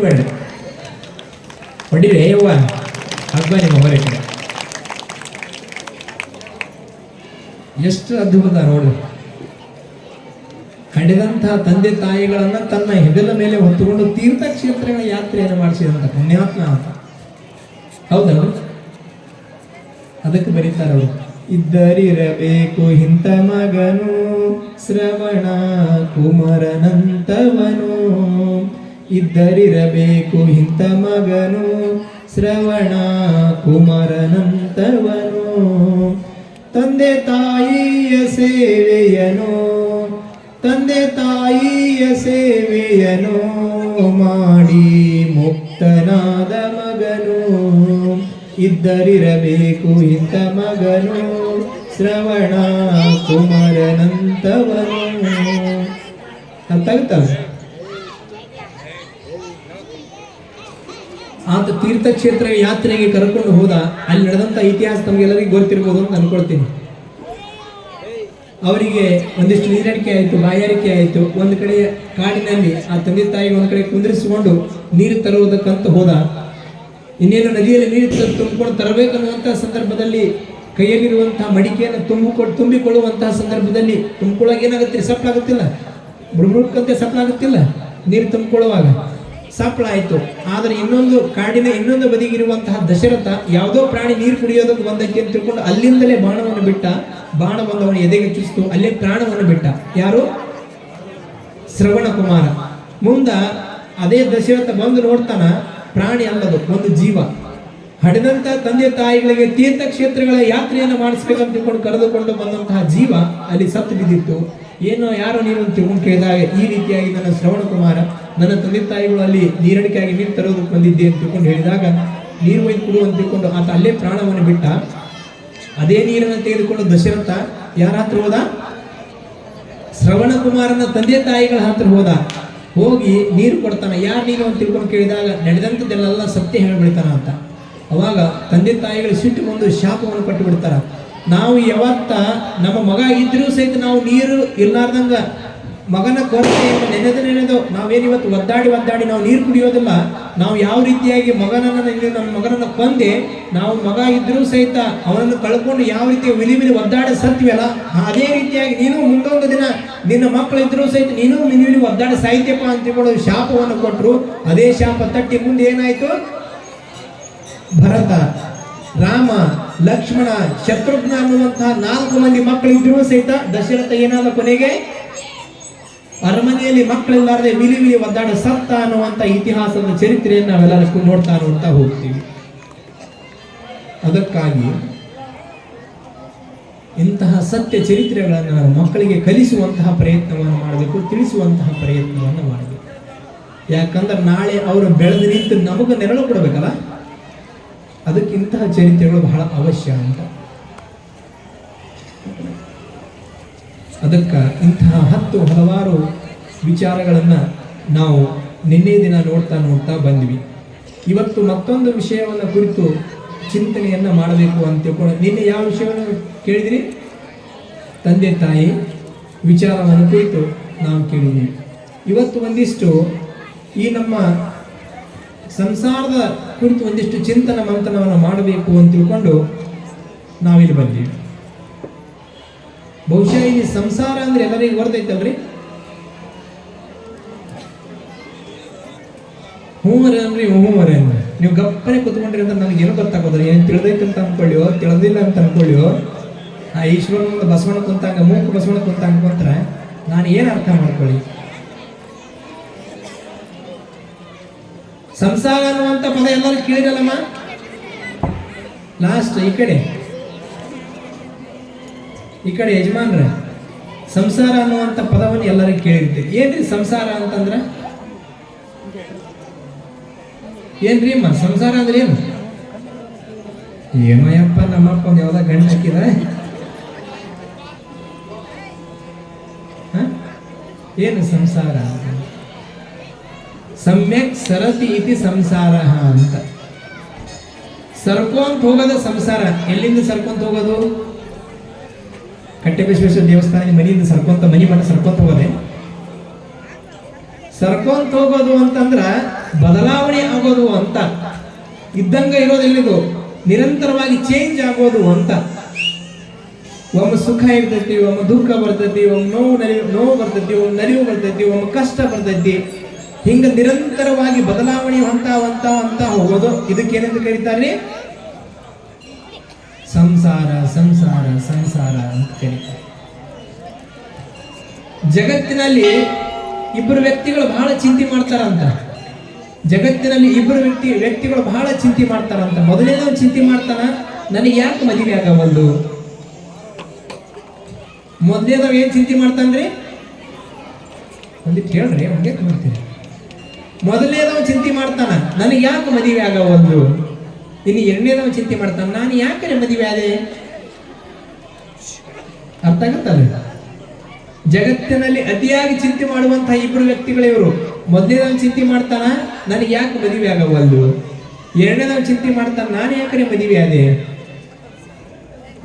ಬೇಡ ಹೊಡಿರಿ ಯವ್ವ ಹಬ್ಬ ನಿಮ್ಮ ಹೊರಗೆ ಎಷ್ಟು ಅದ್ಭುತ ನೋಡಿ. ಹಡೆದಂತಹ ತಂದೆ ತಾಯಿಗಳನ್ನ ತನ್ನ ಹೆಗಲ ಮೇಲೆ ಹೊತ್ತುಕೊಂಡು ತೀರ್ಥಕ್ಷೇತ್ರಗಳ ಯಾತ್ರೆಯನ್ನು ಮಾಡಿಸಿದಂತ ಪುಣ್ಯಾತ್ಮ ಅಂತ. ಹೌದಲ್ಲ? ಅದಕ್ಕೆ ಬರೀತಾರೆ ಅವರು, ಇದ್ದರಿರಬೇಕು ಇಂಥ ಮಗನು ಶ್ರವಣ ಕುಮಾರನಂತವನು, ಇದ್ದರಿರಬೇಕು ಇಂಥ ಮಗನು ಶ್ರವಣ ಕುಮಾರನಂತವನು, ತಂದೆ ತಾಯಿಯ ಸೇವೆಯನು ತಂದೆ ತಾಯಿಯ ಸೇವೆಯನು ಮಾಡಿ ಮುಕ್ತನಾದ ಮಗನು, ಇದ್ದರಿರಬೇಕು ಇಂಥ ಮಗನು ಶ್ರವಣ ಕುಮಾರನಂತವನು ಅಂತಾಗುತ್ತಲ್ಲ. ಆತ ತೀರ್ಥಕ್ಷೇತ್ರ ಯಾತ್ರೆಗೆ ಕರ್ಕೊಂಡು ಹೋದ. ಅಲ್ಲಿ ನಡೆದಂತ ಇತಿಹಾಸ ತಮಗೆಲ್ಲರಿಗೂ ಗೊತ್ತಿರ್ಬೋದು ಅಂತ ಅನ್ಕೊಳ್ತೀನಿ. ಅವರಿಗೆ ಒಂದಿಷ್ಟು ನೀರಡಿಕೆ ಆಯಿತು, ಬಾಯಾರಿಕೆ ಆಯಿತು. ಒಂದು ಕಡೆ ಕಾಡಿನಲ್ಲಿ ಆ ತಂದೆ ತಾಯಿ ಒಂದು ಕಡೆ ಕುಂದಿರಿಸಿಕೊಂಡು ನೀರು ತರುವುದಕ್ಕಂತ ಹೋದ. ಇನ್ನೇನು ನದಿಯಲ್ಲಿ ನೀರು ತುಂಬಿಕೊಂಡು ತರಬೇಕನ್ನುವಂತಹ ಸಂದರ್ಭದಲ್ಲಿ ಕೈಯಲ್ಲಿರುವಂತಹ ಮಡಿಕೆಯನ್ನು ತುಂಬಿಕೊಳ್ಳುವಂತಹ ಸಂದರ್ಭದಲ್ಲಿ ತುಂಬಿಕೊಳ್ಳೋಕೆ ಏನಾಗುತ್ತೆ? ಸಪ್ಪಳಾಗುತ್ತಿಲ್ಲ, ಬುಡ್ಬುಡ್ಕಂತೆ ಸಪ್ಪಳಾಗುತ್ತಿಲ್ಲ. ನೀರು ತುಂಬಿಕೊಳ್ಳುವಾಗ ಸಪ್ಪಳ ಆಯಿತು. ಆದರೆ ಕಾಡಿನ ಇನ್ನೊಂದು ಬದಿಗಿರುವಂತಹ ದಶರಥ ಯಾವುದೋ ಪ್ರಾಣಿ ನೀರು ಕುಡಿಯೋದಕ್ಕೆ ಬಂದಕ್ಕೆ ಅಂತ ತಿಳ್ಕೊಂಡು ಅಲ್ಲಿಂದಲೇ ಬಾಣವನ್ನು ಬಿಟ್ಟ. ಬಾಣ ಬಂದವನು ಎದೆಗೆ ಚುಸ್ತು, ಅಲ್ಲೇ ಪ್ರಾಣವನ್ನು ಬಿಟ್ಟ. ಯಾರು? ಶ್ರವಣ ಕುಮಾರ. ಮುಂದ ಅದೇ ದಶರಥ ಬಂದು ನೋಡ್ತಾನ, ಪ್ರಾಣಿ ಅಲ್ಲದು, ಒಂದು ಜೀವ. ಹಡೆದಂತ ತಂದೆ ತಾಯಿಗಳಿಗೆ ತೀರ್ಥಕ್ಷೇತ್ರಗಳ ಯಾತ್ರೆಯನ್ನು ಮಾಡಿಸ್ಬೇಕಂತ ತಿಳ್ಕೊಂಡು ಕರೆದುಕೊಂಡು ಬಂದಂತಹ ಜೀವ ಅಲ್ಲಿ ಸತ್ತು ಬಿದ್ದಿತ್ತು. ಏನೋ ಯಾರೋ ನೀರು ಅಂತ ತಿಳ್ಕೊಂಡು ಕೇಳಿದಾಗ ಈ ರೀತಿಯಾಗಿ ನನ್ನ ಶ್ರವಣ ಕುಮಾರ, ನನ್ನ ತಂದೆ ತಾಯಿಗಳು ಅಲ್ಲಿ ನೀರಡಿಕೆಯಾಗಿ ನೀರು ತರೋದಕ್ಕೆ ಬಂದಿದ್ದೆ ಅಂತ ತಿಳ್ಕೊಂಡು ಹೇಳಿದಾಗ ನೀರು ಒಯ್ದು ಕೊಡು ಅಂತ ತಿಳ್ಕೊಂಡು ಆತ ಅಲ್ಲೇ ಪ್ರಾಣವನ್ನು ಬಿಟ್ಟ. ಅದೇ ನೀರನ್ನು ತೆಗೆದುಕೊಂಡು ದಶರಥ ಯಾರ ಹತ್ರ ಹೋದ? ಶ್ರವಣ ಕುಮಾರನ ತಂದೆ ತಾಯಿಗಳ ಹತ್ರ ಹೋದ. ಹೋಗಿ ನೀರು ಕೊಡ್ತಾನೆ. ಯಾರು ನೀರು ಅಂತ ತಿಳ್ಕೊಂಡು ಕೇಳಿದಾಗ ನಡೆದಂಥದ್ದೆಲ್ಲ ಸತ್ಯ ಹೇಳಿಬಿಡ್ತಾನ ಅಂತ. ಅವಾಗ ತಂದೆ ತಾಯಿಗಳು ಸಿಟ್ಟು ಬಂದು ಶಾಪವನ್ನು ಕೊಟ್ಟು ಬಿಡ್ತಾರ. ನಾವು ಯಾವತ್ತ ನಮ್ಮ ಮಗ ಇದ್ರೂ ಸಹಿತ ನಾವು ನೀರು ಇರ್ಲಾರ್ದಂಗ ಮಗನ ಕೊರತೆಯನ್ನು ನೆನೆದು ನಾವೇನಿವತ್ತು ಒದ್ದಾಡಿ ನಾವು ನೀರು ಕುಡಿಯೋದಿಲ್ಲ. ನಾವು ಯಾವ ರೀತಿಯಾಗಿ ನಮ್ಮ ಮಗನನ್ನು ಕೊಂದೆ, ನಾವು ಮಗ ಇದ್ರೂ ಸಹಿತ ಅವನನ್ನು ಕಳ್ಕೊಂಡು ಯಾವ ರೀತಿ ವಿಲಿ ಒದ್ದಾಡಿ ಸತ್ವಲ್ಲ, ಅದೇ ರೀತಿಯಾಗಿ ನೀನು ಮುಂದೊಂದು ದಿನ ನಿನ್ನ ಮಕ್ಕಳಿದ್ರೂ ಸಹಿತ ನೀನು ವಿಲಿ ಒದ್ದಾಡಿ ಸಾಹಿತ್ಯಪ್ಪ ಅಂತ ತಿಳ್ಕೊಂಡು ಶಾಪವನ್ನು ಕೊಟ್ಟರು. ಅದೇ ಶಾಪ ತಟ್ಟಿ ಮುಂದೆ ಏನಾಯ್ತು? ಭರತ, ರಾಮ, ಲಕ್ಷ್ಮಣ, ಶತ್ರುಘ್ನ ಅನ್ನುವಂತಹ 4 ಮಂದಿ ಮಕ್ಕಳಿದ್ರೂ ಸಹಿತ ದಶರಥ ಏನಾದ ಕೊನೆಗೆ ಅರಮನೆಯಲ್ಲಿ ಮಕ್ಕಳಿಲ್ಲಾರದೆ ವಿಲಿ ಒದ್ದಾಡ ಸತ್ತ ಅನ್ನುವಂಥ ಇತಿಹಾಸದ ಚರಿತ್ರೆಯನ್ನು ನಾವೆಲ್ಲರೂ ನೋಡ್ತಾ ಹೋಗ್ತೀವಿ. ಅದಕ್ಕಾಗಿ ಇಂತಹ ಸತ್ಯ ಚರಿತ್ರೆಗಳನ್ನು ನಾವು ಮಕ್ಕಳಿಗೆ ಕಲಿಸುವಂತಹ ಪ್ರಯತ್ನವನ್ನು ಮಾಡಬೇಕು, ತಿಳಿಸುವಂತಹ ಪ್ರಯತ್ನವನ್ನು ಮಾಡಬೇಕು. ಯಾಕಂದ್ರೆ ನಾಳೆ ಅವರು ಬೆಳೆದು ನಿಂತು ನಮಗೆ ನೆರಳು ಕೊಡಬೇಕಲ್ಲ, ಅದಕ್ಕೆ ಇಂತಹ ಚರಿತ್ರೆಗಳು ಬಹಳ ಅವಶ್ಯ ಅಂತ. ಅದಕ್ಕೆ ಇಂತಹ ಹಲವಾರು ವಿಚಾರಗಳನ್ನು ನಾವು ನಿನ್ನೆ ದಿನ ನೋಡ್ತಾ ಬಂದ್ವಿ. ಇವತ್ತು ಮತ್ತೊಂದು ವಿಷಯವನ್ನು ಕುರಿತು ಚಿಂತನೆಯನ್ನು ಮಾಡಬೇಕು ಅಂತ ತಿಳ್ಕೊಂಡು, ನಿನ್ನೆ ಯಾವ ವಿಷಯವನ್ನು ಕೇಳಿದ್ರಿ? ತಂದೆ ತಾಯಿ ವಿಚಾರವನ್ನು ಕುರಿತು ನಾವು ಕೇಳಿದ್ವಿ. ಇವತ್ತು ಒಂದಿಷ್ಟು ಈ ನಮ್ಮ ಸಂಸಾರದ ಕುರಿತು ಒಂದಿಷ್ಟು ಚಿಂತನ ಮಂಥನವನ್ನು ಮಾಡಬೇಕು ಅಂತ ತಿಳ್ಕೊಂಡು ನಾವಿಲ್ಲಿ ಬಂದೀವಿ. ಬಹುಶಃ ಇಲ್ಲಿ ಸಂಸಾರ ಅಂದ್ರೆ ಎಲ್ಲರಿಗೂ ಗೊತ್ತೈತಲ್ರಿ? ಹೂವರೆ ಅಂದ್ರೆ ಹೂವರೆ ಅಂದ್ರೆ ನೀವು ಗಪ್ಪನೆ ಕೂತ್ಕೊಂಡ್ರಿ ಅಂತ ನನಗೇನು ಗೊತ್ತಾಗೋದ್ರಿ. ಏನು ತಿಳಿದೈತಂತ ಅನ್ಕೊಳ್ಳಿಯೋ ತಿಳಿದಿಲ್ಲ ಅಂತ ಅನ್ಕೊಳ್ಳಿಯೋ, ಆ ಈಶ್ವರನ ಬಸವಣ್ಣ ಕುಂತಾಗ ಮೂಕ ಬಸವಣ್ಣ ಕುಂತಾಗ ಕುಂತ್ರೆ ನಾನು ಏನು ಅರ್ಥ ಮಾಡ್ಕೊಳ್ಳಿ? ಸಂಸಾರ ಅನ್ನುವಂಥ ಪದ ಎಲ್ಲರೂ ಕೇಳಿರಲ್ಲಮ್ಮ. ಲಾಸ್ಟ್ ಈ ಕಡೆ ಯಜಮಾನ್ರ ಸಂಸಾರ ಅನ್ನುವಂಥ ಪದವನ್ನು ಎಲ್ಲರಿಗೂ ಕೇಳಿರ್ತೀವಿ. ಏನ್ರಿ ಸಂಸಾರ ಅಂತಂದ್ರೆ? ಏನ್ರಿ ಅಮ್ಮ ಸಂಸಾರ ಅಂದ್ರೆ ಏನು? ಏನೋ ಯಪ್ಪ ನಮ್ಮಪ್ಪ ಒಂದು ಯಾವ್ದ ಗಂಟು ಹಾಕಿದ, ಏನು ಸಂಸಾರ? ಸಮ್ಯಕ್ ಸರತಿ ಇತಿ ಸಂಸಾರ ಅಂತ. ಸರ್ಕೊಂತ ಹೋಗೋದು ಸಂಸಾರ. ಎಲ್ಲಿಂದ ಸರ್ಕೊಂತ ಹೋಗೋದು? ಕಟ್ಟೆಬಸವೇಶ್ವರ ದೇವಸ್ಥಾನ ಮನೆಯಿಂದ ಮನೆ ಮಠ ಸರ್ಕೊಂತ ಹೋಗೋದೆ. ಸರ್ಕೊಂತ ಹೋಗೋದು ಅಂತಂದ್ರ ಬದಲಾವಣೆ ಆಗೋದು ಅಂತ, ಇದ್ದಂಗ ಇರೋದಿಲ್ಲಿದು, ನಿರಂತರವಾಗಿ ಚೇಂಜ್ ಆಗೋದು ಅಂತ. ಒಮ್ಮೆ ಸುಖ ಇರ್ತೈತಿ, ಒಮ್ಮೆ ದುಃಖ ಬರ್ತೈತಿ, ಒಮ್ಮೆ ನೋವು ಬರ್ತೈತಿ, ಒಮ್ಮೆ ನಲಿವು ಬರ್ತೈತಿ, ಒಮ್ಮೆ ಕಷ್ಟ ಬರ್ತೈತಿ. ಹಿಂಗ ನಿರಂತರವಾಗಿ ಬದಲಾವಣೆ ಹೊಂತ ಹೋಗೋದು. ಇದಕ್ಕೇನೆಂದು ಕರೀತಾರೆ? ಸಂಸಾರ ಸಂಸಾರ ಸಂಸಾರ ಅಂತ ಕರೀತಾರೆ. ಜಗತ್ತಿನಲ್ಲಿ ಇಬ್ಬರು ವ್ಯಕ್ತಿಗಳು ಬಹಳ ಚಿಂತೆ ಮಾಡ್ತಾರಂತ. ಜಗತ್ತಿನಲ್ಲಿ ಇಬ್ಬರು ವ್ಯಕ್ತಿಗಳು ಬಹಳ ಚಿಂತೆ ಮಾಡ್ತಾರಂತ. ಮೊದಲೇನೋ ಚಿಂತೆ ಮಾಡ್ತಾನ, ನನಗೆ ಯಾಕೆ ಮದುವೆ ಆಗವಲ್ದು. ಮೊದಲೇನವ್ ಏನ್ ಚಿಂತೆ ಮಾಡ್ತಾನ್ರಿ? ಒಂದಿಟ್ಟು ಹೇಳ್ರಿ, ಹಂಗೆ ಮಾಡ್ತೀನಿ. ಮೊದಲನೇದವ ಚಿಂತೆ ಮಾಡ್ತಾನ, ನನಗೆ ಯಾಕೆ ಮದುವೆ ಆಗವಲ್ದು. ಇನ್ನು ಎರಡನೇದವ ಚಿಂತೆ ಮಾಡ್ತಾನ, ನಾನು ಯಾಕೆ ಮದುವೆ ಆದೆ. ಅರ್ಥ ಆಗುತ್ತಲ್ಲ? ಜಗತ್ತಿನಲ್ಲಿ ಅತಿಯಾಗಿ ಚಿಂತೆ ಮಾಡುವಂತಹ ಇಬ್ಬರು ವ್ಯಕ್ತಿಗಳಿವರು. ಮೊದಲನೇದವ ಚಿಂತೆ ಮಾಡ್ತಾನ, ನನಗೆ ಯಾಕೆ ಮದುವೆ ಆಗವಲ್ದು. ಎರಡನೇದವ ಚಿಂತೆ ಮಾಡ್ತಾನ, ನಾನು ಯಾಕೆ ಮದುವೆ ಆದೆ.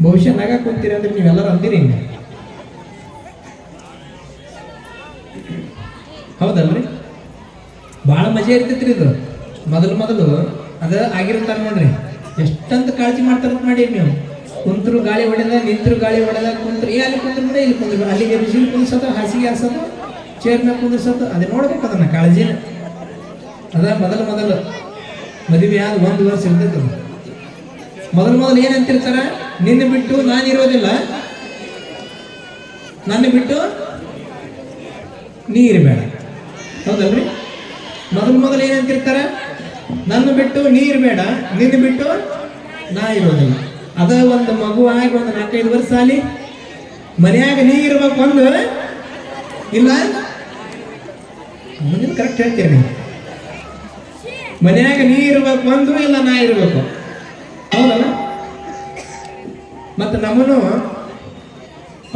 ಬಹುಶಃ ನಗ ಕೂತೀರಿ ಅಂದ್ರೆ ನೀವೆಲ್ಲರೂ ಅಂದಿರಿ. ಹೌದಲ್ರಿ? ಭಾಳ ಮಜಾ ಇರ್ತೈತ್ರಿ ಇದು. ಮೊದಲು ಅದ ಆಗಿರ್ತಾರ ನೋಡ್ರಿ, ಎಷ್ಟಂತ ಕಾಳಜಿ ಮಾಡ್ತಾರಂತ ಮಾಡಿ ನೀವು. ಕುಂತರು ಗಾಳಿ ಹೊಡೆದ, ನಿಂತರು ಗಾಳಿ ಹೊಡೆದ, ಕುಂತ್ರು ಅಲ್ಲಿ ಕುಂದ್ರು ಕೂಡ ಇಲ್ಲಿ ಕುಂದ್ರು, ಅಲ್ಲಿಗೆ ಬಿಸಿಲು ಕುಂದ್ಸೋದು, ಹಾಸಿಗೆ ಹಾಸೋದು, ಚೇರ್ ಮೇಲೆ ಕುಂದಿಸೋದು, ಅದೇ ನೋಡ್ಬೇಕು ಅದನ್ನ ಕಾಳಜಿನ. ಅದ ಮೊದಲು ಮದುವೆ ಆದ 1 ವರ್ಷ ಇರ್ತೈತೆ. ಮೊದಲು ಏನಂತಿರ್ತಾರ? ನಿನ್ನ ಬಿಟ್ಟು ನಾನಿರೋದಿಲ್ಲ, ನನ್ನ ಬಿಟ್ಟು ನೀ ಇರಬೇಡ. ಹೌದಲ್ರಿ? ಮೊದಲು ಏನಂತಿರ್ತಾರ? ನನ್ನ ಬಿಟ್ಟು ನೀ ಇರಬೇಡ, ನಿನ್ನ ಬಿಟ್ಟು ನಾ ಇರೋದಿಲ್ಲ. ಅದ ಒಂದು ಮಗು ಆಗಿ ಒಂದು 4-5 ವರ್ಷ ಆಲಿ ಮನ್ಯಾಗ ನೀ ಇರ್ಬೇಕು ಒಂದು ಇಲ್ಲ, ಮುಂದಿನ ಕರೆಕ್ಟ್ ಹೇಳ್ತೀರಿ ನೀವು. ಮನ್ಯಾಗ ನೀ ಇರ್ಬೇಕು ಒಂದು ಇಲ್ಲ ನಾ ಇರ್ಬೇಕು. ಹೌದಲ್ಲ? ಮತ್ತೆ ನಮ್ಮನ್ನು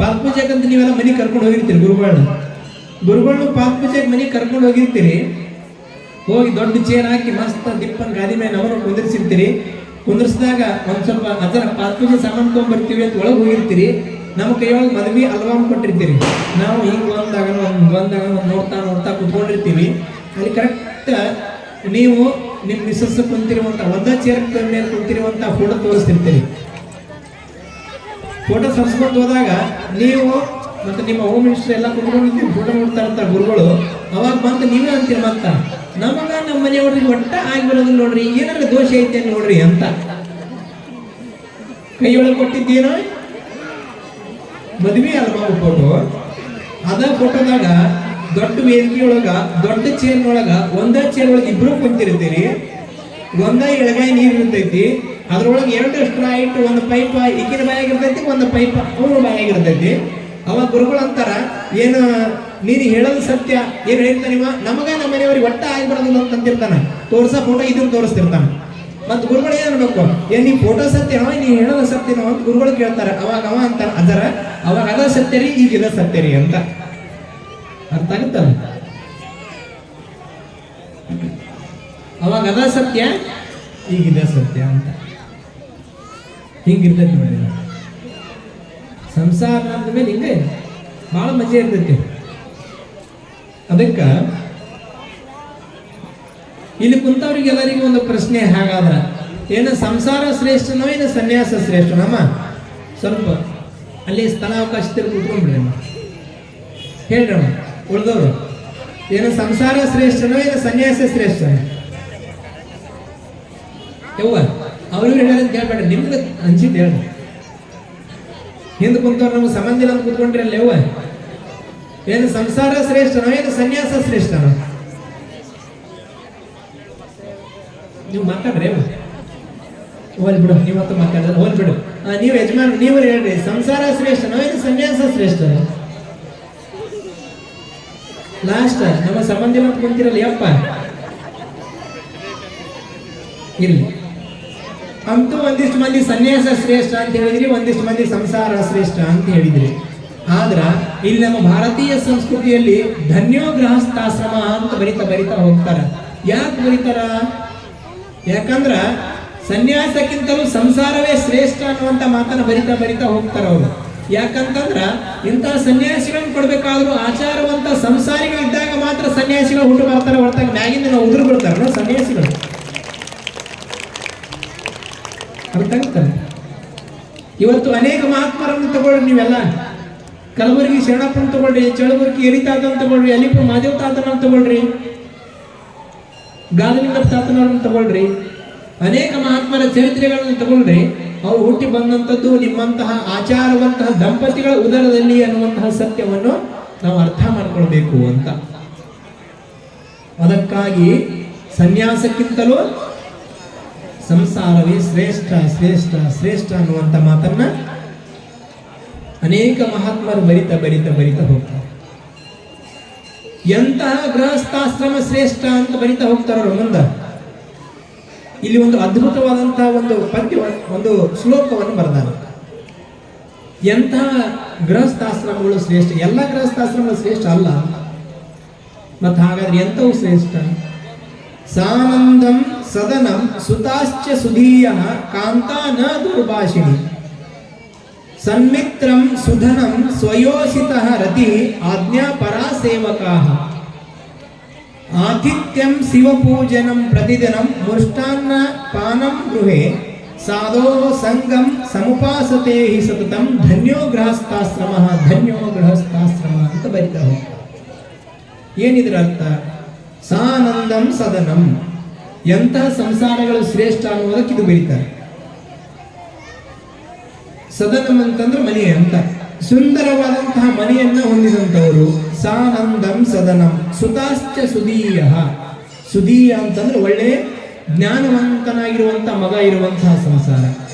ಪಾದ ಪೂಜೆಗಂತ ನೀವೆಲ್ಲ ಮನೆಗೆ ಕರ್ಕೊಂಡು ಹೋಗಿರ್ತೀರಿ. ಗುರುಗಳನ್ನ ಪಾದ ಪೂಜೆಗೆ ಮನೆಗೆ ಕರ್ಕೊಂಡು ಹೋಗಿರ್ತೀರಿ. ಹೋಗಿ ದೊಡ್ಡ ಚೇರ್ ಹಾಕಿ ಮಸ್ತ್ ದಿಪ್ಪನ್ ಗಾದಿ ಮೇಲೆ ನಾವು ಕುಂದಿರ್ಸಿರ್ತೀರಿ. ಕುಂದಿರ್ಸಿದಾಗ ಒಂದ್ ಸ್ವಲ್ಪ ಅದರ ಪಾದ ಪೂಜೆ ಸಾಮಾನು ತೊಗೊಂಡ್ಬರ್ತೀವಿ ಅಂತ ಒಳಗೆ ಹೋಗಿರ್ತೀರಿ. ನಮ್ಮ ಕೈಯೊಳಗೆ ಮದ್ವಿ ಅಲ್ವಾಮ್ ಕೊಟ್ಟಿರ್ತೀರಿ. ನಾವು ಹಿಂಗೆ ಒಂದಾಗ ನೋಡ್ತಾ ಕುತ್ಕೊಂಡಿರ್ತೀವಿ. ಅಲ್ಲಿ ಕರೆಕ್ಟ್ ನೀವು ನಿಮ್ಮ ಮಿಸ್ಸಸ್ ಕುಂತಿರುವಂತ ಒಂದ ಚೇರ್ ಮೇಲೆ ಕುಂತಿರುವಂತ ಫೋಟೋ ತೋರಿಸ್ತಿರ್ತೀರಿ. ಫೋಟೋ ಸರ್ಸ್ಕೊಂಡು ಹೋದಾಗ ನೀವು ಮತ್ತೆ ನಿಮ್ಮ ಹೋಮ್ ಮಿನಿಸ್ಟರ್ ಎಲ್ಲ ಕುತ್ಕೊಂಡಿರ್ತೀವಿ, ಫೋಟೋ ನೋಡ್ತಾ ಇರ್ತಾರೆ ಗುರುಗಳು. ಅವಾಗ ಬಂದು ನೀವೇ ಅಂತೀರಿ, ಮತ್ತ ನಮಗ ನಮ್ಮ ಮನೆಯವ್ರಿಗೆ ಒಟ್ಟ ಆಗಿರೋದಿಲ್ಲ ನೋಡ್ರಿ, ಏನಾದ್ರು ದೋಷ ಐತೆ ನೋಡ್ರಿ ಅಂತ ಕೈಯೊಳಗೆ ಕೊಟ್ಟಿದ್ದೇನೋ ಮದ್ವೆ ಅಲ್ವಾ ಫೋಟೋ. ಅದ ಫೋಟೋದಾಗ ದೊಡ್ಡ ವೇದಿಕೆಯೊಳಗ ದೊಡ್ಡ ಚೇರ್ ಒಳಗ ಒಂದ ಚೇರ್ ಒಳಗೆ ಇಬ್ರು ಕುಂತಿರ್ತೀರಿ. ಒಂದ ಎಳಗಾಯಿ ನೀರು ಇರ್ತೈತಿ, ಅದ್ರೊಳಗೆ 2 ಸ್ಟ್ರಾ ಇಟ್ಟು ಒಂದು ಪೈಪ್ ಈಗಿನ ಬಾಯಾಗಿರ್ತೈತಿ, ಒಂದು ಪೈಪ್ ಅವನ ಬಾಯಾಗಿರ್ತೈತಿ. ಅವಾಗ ಗುರುಗಳು ಅಂತಾರ, ಏನು ನೀನು ಹೇಳೋದು ಸತ್ಯ, ಏನು ಹೇಳ್ತಾನಿವ, ನಮಗ ನಮ್ಮ ಮನೆಯವ್ರಿಗೆ ಒಟ್ಟ ಆಗಿಬರೋದಿಲ್ಲ ಅಂತಂತಿರ್ತಾನ. ತೋರ್ಸ ಫೋಟೋ ಇದನ್ನು ತೋರಿಸ್ತಿರ್ತಾನ. ಮತ್ತು ಗುರುಗಳು ಏನು ಅನ್ಬೇಕು, ಏನ್ ನೀ ಫೋಟೋ ಸತ್ಯನೋ ನೀ ಹೇಳೋದು ಸತ್ಯನೋ ಅಂತ ಗುರುಗಳು ಕೇಳ್ತಾರೆ. ಅವಾಗ ಅವ ಅಂತಾನ, ಅದರ ಅವಾಗ ಅದ ಸತ್ಯರಿ ಈಗಿದ ಸತ್ಯರಿ ಅಂತ. ಅರ್ಥ ಆಗುತ್ತಲ್ಲ? ಅವಾಗ ಅದ ಸತ್ಯ ಈಗಿದ ಸತ್ಯ ಅಂತ. ಹಿಂಗಿರ್ತೈತಿ ನೋಡಿ ಸಂಸಾರ ಅಂದ್ಮೇಲೆ. ಹಿಂಗೆ ಭಾಳ ಮಜಾ ಇರ್ತೈತಿ. ಅದಕ್ಕ ಇಲ್ಲಿ ಕುಂತವ್ರಿಗೆ ಎಲ್ಲರಿಗೂ ಒಂದು ಪ್ರಶ್ನೆ ಹಾಗಾದ್ರ, ಏನು ಸಂಸಾರ ಶ್ರೇಷ್ಠನೋ ಏನು ಸನ್ಯಾಸ ಶ್ರೇಷ್ಠನಮ್ಮ? ಸ್ವಲ್ಪ ಅಲ್ಲಿ ಸ್ಥಳಾವಕಾಶ ಕೂತ್ಕೊಂಡ್ಬಿಡ್ರಿ ಅಮ್ಮ, ಹೇಳ್ರಮ್ಮ ಉಳಿದವರು. ಏನು ಸಂಸಾರ ಶ್ರೇಷ್ಠನೋ ಏನು ಸನ್ಯಾಸ ಶ್ರೇಷ್ಠನೋ? ಯವ್ವ ಅವ್ರಿಗೂ ಹೇಳಂತ ಹೇಳ್ಬೇಡ್ರಿ, ನಿಮ್ಗೆ ಅನ್ಸಿದ್ದು ಹೇಳ್ರಿ. ಹಿಂದೆ ಕುಂತವ್ರು ನಮ್ಗೆ ಸಂಬಂಧ ಇಲ್ಲ ಅಂತ ಕೂತ್ಕೊಂಡ್ರಲ್ಲ ಯವ್ವ. ಏನು ಸಂಸಾರ ಶ್ರೇಷ್ಠನೋ ಏನು ಸನ್ಯಾಸ ಶ್ರೇಷ್ಠನೋ? ನೀವು ಮಾತಾಡ್ರಿ ಹೋಲ್ ಬಿಡು, ನೀವತ್ತು ಮಾತಾಡಿದ್ರೆ ಹೋಲ್ ಬಿಡು. ನೀವು ಯಜಮಾನ್ ನೀವು ಹೇಳ್ರಿ, ಸಂಸಾರ ಶ್ರೇಷ್ಠನೋ ಏನು ಸನ್ಯಾಸ ಶ್ರೇಷ್ಠನೋ? ಲಾಸ್ಟ್ ನಮ್ಮ ಸಂಬಂಧ ಇಲ್ಲ ಅಂತ ಕುಂತಿರಲ್ಲ ಯಪ್ಪ, ಇರ್ಲಿ. ಅಂತೂ ಒಂದಿಷ್ಟು ಮಂದಿ ಸನ್ಯಾಸ ಶ್ರೇಷ್ಠ ಅಂತ ಹೇಳಿದ್ರಿ, ಒಂದಿಷ್ಟು ಮಂದಿ ಸಂಸಾರ ಶ್ರೇಷ್ಠ ಅಂತ ಹೇಳಿದ್ರಿ. ಆದ್ರ ಇಲ್ಲಿ ನಮ್ಮ ಭಾರತೀಯ ಸಂಸ್ಕೃತಿಯಲ್ಲಿ ಧನ್ಯೋ ಗೃಹಸ್ಥಾಶ್ರಮ ಅಂತ ಬರಿತಾ ಹೋಗ್ತಾರ. ಯಾಕೆ ಬರೀತಾರ? ಯಾಕಂದ್ರ ಸನ್ಯಾಸಕ್ಕಿಂತಲೂ ಸಂಸಾರವೇ ಶ್ರೇಷ್ಠ ಅನ್ನುವಂತ ಮಾತನ್ನ ಬರಿತಾ ಹೋಗ್ತಾರ ಅವರು. ಯಾಕಂತಂದ್ರ ಇಂತಹ ಸನ್ಯಾಸಿಗಳನ್ನ ಕೊಡ್ಬೇಕಾದ್ರೂ ಆಚಾರವಂತ ಸಂಸಾರಿಗಳು ಇದ್ದಾಗ ಮಾತ್ರ ಸನ್ಯಾಸಿಗಳು ಹುಟ್ಟು ಬರ್ತಾರೆ, ಹೊರತಾಗ ಮ್ಯಾಗಿಂದ ನಾವು ಉದುರು ಬಿಡ್ತಾರಲ್ಲ ಸನ್ಯಾಸಿಗಳು. ಅರ್ಥ ಆಗ್ತಾರೆ. ಇವತ್ತು ಅನೇಕ ಮಹಾತ್ಮರನ್ನು ತಗೊಳ್ರಿ ನೀವೆಲ್ಲ. ಕಲಬುರಗಿ ಶರಣಪ್ಪನ ತಗೊಳ್ರಿ, ಚಳಬುರ್ಗಿ ಎರಿತಾತನ ತಗೊಳ್ರಿ, ಅಲಿಪುರ ಮಾದೇವ್ ತಾತನ ತಗೊಳ್ರಿ, ಗಾದಲಿಂಗ ತಾತನವ್ರನ್ನ ತಗೊಳ್ರಿ, ಅನೇಕ ಮಹಾತ್ಮರ ಚರಿತ್ರೆಗಳನ್ನು ತಗೊಳ್ರಿ. ಅವರು ಹುಟ್ಟಿ ಬಂದಂಥದ್ದು ನಿಮ್ಮಂತಹ ಆಚಾರವಂತಹ ದಂಪತಿಗಳ ಉದರದಲ್ಲಿ ಅನ್ನುವಂತಹ ಸತ್ಯವನ್ನು ನಾವು ಅರ್ಥ ಮಾಡ್ಕೊಳ್ಬೇಕು ಅಂತ. ಅದಕ್ಕಾಗಿ ಸನ್ಯಾಸಕ್ಕಿಂತಲೂ ಸಂಸಾರವೇ ಶ್ರೇಷ್ಠ ಶ್ರೇಷ್ಠ ಶ್ರೇಷ್ಠ ಅನ್ನುವಂಥ ಮಾತನ್ನ ಅನೇಕ ಮಹಾತ್ಮರು ಬರಿತಾ ಬರಿತಾ ಬರಿತಾ ಹೋಗ್ತಾರೆ. ಎಂತಹ ಗೃಹಸ್ಥಾಶ್ರಮ ಶ್ರೇಷ್ಠ ಅಂತ ಬರಿತಾ ಹೋಗ್ತಾರ ಮುಂದ. ಇಲ್ಲಿ ಒಂದು ಅದ್ಭುತವಾದಂತಹ ಒಂದು ಪದ್ಯ, ಒಂದು ಶ್ಲೋಕವನ್ನು ಬರೆದಾರೆ. ಎಂತಹ ಗೃಹಸ್ಥಾಶ್ರಮಗಳು ಶ್ರೇಷ್ಠ? ಎಲ್ಲ ಗೃಹಸ್ಥಾಶ್ರಮಗಳು ಶ್ರೇಷ್ಠ ಅಲ್ಲ. ಮತ್ತು ಹಾಗಾದ್ರೆ ಎಂಥವು ಶ್ರೇಷ್ಠ? ಸಾನಂದಂ ಸದನಂ ಸುತಾಶ್ಚ ಸುಧೀಯ ಕಾಂತಾ ನ ದುರ್ಭಾಷಿಣಿ ಸನ್ಮಿತ್ರಂ ಸುಧನಂ ಸ್ವಯೋಷಿತಃ ರತಿ ಆಜ್ಞಾಪರಾ ಸೇವಕಾಃ ಆತಿಥ್ಯಂ ಶಿವಪೂಜನಂ ಪ್ರತಿದಿನಂ ಮುಷ್ಟಾನ್ನ ಪಾನಂ ಗೃಹೇ ಸಾಧೋ ಸಂಗಂ ಸಮುಪಾಸತೆ ಹಿ ಸತತಂ ಧನ್ಯೋ ಗೃಹಸ್ಥಾಶ್ರಮ ಧನ್ಯೋ ಗೃಹಸ್ಥಾಶ್ರಮ ಅಂತ ಬರೀತಾ ಹೋಗ್ತಾರೆ. ಏನಿದ್ರ ಅರ್ಥ? ಸಾನಂದಂ ಸದನಂ, ಎಂತಹ ಸಂಸಾರಗಳು ಶ್ರೇಷ್ಠ ಅನ್ನೋದಕ್ಕೆ ಇದು ಬರೀತಾರೆ. ಸದನಂ ಅಂತಂದ್ರೆ ಮನೆ ಅಂತ, ಸುಂದರವಾದಂತಹ ಮನೆಯನ್ನ ಹೊಂದಿದಂಥವರು. ಸಾನಂದಂ ಸದನಂ ಸುತಾಶ್ಚ ಸುಧೀಯ, ಸುಧೀಯ ಅಂತಂದ್ರೆ ಒಳ್ಳೆಯ ಜ್ಞಾನವಂತನಾಗಿರುವಂತಹ ಮಗ ಇರುವಂತಹ ಸಂಸಾರ.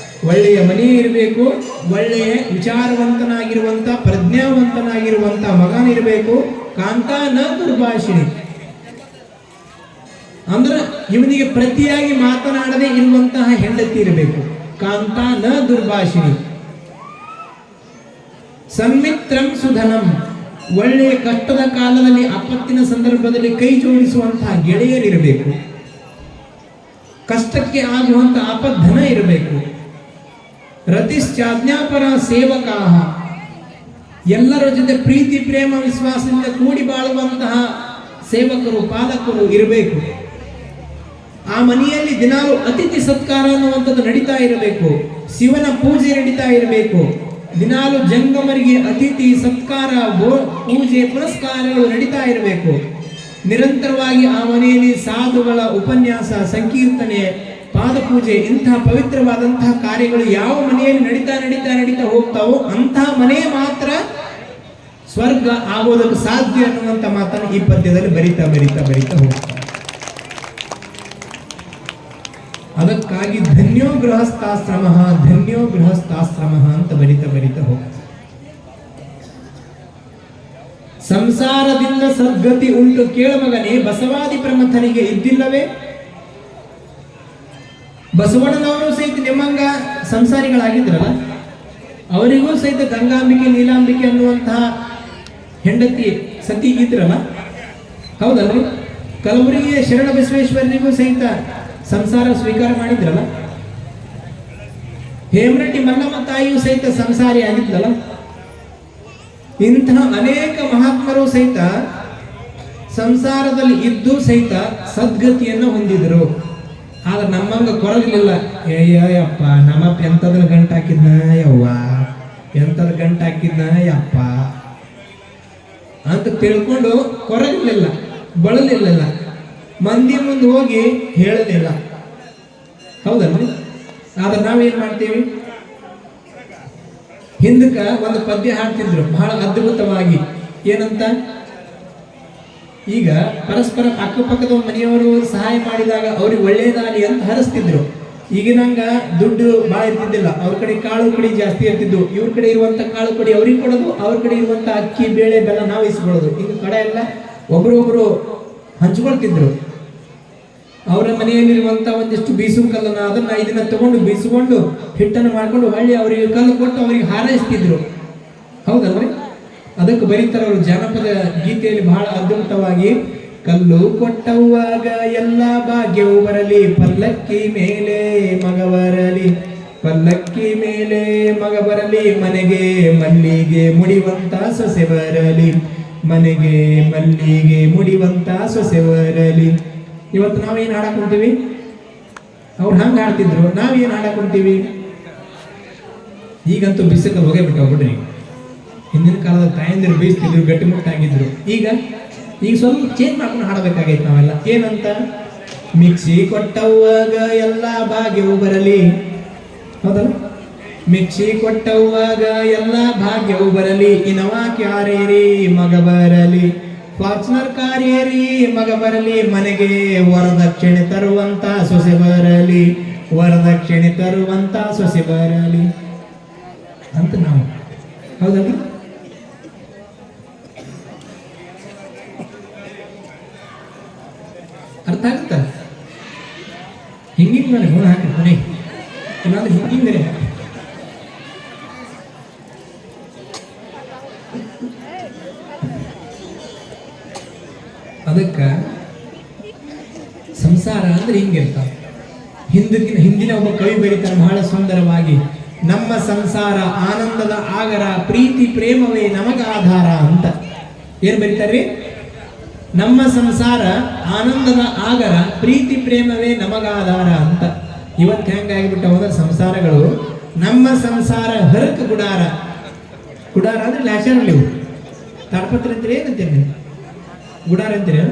ಒಳ್ಳೆಯ ಮನೆ ಇರಬೇಕು, ಒಳ್ಳೆಯ ವಿಚಾರವಂತನಾಗಿರುವಂತಹ ಪ್ರಜ್ಞಾವಂತನಾಗಿರುವಂತಹ ಮಗನಿರಬೇಕು. ಕಾಂತಾ ನ ದುರ್ಭಾಷಿಣಿ ಅಂದ್ರೆ ಇವನಿಗೆ ಪ್ರತಿಯಾಗಿ ಮಾತನಾಡದೆ ಇರುವಂತಹ ಹೆಂಡತಿ ಇರಬೇಕು. ಕಾಂತಾ ನ ದುರ್ಭಾಷಿಣಿ. ಸನ್ಮಿತ್ರಂ ಸುಧನಂ, ಒಳ್ಳೆಯ ಕಷ್ಟದ ಕಾಲದಲ್ಲಿ ಆಪತ್ತಿನ ಸಂದರ್ಭದಲ್ಲಿ ಕೈ ಜೋಡಿಸುವಂತಹ ಗೆಳೆಯರಿರಬೇಕು. ಕಷ್ಟಕ್ಕೆ ಆಗುವಂತಹ ಆಪದ್ಧನ ಇರಬೇಕು. ರತಿಶ್ಚಾಜ್ಞಾಪರ ಸೇವಕಾಹ, ಎಲ್ಲರ ಜೊತೆ ಪ್ರೀತಿ ಪ್ರೇಮ ವಿಶ್ವಾಸದಿಂದ ಕೂಡಿ ಬಾಳುವಂತಹ ಸೇವಕರು ಪಾಲಕರು ಇರಬೇಕು. ಆ ಮನೆಯಲ್ಲಿ ದಿನಾಲು ಅತಿಥಿ ಸತ್ಕಾರ ಅನ್ನುವಂಥದ್ದು ನಡೀತಾ ಇರಬೇಕು. ಶಿವನ ಪೂಜೆ ನಡೀತಾ ಇರಬೇಕು. ದಿನಾಲು ಜಂಗಮರಿಗೆ ಅತಿಥಿ ಸತ್ಕಾರ ಪೂಜೆ ಪುರಸ್ಕಾರಗಳು ನಡೀತಾ ಇರಬೇಕು. ನಿರಂತರವಾಗಿ ಆ ಮನೆಯಲ್ಲಿ ಸಾಧುಗಳ ಉಪನ್ಯಾಸ, ಸಂಕೀರ್ತನೆ, ಪಾದಪೂಜೆ, ಇಂತಹ ಪವಿತ್ರವಾದಂತಹ ಕಾರ್ಯಗಳು ಯಾವ ಮನೆಯಲ್ಲಿ ನಡೀತಾ ನಡೀತಾ ನಡೀತಾ ಹೋಗ್ತಾವೋ ಅಂತಹ ಮನೆ ಮಾತ್ರ ಸ್ವರ್ಗ ಆಗೋದಕ್ಕೆ ಸಾಧ್ಯ ಅನ್ನುವಂಥ ಮಾತನ್ನು ಈ ಪದ್ಯದಲ್ಲಿ ಬರಿತಾ ಬರಿತಾ ಬರಿತಾ ಹೋಗ್ತಾರೆ. ಅದಕ್ಕಾಗಿ ಧನ್ಯೋ ಗೃಹಸ್ಥಾಶ್ರಮ ಧನ್ಯೋ ಗೃಹಸ್ಥಾಶ್ರಮ ಅಂತ ಬರಿತಾ ಬರಿತಾ ಹೋಗ್ತಾರೆ. ಸಂಸಾರದಿಂದ ಸದ್ಗತಿ ಉಂಟು ಕೇಳಮಗನೇ ಬಸವಾದಿ ಪ್ರಮಥನಿಗೆ ಇದ್ದಿಲ್ಲವೇ? ಬಸವಣ್ಣನವರು ಸಹಿತ ನಿಮ್ಮಂಗ ಸಂಸಾರಿಗಳಾಗಿದ್ರಲ್ಲ, ಅವರಿಗೂ ಸಹಿತ ಗಂಗಾಂಬಿಕೆ ನೀಲಾಂಬಿಕೆ ಅನ್ನುವಂತಹ ಹೆಂಡತಿ ಸತಿ ಇದ್ರಲ್ಲ, ಹೌದಲ್ರಿ? ಕಲಬುರಗಿಯ ಶರಣ ಬಸವೇಶ್ವರನಿಗೂ ಸಹಿತ ಸಂಸಾರ ಸ್ವೀಕಾರ ಮಾಡಿದ್ರಲ್ಲ. ಹೇಮರೆಡ್ಡಿ ಮಲ್ಲಮ್ಮ ತಾಯಿಯೂ ಸಹಿತ ಸಂಸಾರಿ ಆಗಿದ್ಲಲ್ಲ. ಇಂತಹ ಅನೇಕ ಮಹಾತ್ಮರು ಸಹಿತ ಸಂಸಾರದಲ್ಲಿ ಇದ್ದು ಸಹಿತ ಸದ್ಗತಿಯನ್ನು ಹೊಂದಿದರು. ಆದ್ರೆ ನಮ್ಮಂಗ ಕೊರಗಲಿಲ್ಲ. ಯಪ್ಪ ನಮ್ಮಪ್ಪ ಎಂತದ್ರ ಗಂಟು ಹಾಕಿದ್ನ, ಯವ್ವ ಎಂತದ್ರ ಗಂಟು ಹಾಕಿದ್ನ ಯಪ್ಪ ಅಂತ ತಿಳ್ಕೊಂಡು ಕೊರಗಲಿಲ್ಲ, ಬಳಲಿಲ್ಲ, ಮಂದಿ ಮುಂದೆ ಹೋಗಿ ಹೇಳಲಿಲ್ಲ. ಹೌದಲ್ರಿ? ಆದ್ರೆ ನಾವೇನ್ ಮಾಡ್ತೀವಿ? ಹಿಂದಕ್ಕ ಒಂದು ಪದ್ಯ ಹಾಡ್ತಿದ್ರು ಬಹಳ ಅದ್ಭುತವಾಗಿ. ಏನಂತ? ಈಗ ಪರಸ್ಪರ ಅಕ್ಕಪಕ್ಕದ ಮನೆಯವರು ಸಹಾಯ ಮಾಡಿದಾಗ ಅವ್ರಿಗೆ ಒಳ್ಳೇದಾಗಲಿ ಅಂತ ಹರಿಸ್ತಿದ್ರು. ಈಗಿನಂಗ ದುಡ್ಡು ಭಾಳ ಇರ್ತಿದ್ದಿಲ್ಲ. ಅವ್ರ ಕಡೆ ಕಾಳು ಕಡಿ ಜಾಸ್ತಿ ಇರ್ತಿದ್ವು. ಇವ್ರ ಕಡೆ ಇರುವಂತ ಕಾಳು ಕಡಿ ಅವ್ರಿಗೆ ಕೊಡೋದು, ಅವ್ರ ಕಡೆ ಇರುವಂತ ಅಕ್ಕಿ ಬೇಳೆ ಬೆಲ್ಲ ನಾವು ಇಸ್ಕೊಳ್ಳೋದು. ಈಗ ಕಡೆ ಎಲ್ಲ ಒಬ್ರೊಬ್ರು ಹಂಚ್ಕೊಳ್ತಿದ್ರು. ಅವರ ಮನೆಯಲ್ಲಿರುವಂತ ಒಂದಿಷ್ಟು ಬೀಸು ಕಲ್ಲನ್ನ ಅದನ್ನ 5 ದಿನ ತಗೊಂಡು ಬೀಸಿಕೊಂಡು ಹಿಟ್ಟನ್ನು ಮಾಡ್ಕೊಂಡು ಹೊಳ್ಳಿ ಅವರಿಗೆ ಕಲ್ಲು ಕೊಟ್ಟು ಅವರಿಗೆ ಹಾರೈಸ್ತಿದ್ರು. ಹೌದಲ್ರಿ? ಅದಕ್ಕೆ ಬರೀತಾರೆ ಅವರು ಜಾನಪದ ಗೀತೆಯಲ್ಲಿ ಬಹಳ ಅದ್ಭುತವಾಗಿ. ಕಲ್ಲು ಕೊಟ್ಟವ್ವಾಗ ಎಲ್ಲ ಭಾಗ್ಯವು ಬರಲಿ, ಪಲ್ಲಕ್ಕಿ ಮೇಲೆ ಮಗವರಲಿ, ಪಲ್ಲಕ್ಕಿ ಮೇಲೆ ಮಗ ಬರಲಿ, ಮನೆಗೆ ಮಲ್ಲಿಗೆ ಮುಡಿವಂತ ಸೊಸೆ ಬರಲಿ, ಮನೆಗೆ ಮಲ್ಲಿಗೆ ಮುಡಿವಂತ ಸೊಸೆ ಬರಲಿ. ಇವತ್ತು ನಾವೇನ್ ಹಾಡಕ್ ಕುಂತೀವಿ? ಅವ್ರು ಹಂಗ ಹಾಡ್ತಿದ್ರು, ನಾವೇನ್ ಹಾಡಕ್ ಕುಂತೀವಿ? ಈಗಂತೂ ಬಿಸಿಕಲ್ಲಿ ಹೋಗೇ ಬಿಟ್ಟು ಬಿಡ್ರಿ. ಹಿಂದಿನ ಕಾಲದ ತಾಯಂದಿರು ಬೀಸ್ತಿದ್ರು, ಗಟ್ಟಿಮುಟ್ಟಾಗಿದ್ರು. ಈಗ ಸ್ವಲ್ಪ ಚೇಂಜ್ ಮಾಡ್ಕೊಂಡು ಹಾಡಬೇಕಾಗೈತೆ ನಾವೆಲ್ಲ. ಏನಂತ? ಮಿಕ್ಸಿ ಕೊಟ್ಟವ್ವಾಗ ಎಲ್ಲ ಭಾಗ್ಯವು ಬರಲಿ. ಹೌದಲ್ಲ? ಮಿಕ್ಸಿ ಕೊಟ್ಟವ್ವಾಗ ಎಲ್ಲ ಭಾಗ್ಯವು ಬರಲಿ, ಇನವಾ ಕ್ಯಾರೇರಿ ಮಗ ಬರಲಿ, ಫಾರ್ಚುನರ್ ಕಾರೇರಿ ಮಗ ಬರಲಿ, ಮನೆಗೆ ವರದಕ್ಷಿಣೆ ತರುವಂತ ಸೊಸೆ ಬರಲಿ, ವರದಕ್ಷಿಣೆ ತರುವಂತ ಸೊಸೆ ಬರಲಿ ಅಂತ ನಾವು. ಹೌದಲ್ಲ? ಅರ್ಥ ಆಗುತ್ತ? ಹಿಂಗಿಂಗ್ ಮೇಲೆ ಗುಣ ಹಾಕಿ ಕೊನೆ ಇಲ್ಲಾಂದ್ರೆ ಹಿಂಗಿಂದರೆ ಅದಕ್ಕ ಸಂಸಾರ ಅಂದ್ರೆ ಹಿಂಗಿರ್ತಾವ. ಹಿಂದಿನ ಒಬ್ಬ ಕವಿ ಬರೀತಾನೆ ಬಹಳ ಸುಂದರವಾಗಿ, ನಮ್ಮ ಸಂಸಾರ ಆನಂದದ ಆಗರ, ಪ್ರೀತಿ ಪ್ರೇಮವೇ ನಮಗಾಧಾರ ಅಂತ. ಏನ್ ಬರೀತಾರ್ರಿ? ನಮ್ಮ ಸಂಸಾರ ಆನಂದದ ಆಗರ, ಪ್ರೀತಿ ಪ್ರೇಮವೇ ನಮಗಾಧಾರ ಅಂತ. ಇವತ್ತು ಹೆಂಗಾಗಿಬಿಟ್ಟವ ಸಂಸಾರಗಳು? ನಮ್ಮ ಸಂಸಾರ ಹರಕ ಗುಡಾರ. ಗುಡಾರ ಅಂದ್ರೆ ಲ್ಯಾಶರಲ್ಲಿ ತಾಡ್ಪತ್ರ ಅಂತೀರಿ, ಏನಂತೀರಿ ನೀವು? ಗುಡಾರ ಅಂತೀರಿ?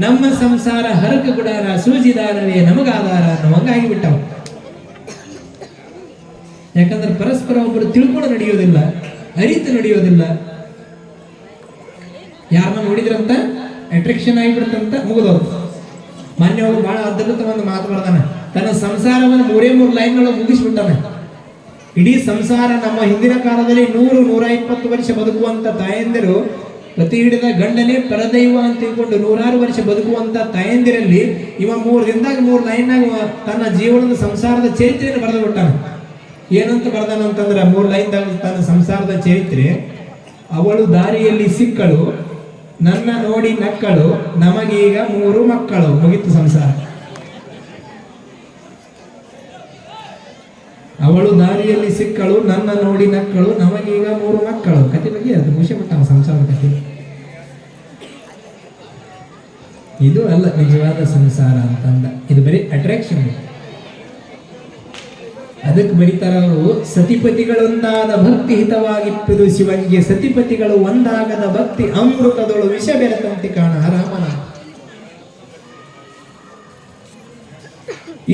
ನಮ್ಮ ಸಂಸಾರ ಹರಕ ಗುಡಾರ, ಸೂಜಿದಾರವೇ ನಮಗಾಧಾರ ನಮಗಾಗಿಬಿಟ್ಟವ. ಯಾಕಂದ್ರೆ ಪರಸ್ಪರ ಒಬ್ಬರು ತಿಳ್ಕೊಂಡು ನಡೆಯೋದಿಲ್ಲ, ಅರಿತು ನಡೆಯೋದಿಲ್ಲ. ಯಾರನ್ನ ನೋಡಿದ್ರಂತ ಅಟ್ರಾಕ್ಷನ್ ಆಗಿಬಿಡ್ತಂತ ಮುಗಿದವ್ರು. ಮಾನ್ಯ ಅವರು ಬಹಳ ಅದ್ಭುತ ಒಂದು ಮಾತು ಬರ್ತಾನೆ, ತನ್ನ ಸಂಸಾರವನ್ನು 3 ಲೈನ್ಗಳು ಮುಗಿಸ್ಬಿಟ್ಟಾನೆ. ಇಡೀ ಸಂಸಾರ ನಮ್ಮ ಹಿಂದಿನ ಕಾಲದಲ್ಲಿ 100-120 ವರ್ಷ ಬದುಕುವಂತ ತಾಯಂದಿರು, ಪತಿ ಹಿಡಿದ ಗಂಡನೇ ಪರದೈವ ಅಂತ ತಿಳ್ಕೊಂಡು 100 ವರ್ಷ ಬದುಕುವಂತ ತಾಯಂದಿರಲ್ಲಿ ಇವ 3 ದಿನದಾಗ 3 ಲೈನ್ನಾಗ ತನ್ನ ಜೀವನದ ಸಂಸಾರದ ಚರಿತ್ರೆಯನ್ನು ಬರೆದು ಬಿಟ್ಟಾನೆ. ಏನಂತ ಬರ್ದಾನ ಅಂತಂದ್ರೆ 3 ಲೈನ್ದಾಗ ತನ್ನ ಸಂಸಾರದ ಚರಿತ್ರೆ. ಅವಳು ದಾರಿಯಲ್ಲಿ ಸಿಕ್ಕಳು, ನನ್ನ ನೋಡಿ ನಕ್ಕಳು, ನಮಗೀಗ 3 ಮಕ್ಕಳು. ಮುಗಿತು ಸಂಸಾರ. ಅವಳು ದಾರಿಯಲ್ಲಿ ಸಿಕ್ಕಳು, ನನ್ನ ನೋಡಿ ನಕ್ಕಳು, ನಮಗೀಗ 3 ಮಕ್ಕಳು. ಕತೆ ಬಗ್ಗೆ ಅದು ಮುಗಿಸಿಬಿಟ್ಟ ಸಂಸಾರದ ಕತೆ. ಇದು ಅಲ್ಲ ನಿಜವಾದ ಸಂಸಾರ ಅಂತಂದ. ಇದು ಬರೀ ಅಟ್ರಾಕ್ಷನ್. ಅದಕ್ಕೆ ಬರೀತಾರ ಅವರು, ಸತಿಪತಿಗಳೊಂದಾದ ಭಕ್ತಿ ಹಿತವಾಗಿಪ್ಪದು ಶಿವನಿಗೆ, ಸತಿಪತಿಗಳು ಒಂದಾಗದ ಭಕ್ತಿ ಅಮೃತದೊಳು ವಿಷ ಬೆರೆತಂತೆ ಕಾಣ ರಾಮನ.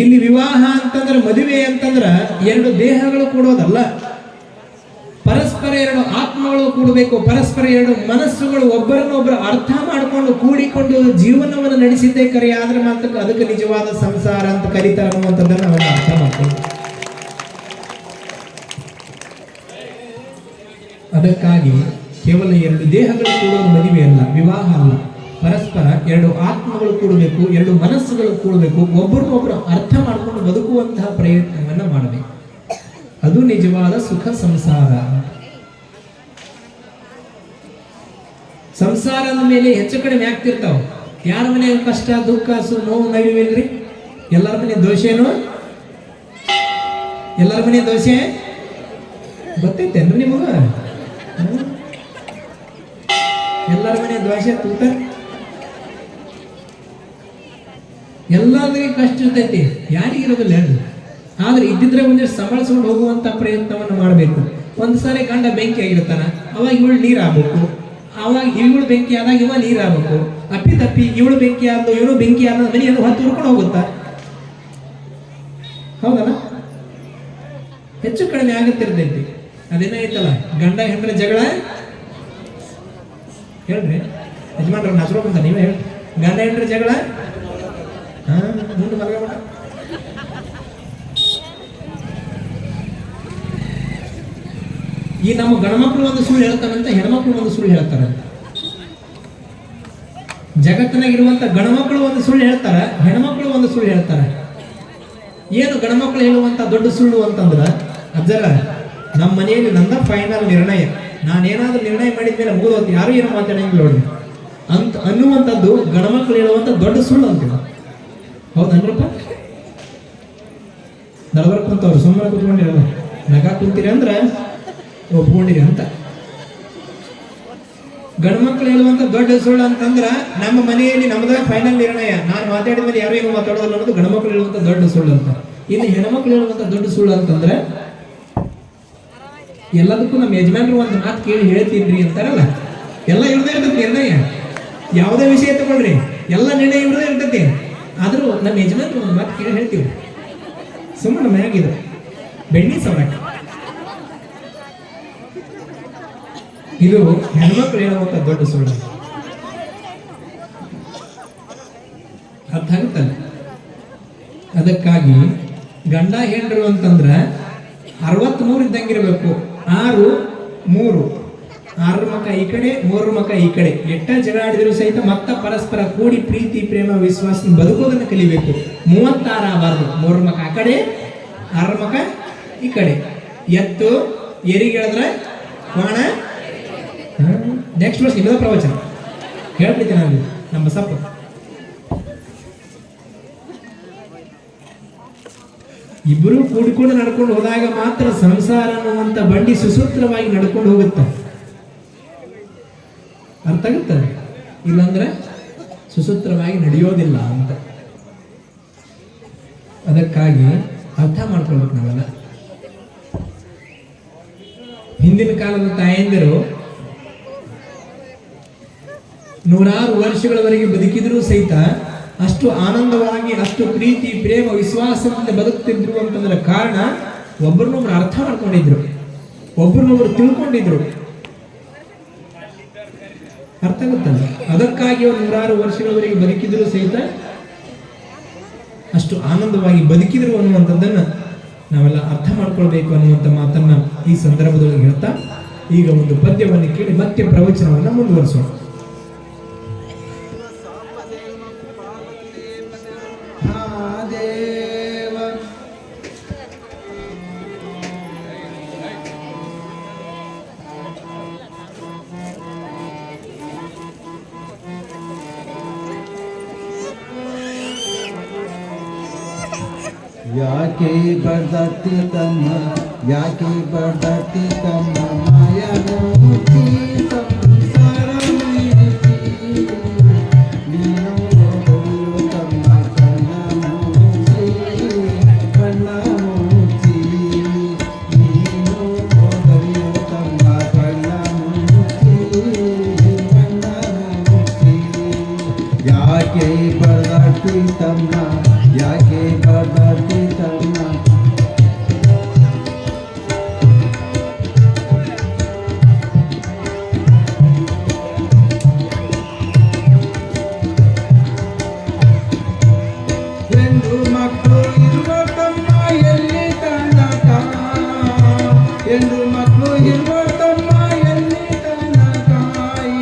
ಇಲ್ಲಿ ವಿವಾಹ ಅಂತಂದ್ರೆ, ಮದುವೆ ಅಂತಂದ್ರ 2 ದೇಹಗಳು ಕೂಡೋದಲ್ಲ, ಪರಸ್ಪರ 2 ಆತ್ಮಗಳು ಕೂಡಬೇಕು, ಪರಸ್ಪರ 2 ಮನಸ್ಸುಗಳು ಒಬ್ಬರನ್ನೊಬ್ಬರು ಅರ್ಥ ಮಾಡಿಕೊಂಡು ಕೂಡಿಕೊಂಡು ಜೀವನವನ್ನು ನಡೆಸಿದ್ದೇ ಕರೆ. ಆದ್ರೆ ಮಾತ್ರ ಅದಕ್ಕೆ ನಿಜವಾದ ಸಂಸಾರ ಅಂತ ಕರೀತಾರೆ ಅನ್ನುವಂಥದ್ದನ್ನು ನಾವೆಲ್ಲ ಅರ್ಥ ಮಾಡ್ತೀವಿ. ಅದಕ್ಕಾಗಿ ಕೇವಲ 2 ದೇಹಗಳು ಕೂಡೋದು ಮದುವೆ ಅಲ್ಲ, ವಿವಾಹ ಅಲ್ಲ. ಪರಸ್ಪರ 2 ಆತ್ಮಗಳು ಕೂಡಬೇಕು, 2 ಮನಸ್ಸುಗಳು ಕೂಡಬೇಕು, ಒಬ್ಬರನ್ನೊಬ್ಬರು ಅರ್ಥ ಮಾಡಿಕೊಂಡು ಬದುಕುವಂತಹ ಪ್ರಯತ್ನವನ್ನ ಮಾಡಬೇಕು. ಅದು ನಿಜವಾದ ಸುಖ ಸಂಸಾರ. ಸಂಸಾರದ ಮೇಲೆ ಹೆಚ್ಚು ಕಡಿಮೆ ಆಗ್ತಿರ್ತಾವ. ಯಾರ ಮನೆ ಕಷ್ಟ, ದುಃಖ, ನೋವು, ನಲಿವಿಲ್ರಿ? ಎಲ್ಲರ ಮನೆ ದೋಷೇನು? ಎಲ್ಲರ ಮನೆ ದೋಷೆ ಗೊತ್ತೈತೇನ್ರಿ ನಿಮಗ? ಎಲ್ಲರ ಮನೆ ದೋಷ ತೂತ. ಎಲ್ಲರಿಗೆ ಕಷ್ಟ ಇರ್ತೈತಿ, ಯಾರಿಗಿರೋದಿಲ್ಲ ಹೇಳಿ. ಆದ್ರೆ ಇದ್ದಿದ್ರೆ ಒಂದಿಷ್ಟು ಸಂಭಾಳಿಸ್ಕೊಂಡು ಹೋಗುವಂತ ಪ್ರಯತ್ನವನ್ನು ಮಾಡಬೇಕು. ಒಂದು ಸಾರಿ ಗಂಡ ಬೆಂಕಿ ಆಗಿರ್ತಾನ, ಅವಾಗ ಇವಳು ನೀರು ಆಗ್ಬೇಕು. ಅವಾಗ ಇವಳು ಬೆಂಕಿ ಆದಾಗ ಇವ ನೀರು ಆಗ್ಬೇಕು. ಅಪ್ಪಿ ತಪ್ಪಿ ಇವಳು ಬೆಂಕಿ ಆದ ಇವಳು ಬೆಂಕಿ ಆದ ಮನೆಯನ್ನು ಹೊತ್ತು ಹುರ್ಕೊಂಡು ಹೋಗುತ್ತಾ? ಹೌದಲ್ಲ? ಹೆಚ್ಚು ಕಡಿಮೆ ಆಗುತ್ತಿರ್ತೈತಿ. ಅದೇನಾಯ್ತಲ್ಲ, ಗಂಡ ಹೆಂಡ್ರ ಜಗಳ. ಹೇಳ್ರಿ ಯಜಮಾನ್ರ ನಾಚರೋ ಬಂದ, ನೀವೇ ಹೇಳಿ. ಗಂಡ ಹೆಂಡ್ರ ಜಗಳ ಮುಂದೆ ಮಲಗಬೇಡ. ಈ ನಮ್ಮ ಗಣಮಕ್ಳು ಒಂದು ಸುಳ್ಳು ಹೇಳ್ತಾರಂತ, ಹೆಣ್ಮಕ್ಳು ಒಂದು ಸುಳ್ಳು ಹೇಳ್ತಾರ. ಜಗತ್ತಿನಾಗಿರುವಂತ ಗಣಮಕ್ಳು ಒಂದು ಸುಳ್ಳು ಹೇಳ್ತಾರ, ಹೆಣ್ಮಕ್ಳು ಒಂದು ಸುಳ್ಳು ಹೇಳ್ತಾರ. ಏನು ಗಣಮಕ್ಳು ಹೇಳುವಂತ ದೊಡ್ಡ ಸುಳ್ಳು ಅಂತಂದ್ರ, ಅಜ್ಜರ ನಮ್ಮ ಮನೆಯಲ್ಲಿ ನಂದ ಫೈನಲ್ ನಿರ್ಣಯ, ನಾನೇನಾದ್ರೂ ನಿರ್ಣಯ ಮಾಡಿದ್ಮೇಲೆ ಮುಗಿದೋದು, ಯಾರು ಏನು ಮಾತಾಡಂಗಿಲ್ಲ ನೋಡಿ ಅಂತ ಅನ್ನುವಂಥದ್ದು ಗಣಮಕ್ಳು ಹೇಳುವಂತ ದೊಡ್ಡ ಸುಳ್ಳು ಅಂತೀವಿ. ಹೌದನ್ರಪ್ಪ? ನಡಬರ್ಕ್ ಕುಂತವ್ರು ಸುಮ್ಮನೆ ಕುತ್ಕೊಂಡಿರಲ್ಲ, ನಗ ಕುಂತೀರಿ ಅಂದ್ರೆ ಒಪ್ಕೊಂಡಿರಿ ಅಂತ. ಗಂಡ್ಮಕ್ಳು ಹೇಳುವಂತ ದೊಡ್ಡ ಸುಳ್ಳು ಅಂತಂದ್ರ ನಮ್ಮ ಮನೆಯಲ್ಲಿ ನಮ್ದ ಫೈನಲ್ ನಿರ್ಣಯ, ನಾನು ಮಾತಾಡಿದ ಮೇಲೆ ಯಾರು ಏನು ಮಾತಾಡೋದಿಲ್ಲ ಅನ್ನೋದು ಗಂಡ್ಮಕ್ಳು ಹೇಳುವಂತ ದೊಡ್ಡ ಸುಳ್ಳು ಅಂತ. ಇನ್ನು ಹೆಣ್ಮಕ್ಳು ಹೇಳುವಂತ ದೊಡ್ಡ ಸುಳ್ಳು ಅಂತಂದ್ರೆ ಎಲ್ಲದಕ್ಕೂ ನಮ್ಮ ಯಜಮಾನ್ರು ಒಂದು ಮಾತು ಕೇಳಿ ಹೇಳ್ತೀನ್ರಿ ಅಂತಾರಲ್ಲ, ಎಲ್ಲ ಇವ್ರದೇ ಇರ್ತೈತಿ ನಿರ್ಣಯ. ಯಾವುದೇ ವಿಷಯ ತಗೊಳ್ರಿ, ಎಲ್ಲ ನಿರ್ಣಯ ಇವ್ರದೇ ಇರ್ತೈತಿ. ಆದ್ರೂ ನಮ್ಮ ಯಜಮಾನ್ರು ಒಂದು ಮಾತು ಕೇಳಿ ಹೇಳ್ತೀವಿ, ಸುಮ್ಮನೆ ಮ್ಯಾಗಿದು ಬೆಣ್ಣಿ ಸವರಾಕ. ಇದು ಹೆಣ್ಮಕ್ಳು ಹೇಳುವಂತ ದೊಡ್ಡ ಸುಳ್ಳು. ಅರ್ಥ ಆಗುತ್ತಲ್ಲ? ಅದಕ್ಕಾಗಿ ಗಂಡ ಹೆಂಡರು ಅಂತಂದ್ರ 63 ಇದ್ದಂಗಿರ್ಬೇಕು. 6, 3, 6 ಮಕ ಈ ಕಡೆ, 3 ಮಕ ಈ ಕಡೆ. ಎಟ್ಟ ಜಗಳ ಆಡಿದ್ರು ಸಹಿತ ಮತ್ತ ಪರಸ್ಪರ ಕೂಡಿ ಪ್ರೀತಿ ಪ್ರೇಮ ವಿಶ್ವಾಸ ಬದುಕೋದನ್ನ ಕಲಿಬೇಕು. 36 ಆಗಬಾರ್ದು. 3 ಮಕ ಆ ಕಡೆ, 6 ಮಕ ಈ ಕಡೆ. ಎತ್ತು ಏರಿಗೆ ಹೇಳಿದ್ರೆ ಕೋಣ. ನೆಕ್ಸ್ಟ್ ವರ್ಷ ಇನ್ನೊಂದು ಪ್ರವಚನ ಹೇಳ್ಬಿಡ್ತೀನಿ ನಾನು, ನಮ್ಮ ಸಪ್ಪ. ಇಬ್ಬರು ಕೂಡಿಕೊಂಡು ನಡ್ಕೊಂಡು ಹೋದಾಗ ಮಾತ್ರ ಸಂಸಾರ ಅನ್ನುವಂತ ಬಂಡಿ ಸುಸೂತ್ರವಾಗಿ ನಡ್ಕೊಂಡು ಹೋಗುತ್ತೆ. ಅರ್ಥ ಆಗುತ್ತೆ? ಇಲ್ಲಾಂದ್ರೆ ಸುಸೂತ್ರವಾಗಿ ನಡೆಯೋದಿಲ್ಲ ಅಂತ. ಅದಕ್ಕಾಗಿ ಅರ್ಥ ಮಾಡ್ಕೊಳ್ಬೇಕು ನಾವೆಲ್ಲ. ಹಿಂದಿನ ಕಾಲದ ತಾಯಂದಿರು 100 ವರ್ಷಗಳವರೆಗೆ ಬದುಕಿದ್ರು ಸಹಿತ ಅಷ್ಟು ಆನಂದವಾಗಿ, ಅಷ್ಟು ಪ್ರೀತಿ ಪ್ರೇಮ ವಿಶ್ವಾಸದಿಂದ ಬದುಕ್ತಿದ್ರು ಅಂತಂದ್ರೆ ಕಾರಣ ಒಬ್ಬರನ್ನೊಬ್ರು ಅರ್ಥ ಮಾಡ್ಕೊಂಡಿದ್ರು, ಒಬ್ಬರನ್ನೊಬ್ರು ತಿಳ್ಕೊಂಡಿದ್ರು. ಅರ್ಥ ಆಗುತ್ತಲ್ಲ? ಅದಕ್ಕಾಗಿ ಅವರು 100 ವರ್ಷಗಳವರೆಗೆ ಬದುಕಿದ್ರು ಸಹಿತ ಅಷ್ಟು ಆನಂದವಾಗಿ ಬದುಕಿದ್ರು ಅನ್ನುವಂಥದ್ದನ್ನ ನಾವೆಲ್ಲ ಅರ್ಥ ಮಾಡ್ಕೊಳ್ಬೇಕು ಅನ್ನುವಂಥ ಮಾತನ್ನ ಈ ಸಂದರ್ಭದೊಳಗೆ ಹೇಳ್ತಾ ಈಗ ಒಂದು ಪದ್ಯವನ್ನು ಕೇಳಿ ಮತ್ತೆ ಪ್ರವಚನವನ್ನ ಮುಂದುವರಿಸೋಣ. ಯಾಕೆ ಬರ್ದತ್ತಿ ತಮ್ಮ, ಯಾಕೆ ಬರ್ದತ್ತಿ ತಮ್ಮ ಮಾಯಮೂರ್ತಿ ಸಂಸಾರ ನೀನು ಬರೆಯು ತಮ್ಮ ಕಣ್ಣ ಮೂರ್ತಿ, ಕಣ್ಣ ಮೂರ್ತಿ ನೀನು ಬರೆಯು ತಮ್ಮ ಕಣ್ಣ ಮೂರ್ತಿ, ಕಣ್ಣ ಮೂರ್ತಿ. ಯಾಕೆ ಬರ್ದತ್ತಿ ತಮ್ಮ, ಯಾಕೆ ಬರ್ದತ್ತಿ ತಮ್ಮ. ಹೆಣ್ಣು ಮಕ್ಕಳು ಇರುವ ತಮ್ಮ ಎಲ್ಲಿ ತನಕ, ಹೆಣ್ಣು ಮಕ್ಕಳು ಇರುವ ತಮ್ಮ ಎಲ್ಲಿ ತನಕ,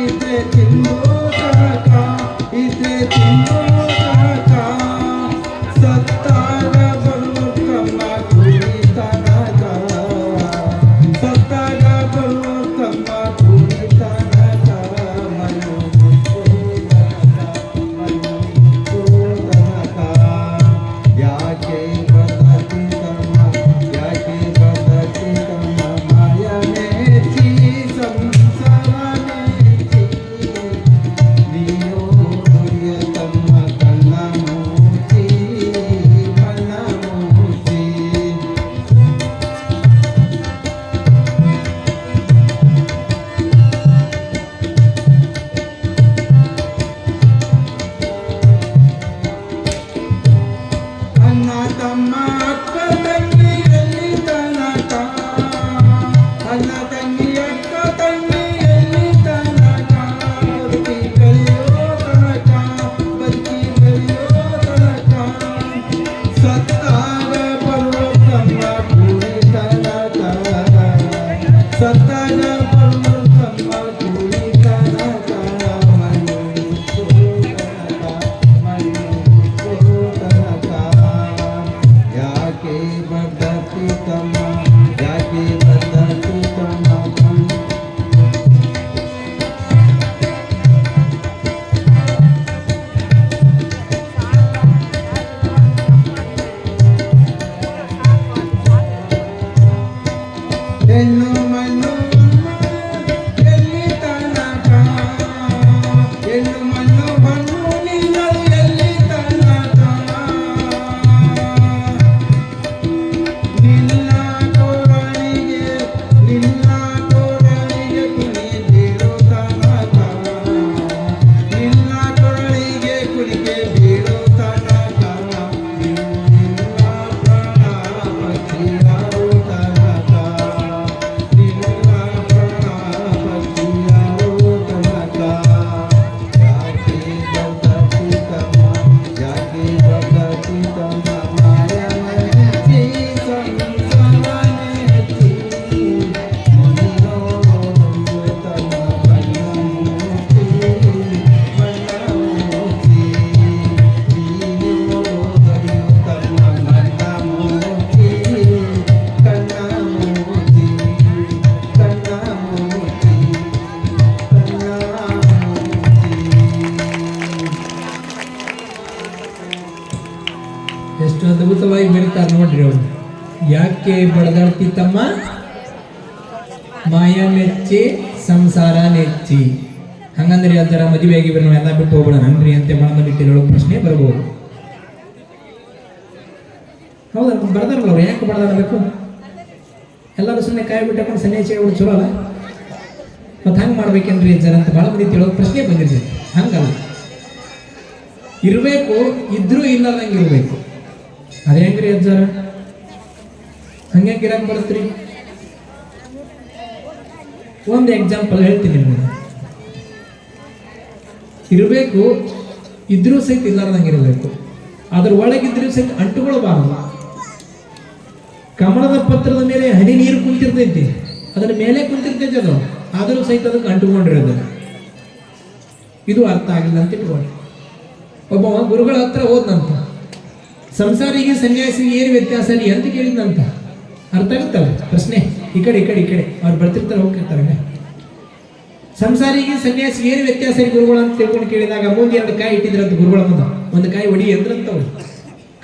ಇದ್ರೆ ತಿಂದು ತನಕ, ಇದ್ರೆ ತಿಂದು ತನಕ, ಸತ್ತಾಗ ಬರು ಎಷ್ಟು ಅದ್ಭುತವಾಗಿ ಬರೀತಾರೆ ನೋಡ್ರಿ ಅವರು. ಯಾಕೆ ಬಡದಾಡ್ತಿ ತಮ್ಮ, ಮಾಯ ಮೆಚ್ಚಿ ಸಂಸಾರ ನೆಚ್ಚಿ. ಹಂಗಂದ್ರೆ ಅದರ ಮದುವೆಯಾಗಿ ನಾವು ಎಲ್ಲ ಬಿಟ್ಟು ಹೋಗೋಣ ನನ್ರಿ ಅಂತ ಮನ ಬಿಟ್ಟು ಹೇಳೋ ಪ್ರಶ್ನೆ ಬರ್ಬೋದು. ಹೌದಾ, ಬರ್ದಾರಲ್ಲ ಅವ್ರು, ಯಾಕೆ ಬಡದಾಡಬೇಕು? ಎಲ್ಲರೂ ಸುಮ್ಮನೆ ಕಾಯಿ ಬಿಟ್ಟಕೊಂಡು ಸನ್ಯಾಸಿ ಅವ್ರು ಚಲೋ ಅಲ್ಲ, ಮತ್ತು ಹಂಗೆ ಮಾಡ್ಬೇಕೇನ್ರಿ ಜನ ಅಂತ ಭಾಳ ಮಂದಿ ತಿಳೋ ಪ್ರಶ್ನೆ ಬಂದಿರ್ತದೆ. ಹಂಗಲ್ಲ, ಇರಬೇಕು, ಇದ್ರೂ ಇಲ್ಲದಂಗೆ ಇರಬೇಕು. ಅದೇ ಹೆಂಗ್ರಿ ಅಜ್ಜಾರ, ಹಂಗೆ ಗಿರಾಕ್ ಬರುತ್ತ್ರಿ. ಒಂದು ಎಕ್ಸಾಂಪಲ್ ಹೇಳ್ತೀನಿ ನಿಮಗೆ. ಇರಬೇಕು, ಇದ್ರೂ ಸಹಿತ ಇಲ್ಲಾರ್ದಂಗೆ ಇರಬೇಕು. ಅದ್ರ ಒಳಗಿದ್ರೂ ಸಹಿತ ಅಂಟುಕೊಳ್ಬಾರದು. ಕಮಲದ ಪತ್ರದ ಮೇಲೆ ಹನಿ ನೀರು ಕುಂತಿರ್ತೈತಿ, ಅದರ ಮೇಲೆ ಕುಂತಿರ್ತೈತಿ, ಅದು ಆದರೂ ಸಹಿತ ಅದಕ್ಕೆ ಅಂಟುಕೊಂಡಿರೋದು. ಇದು ಅರ್ಥ ಆಗಿಲ್ಲ ಅಂತ ಇಟ್ಕೊಂಡು ಒಬ್ಬ ಗುರುಗಳ ಹತ್ರ ಹೋದ್ನಂತ. ಸಂಸಾರಿಗೆ ಸನ್ಯಾಸಿಗೆ ಏನು ವ್ಯತ್ಯಾಸ ರೀ ಅಂತ ಕೇಳಿದ್ನಂತ. ಅರ್ಥ ಆಗುತ್ತಲ್ಲ ಪ್ರಶ್ನೆ? ಈ ಕಡೆ ಅವ್ರು ಬರ್ತಿರ್ತಾರೆ, ಹೋಗ್ತಿರ್ತಾರೆ. ಸಂಸಾರಿಗೆ ಸನ್ಯಾಸಿಗೆ ಏನು ವ್ಯತ್ಯಾಸ ರೀ ಗುರುಗಳು ಅಂತ ತಿಳ್ಕೊಂಡು ಕೇಳಿದಾಗ ಮುಂದೆ 2 ಕಾಯಿ ಇಟ್ಟಿದ್ರಂತ ಗುರುಗಳ ಮುಂದೆ. ಒಂದು ಕಾಯಿ ಒಡಿ ಅಂದ್ರಂತವ್ರು.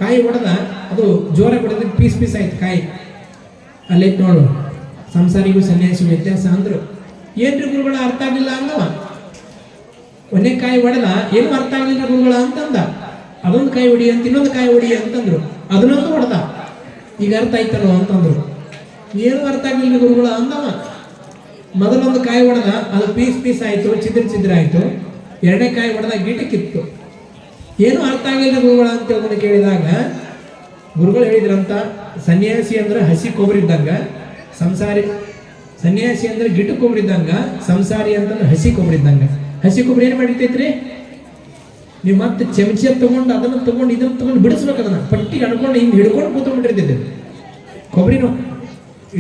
ಕಾಯಿ ಹೊಡೆದ, ಅದು ಜೋರಾಗಿ ಹೊಡೆದಕ್ಕೆ ಪೀಸ್ ಆಯ್ತು ಕಾಯಿ. ಅಲ್ಲೈತ್ ನೋಡು, ಸಂಸಾರಿಗೂ ಸನ್ಯಾಸಿಗೂ ವ್ಯತ್ಯಾಸ ಅಂದ್ರು. ಏನ್ರಿ ಗುರುಗಳ ಅರ್ಥ ಆಗಲಿಲ್ಲ ಅಂದವ. ಒಂದೇ ಕಾಯಿ ಹೊಡೆದ, ಏನು ಅರ್ಥ ಆಗಲಿಲ್ಲ ಗುರುಗಳ ಅಂತಂದ. ಅದೊಂದು ಕಾಯಿ ಹೊಡಿ ಅಂತ, ಇನ್ನೊಂದು ಕಾಯಿ ಹೊಡಿ ಅಂತಂದ್ರು. ಅದನ್ನೊಂದು ಹೊಡೆದ, ಈಗ ಅರ್ಥ ಆಯ್ತಲ್ವ ಅಂತಂದ್ರು. ಏನು ಅರ್ಥ ಆಗಲಿಲ್ಲ ಗುರುಗಳ ಅಂದವ. ಮೊದಲೊಂದು ಕಾಯಿ ಹೊಡೆದ, ಅದು ಪೀಸ್ ಆಯ್ತು, ಚಿದ್ರ ಆಯ್ತು. 2ನೇ ಕಾಯಿ ಹೊಡೆದ, ಗಿಟಕ್ಕಿತ್ತು. ಏನು ಅರ್ಥ ಆಗಲಿಲ್ಲ ಗುರುಗಳ ಅಂತ ತಿಳ್ಕೊಂಡು ಕೇಳಿದಾಗ ಗುರುಗಳು ಹೇಳಿದ್ರಂತ, ಸನ್ಯಾಸಿ ಅಂದ್ರೆ ಹಸಿ ಕೊಬ್ಬರಿ ಇದ್ದಂಗ, ಸನ್ಯಾಸಿ ಅಂದ್ರೆ ಗಿಟ್ಟು ಕೊಬ್ಬರಿ ಇದ್ದಂಗ, ಸಂಸಾರಿ ಅಂತಂದ್ರೆ ಹಸಿ ಕೊಬ್ಬರಿ ಇದ್ದಂಗ. ಹಸಿ ಕೊಬ್ಬರಿ ಏನು ಮಾಡಿರ್ತೈತ್ರಿ, ನೀವು ಮತ್ತೆ ಚಮಚ ತಗೊಂಡು ಅದನ್ನು ತಗೊಂಡು ಇದನ್ನು ತಗೊಂಡು ಬಿಡಿಸ್ಬೇಕು. ಅದನ್ನ ಪಟ್ಟಿ ಅನ್ಕೊಂಡು ಹಿಂಗೆ ಹಿಡ್ಕೊಂಡು ಕೂತ್ಕೊಂಡ್ಬಿಟ್ಟಿರ್ತೈತೆ ಕೊಬ್ಬರಿನೂ.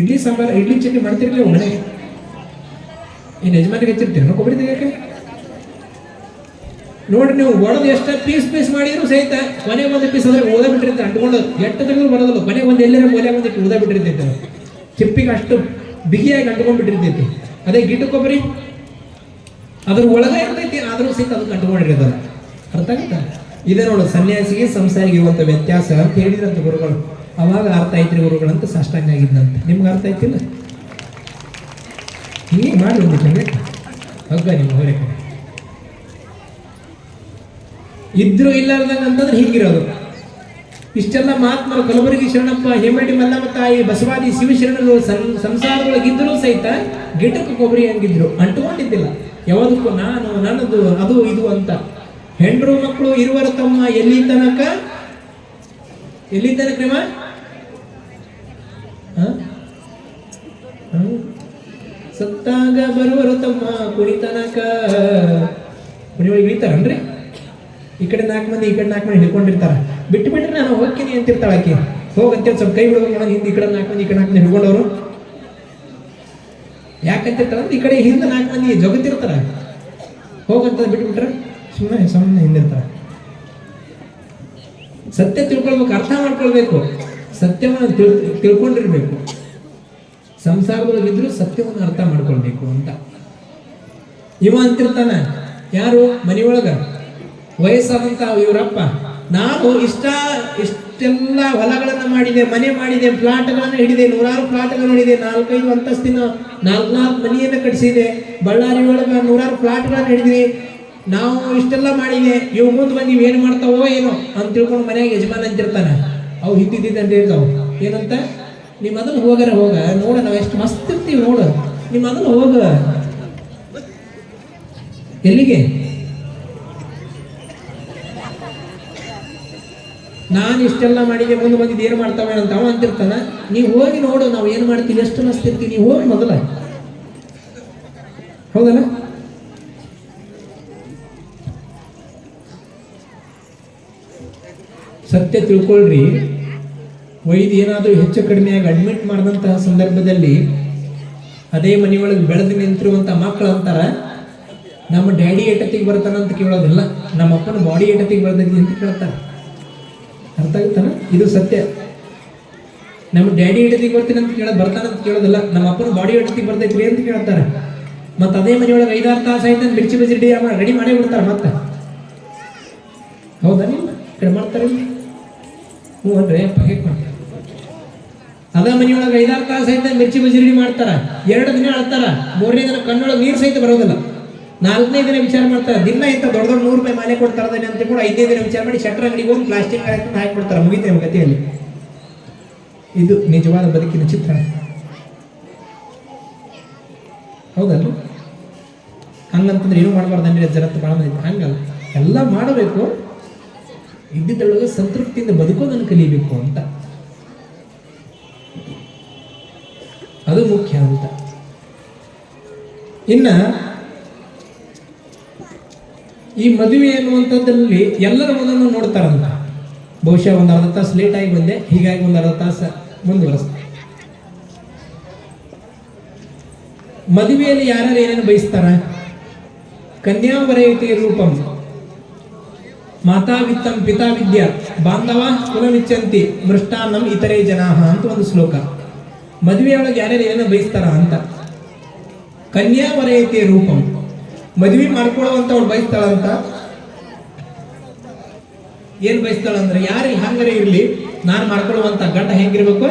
ಇಡ್ಲಿ ಸಾಂಬಾರು, ಇಡ್ಲಿ ಚಟ್ನಿ ಮಾಡ್ತಿರ್ಲಿಲ್ಲ ಮನೆಗೆ. ಏನು ಯಜಮಾನಿಗೆ ಹಚ್ಚಿರ್ತೀರ ಕೊಬ್ಬರಿ ತೆಗಿಯಕ್ಕೆ? ನೋಡಿ, ನೀವು ಒಡೆದು ಎಷ್ಟು ಪೀಸ್ ಮಾಡಿದ್ರು ಸಹಿತ ಕೊನೆಗೆ ಒಂದು ಪೀಸ್ ಅಂದ್ರೆ ಓದ ಬಿಟ್ಟಿರ್ತಾರೆ, ಅಂಟ್ಕೊಂಡು ಎಷ್ಟು ತೆಗೆದ್ರು ಬರೋದಿಲ್ಲ. ಕೊನೆಗೆ ಒಂದು ಎಲ್ಲರ ಮೂಲೆ ಒಂದು ಓದ ಬಿಟ್ಟಿರ್ತೈತೆ, ಚಿಪ್ಪಿಗೆ ಅಷ್ಟು ಬಿಗಿಯಾಗಿ ಅಂಟ್ಕೊಂಡು ಬಿಟ್ಟಿರ್ತೈತಿ. ಅದೇ ಗಿಟ್ಟು ಕೊಬ್ಬರಿ ಅದ್ರ ಒಳಗೆ ಇರ್ತೈತಿ, ಆದರೂ ಸಹಿತ ಅದಕ್ಕೆ ಅಂಟ್ಕೊಂಡಿರ್ತಲ್ಲ. ಅರ್ಥ ಆಗುತ್ತಾ? ಇದೇ ನೋಡು, ಸನ್ಯಾಸಿಗೆ ಸಂಸಾರಿಗೆ ಇರುವಂಥ ವ್ಯತ್ಯಾಸ ಅಂತ ಹೇಳಿದ್ರಂತ ಗುರುಗಳು. ಅವಾಗ ಅರ್ಥ ಐತ್ರಿ ಗುರುಗಳಂತ ಸಾಷ್ಟಾಂಗ ಆಗಿದ್ದಂತೆ. ನಿಮ್ಗೆ ಅರ್ಥ ಆಯ್ತಿಲ್ಲ? ಹಿಂಗೆ ಮಾಡಿ ಒಂದು ಹಗ್ಗ ನಿಮ್ಮ ಹೊರೆ ಇದ್ರು ಇಲ್ಲಾರ್ದಂಗ ಅಂತಂದ್ರೆ ಹೀಗಿರೋದು. ಇಷ್ಟೆಲ್ಲ ಮಹಾತ್ಮರು ಕಲಬುರಗಿ ಶರಣಪ್ಪ, ಹೇಮಡಿ ಮಲ್ಲಮ್ಮ ತಾಯಿ, ಬಸವಾದಿ ಶಿವಶರಣರು ಸಂಸಾರದೊಳಗಿದ್ದರೂ ಸಹಿತ ಗಿಟಕ್ಕೆ ಕೊಬ್ಬರಿ ಹಂಗಿದ್ರು, ಅಂಟುಕೊಂಡಿದ್ದಿಲ್ಲ ಯಾವದಕ್ಕೂ. ನಾನು ನನ್ನದು ಅದು ಇದು ಅಂತ. ಹೆಂಡ್ರು ಮಕ್ಕಳು ಇರುವರ ತಮ್ಮ ಎಲ್ಲಿ ತನಕ ಕ್ರಮ ಸತ್ತಾಗ ಬರುವರು ತಮ್ಮ ಕುಣಿತನಕ. ಕುಣಿಯೊಳಗೆ ಇಳಿತಾರನ್ರಿ, ಈ ಕಡೆ 4 ಮಂದಿ ಈ ಕಡೆ 4 ಮಂದಿ ಹಿಡ್ಕೊಂಡಿರ್ತಾರ. ಬಿಟ್ಟು ನಾನು ಹೋಗ್ತೀನಿ ಅಂತಿರ್ತಾಳ ಆಕೆ. ಹೋಗಂತ ಸ್ವಲ್ಪ ಕೈ ಬಿಡ್ಬೇಕು, ಹಿಂದೆ ಈ ಕಡೆ 4 ಮಂದಿ ಈ ಕಡೆ 4 ಮಂದಿ ಹಿಡ್ಕೊಂಡವ್ರು ಯಾಕಂತಿರ್ತಾರ ಅಂದ್ರೆ ಈ ಕಡೆ ಹಿಂದೆ 4 ಮಂದಿ ಜಗತ್ತಿರ್ತಾರ. ಹೋಗಂತ ಬಿಟ್ಬಿಟ್ರೆ ಸುಮ್ಮನೆ ಹಿಂದಿರ್ತಾರ. ಸತ್ಯ ತಿಳ್ಕೊಳ್ಬೇಕು, ಅರ್ಥ ಮಾಡ್ಕೊಳ್ಬೇಕು, ಸತ್ಯವನ್ನು ತಿಳ್ಕೊಂಡಿರ್ಬೇಕು. ಸಂಸಾರದೊಳಗಿದ್ರು ಸತ್ಯವನ್ನು ಅರ್ಥ ಮಾಡ್ಕೊಳ್ಬೇಕು ಅಂತ. ಇವ ಅಂತಿರ್ತಾನ, ಯಾರು ಮನೆಯೊಳಗ ವಯಸ್ಸಾದಂತ ಇವರಪ್ಪ, ನಾನು ಇಷ್ಟೆಲ್ಲ ಹೊಲಗಳನ್ನು ಮಾಡಿದೆ, ಮನೆ ಮಾಡಿದೆ, ಪ್ಲಾಟ್ಗಳನ್ನು ಹಿಡಿದೆ, 100 ಪ್ಲಾಟ್ಗಳನ್ನು ಹಿಡಿದೆ, 4-5 ಅಂತಸ್ತಿನ 4 ಮನೆಯನ್ನು ಕಟ್ಟಿಸಿದೆ, ಬಳ್ಳಾರಿ ಒಳಗೆ 100 ಪ್ಲಾಟ್ಗಳನ್ನು ಹಿಡಿದ್ವಿ, ನಾವು ಇಷ್ಟೆಲ್ಲ ಮಾಡಿದೆ. ಇವು ಮುಂದೆ ಬಂದು ನೀವು ಏನು ಮಾಡ್ತಾವೋ ಏನೋ ಅಂತ ತಿಳ್ಕೊಂಡು ಮನೆಯಾಗ ಯಜಮಾನ ಅಂತಿರ್ತಾನೆ. ಅವು ಹಿಂದಿದ್ದಂತ ಹೇಳ್ತಾವ ಏನಂತ, ನೀ ಮೊದಲು ಹೋಗ ನೋಡ, ನಾವು ಎಷ್ಟು ಮಸ್ತ್ ಇರ್ತೀವಿ ನೋಡು, ನೀ ಮೊದಲು ಹೋಗ. ಎಲ್ಲಿಗೆ? ನಾನು ಇಷ್ಟೆಲ್ಲ ಮಾಡಿದೆ, ಮುಂದೆ ಬಂದಿದ್ದು ಏನು ಮಾಡ್ತಾವೆ ಅಂತ ಅವ ಅಂತಿರ್ತಾನ. ನೀವು ಹೋಗಿ ನೋಡು, ನಾವು ಏನು ಮಾಡ್ತೀವಿ, ಎಷ್ಟು ಮಸ್ತ್ ಇರ್ತೀವಿ, ನೀವು ಹೋಗಿ ಮೊದಲ. ಹೌದಲ್ಲ? ಸತ್ಯ ತಿಳ್ಕೊಳ್ರಿ. ವೈದ್ಯ ಏನಾದರೂ ಹೆಚ್ಚು ಕಡಿಮೆಯಾಗಿ ಅಡ್ಮಿಟ್ ಮಾಡಿದಂತಹ ಸಂದರ್ಭದಲ್ಲಿ ಅದೇ ಮನೆಯೊಳಗೆ ಬೆಳೆದು ನಿಂತಿರುವಂಥ ಮಕ್ಕಳು ಅಂತಾರ, ನಮ್ಮ ಡ್ಯಾಡಿ ಏಟತ್ತಿಗೆ ಬರ್ತಾನಂತ ಕೇಳೋದಿಲ್ಲ, ನಮ್ಮ ಅಪ್ಪನ ಬಾಡಿ ಏಟತ್ತಿಗೆ ಬರ್ತೈತಿ ಅಂತ ಕೇಳ್ತಾರೆ. ಅರ್ಥ ಆಗುತ್ತಾನ? ಇದು ಸತ್ಯ. ನಮ್ಮ ಡ್ಯಾಡಿ ಏಟತ್ತಿಗೆ ಬರ್ತೀನಿ ಅಂತ ಬರ್ತಾನಂತ ಕೇಳೋದಿಲ್ಲ, ನಮ್ಮ ಅಪ್ಪನ ಬಾಡಿ ಏಟತ್ತಿಗೆ ಬರ್ತೈತಿ ಅಂತ ಕೇಳ್ತಾರೆ. ಮತ್ತು ಅದೇ ಮನೆಯೊಳಗೆ 5-6 ತಾಸು ಆಯ್ತು ಮಿರ್ಚಿ ಬಜ್ಜಿ ರೆಡಿ ಮಾಡೇ ಬಿಡ್ತಾರೆ ಮತ್ತೆ. ಹೌದಾ? ನೀವು ಕಡೆ ಮಾಡ್ತಾರೆ. ಹ್ಞೂ ಅಂದ್ರೆ ಹೇಗೆ ಮಾಡ್ತಾರೆ? ಅದ ಮನೆಯೊಳಗೆ 5-6 ತಾಸು ಸಹಿತ ಮಿರ್ಚಿ ಬಜ್ಜಿ ರೆಡಿ ಮಾಡ್ತಾರ, 2 ದಿನ ಅಳ್ತಾರ, 3ನೇ ದಿನ ಕಣ್ಣೊಳಗೆ ನೀರು ಸಹಿತ ಬರೋದಿಲ್ಲ, 4ನೇ ದಿನ ವಿಚಾರ ಮಾಡ್ತಾರೆ. ದಿನ ಇಂಥ ದೊಡ್ಡ ದೊಡ್ಡ 100 ರೂಪಾಯಿ ಮಾಲೆ ಕೊಡ್ತಾರದಾನೆ ಅಂತ ಕೂಡ 5ನೇ ದಿನ ವಿಚಾರ ಮಾಡಿ ಶಟ್ರ ಅಂಗಡಿಗೆ ಹೋಗಿ ಪ್ಲಾಸ್ಟಿಕ್ ಹಾಕಿಬಿಡ್ತಾರೆ. ಮುಗಿತೇವೆ ಗತಿಯಲ್ಲಿ. ಇದು ನಿಜವಾದ ಬದುಕಿನ ಚಿತ್ರ, ಹೌದಲ್ರಿ? ಹಂಗಂತಂದ್ರೆ ಏನು ಮಾಡಬಾರ್ದಂದ್ರೆ ಜಗತ್ತು ಭಾಳ ಮಂದಿ ಹಂಗಲ್ಲ, ಎಲ್ಲ ಮಾಡಬೇಕು, ಇದ್ದಿದ್ದೊಳಗೆ ಸಂತೃಪ್ತಿಯಿಂದ ಬದುಕೋದನ್ನು ಕಲಿಬೇಕು ಅಂತ, ಅದು ಮುಖ್ಯ ಅಂತ. ಇನ್ನ ಈ ಮದುವೆ ಅನ್ನುವಂಥದ್ರಲ್ಲಿ ಎಲ್ಲರ ಮೊದಲು ನೋಡ್ತಾರಂತ. ಬಹುಶಃ ಒಂದು ಅರ್ಧ ತಾಸು ಲೇಟ್ ಆಗಿ ಬಂದೆ, ಹೀಗಾಗಿ ಒಂದು ಅರ್ಧ ತಾಸು ಮುಂದುವರೆಸ್ತೆ. ಮದುವೆಯಲ್ಲಿ ಯಾರ್ಯಾರು ಏನೇನು ಬಯಸ್ತಾರ? ಕನ್ಯಾವರಯತಿ ರೂಪಂ ಮಾತಾ ವಿತ್ತಂ ಪಿತಾ ವಿದ್ಯಾ ಬಾಂಧವ ಕುಲವಿಚ್ಚಂತಿ ಮೃಷ್ಟಾನ್ನಂ ಇತರೇ ಜನಾಹ ಅಂತ ಒಂದು ಶ್ಲೋಕ. ಮದುವೆಯೊಳಗೆ ಯಾರ್ಯಾರು ಏನೇನು ಬಯಸ್ತಾರ ಅಂತ. ಕನ್ಯಾವರಯತಿ ರೂಪಂ, ಮದುವೆ ಮಾಡ್ಕೊಳ್ಳುವಂಥವ್ರು ಬಯಸ್ತಾಳಂತ. ಏನ್ ಬಯಸ್ತಾಳಂದ್ರೆ ಯಾರು ಹಂಗರೇ ಇರಲಿ, ನಾನು ಮಾಡ್ಕೊಳ್ಳುವಂಥ ಗಂಡ ಹೆಂಗಿರ್ಬೇಕು,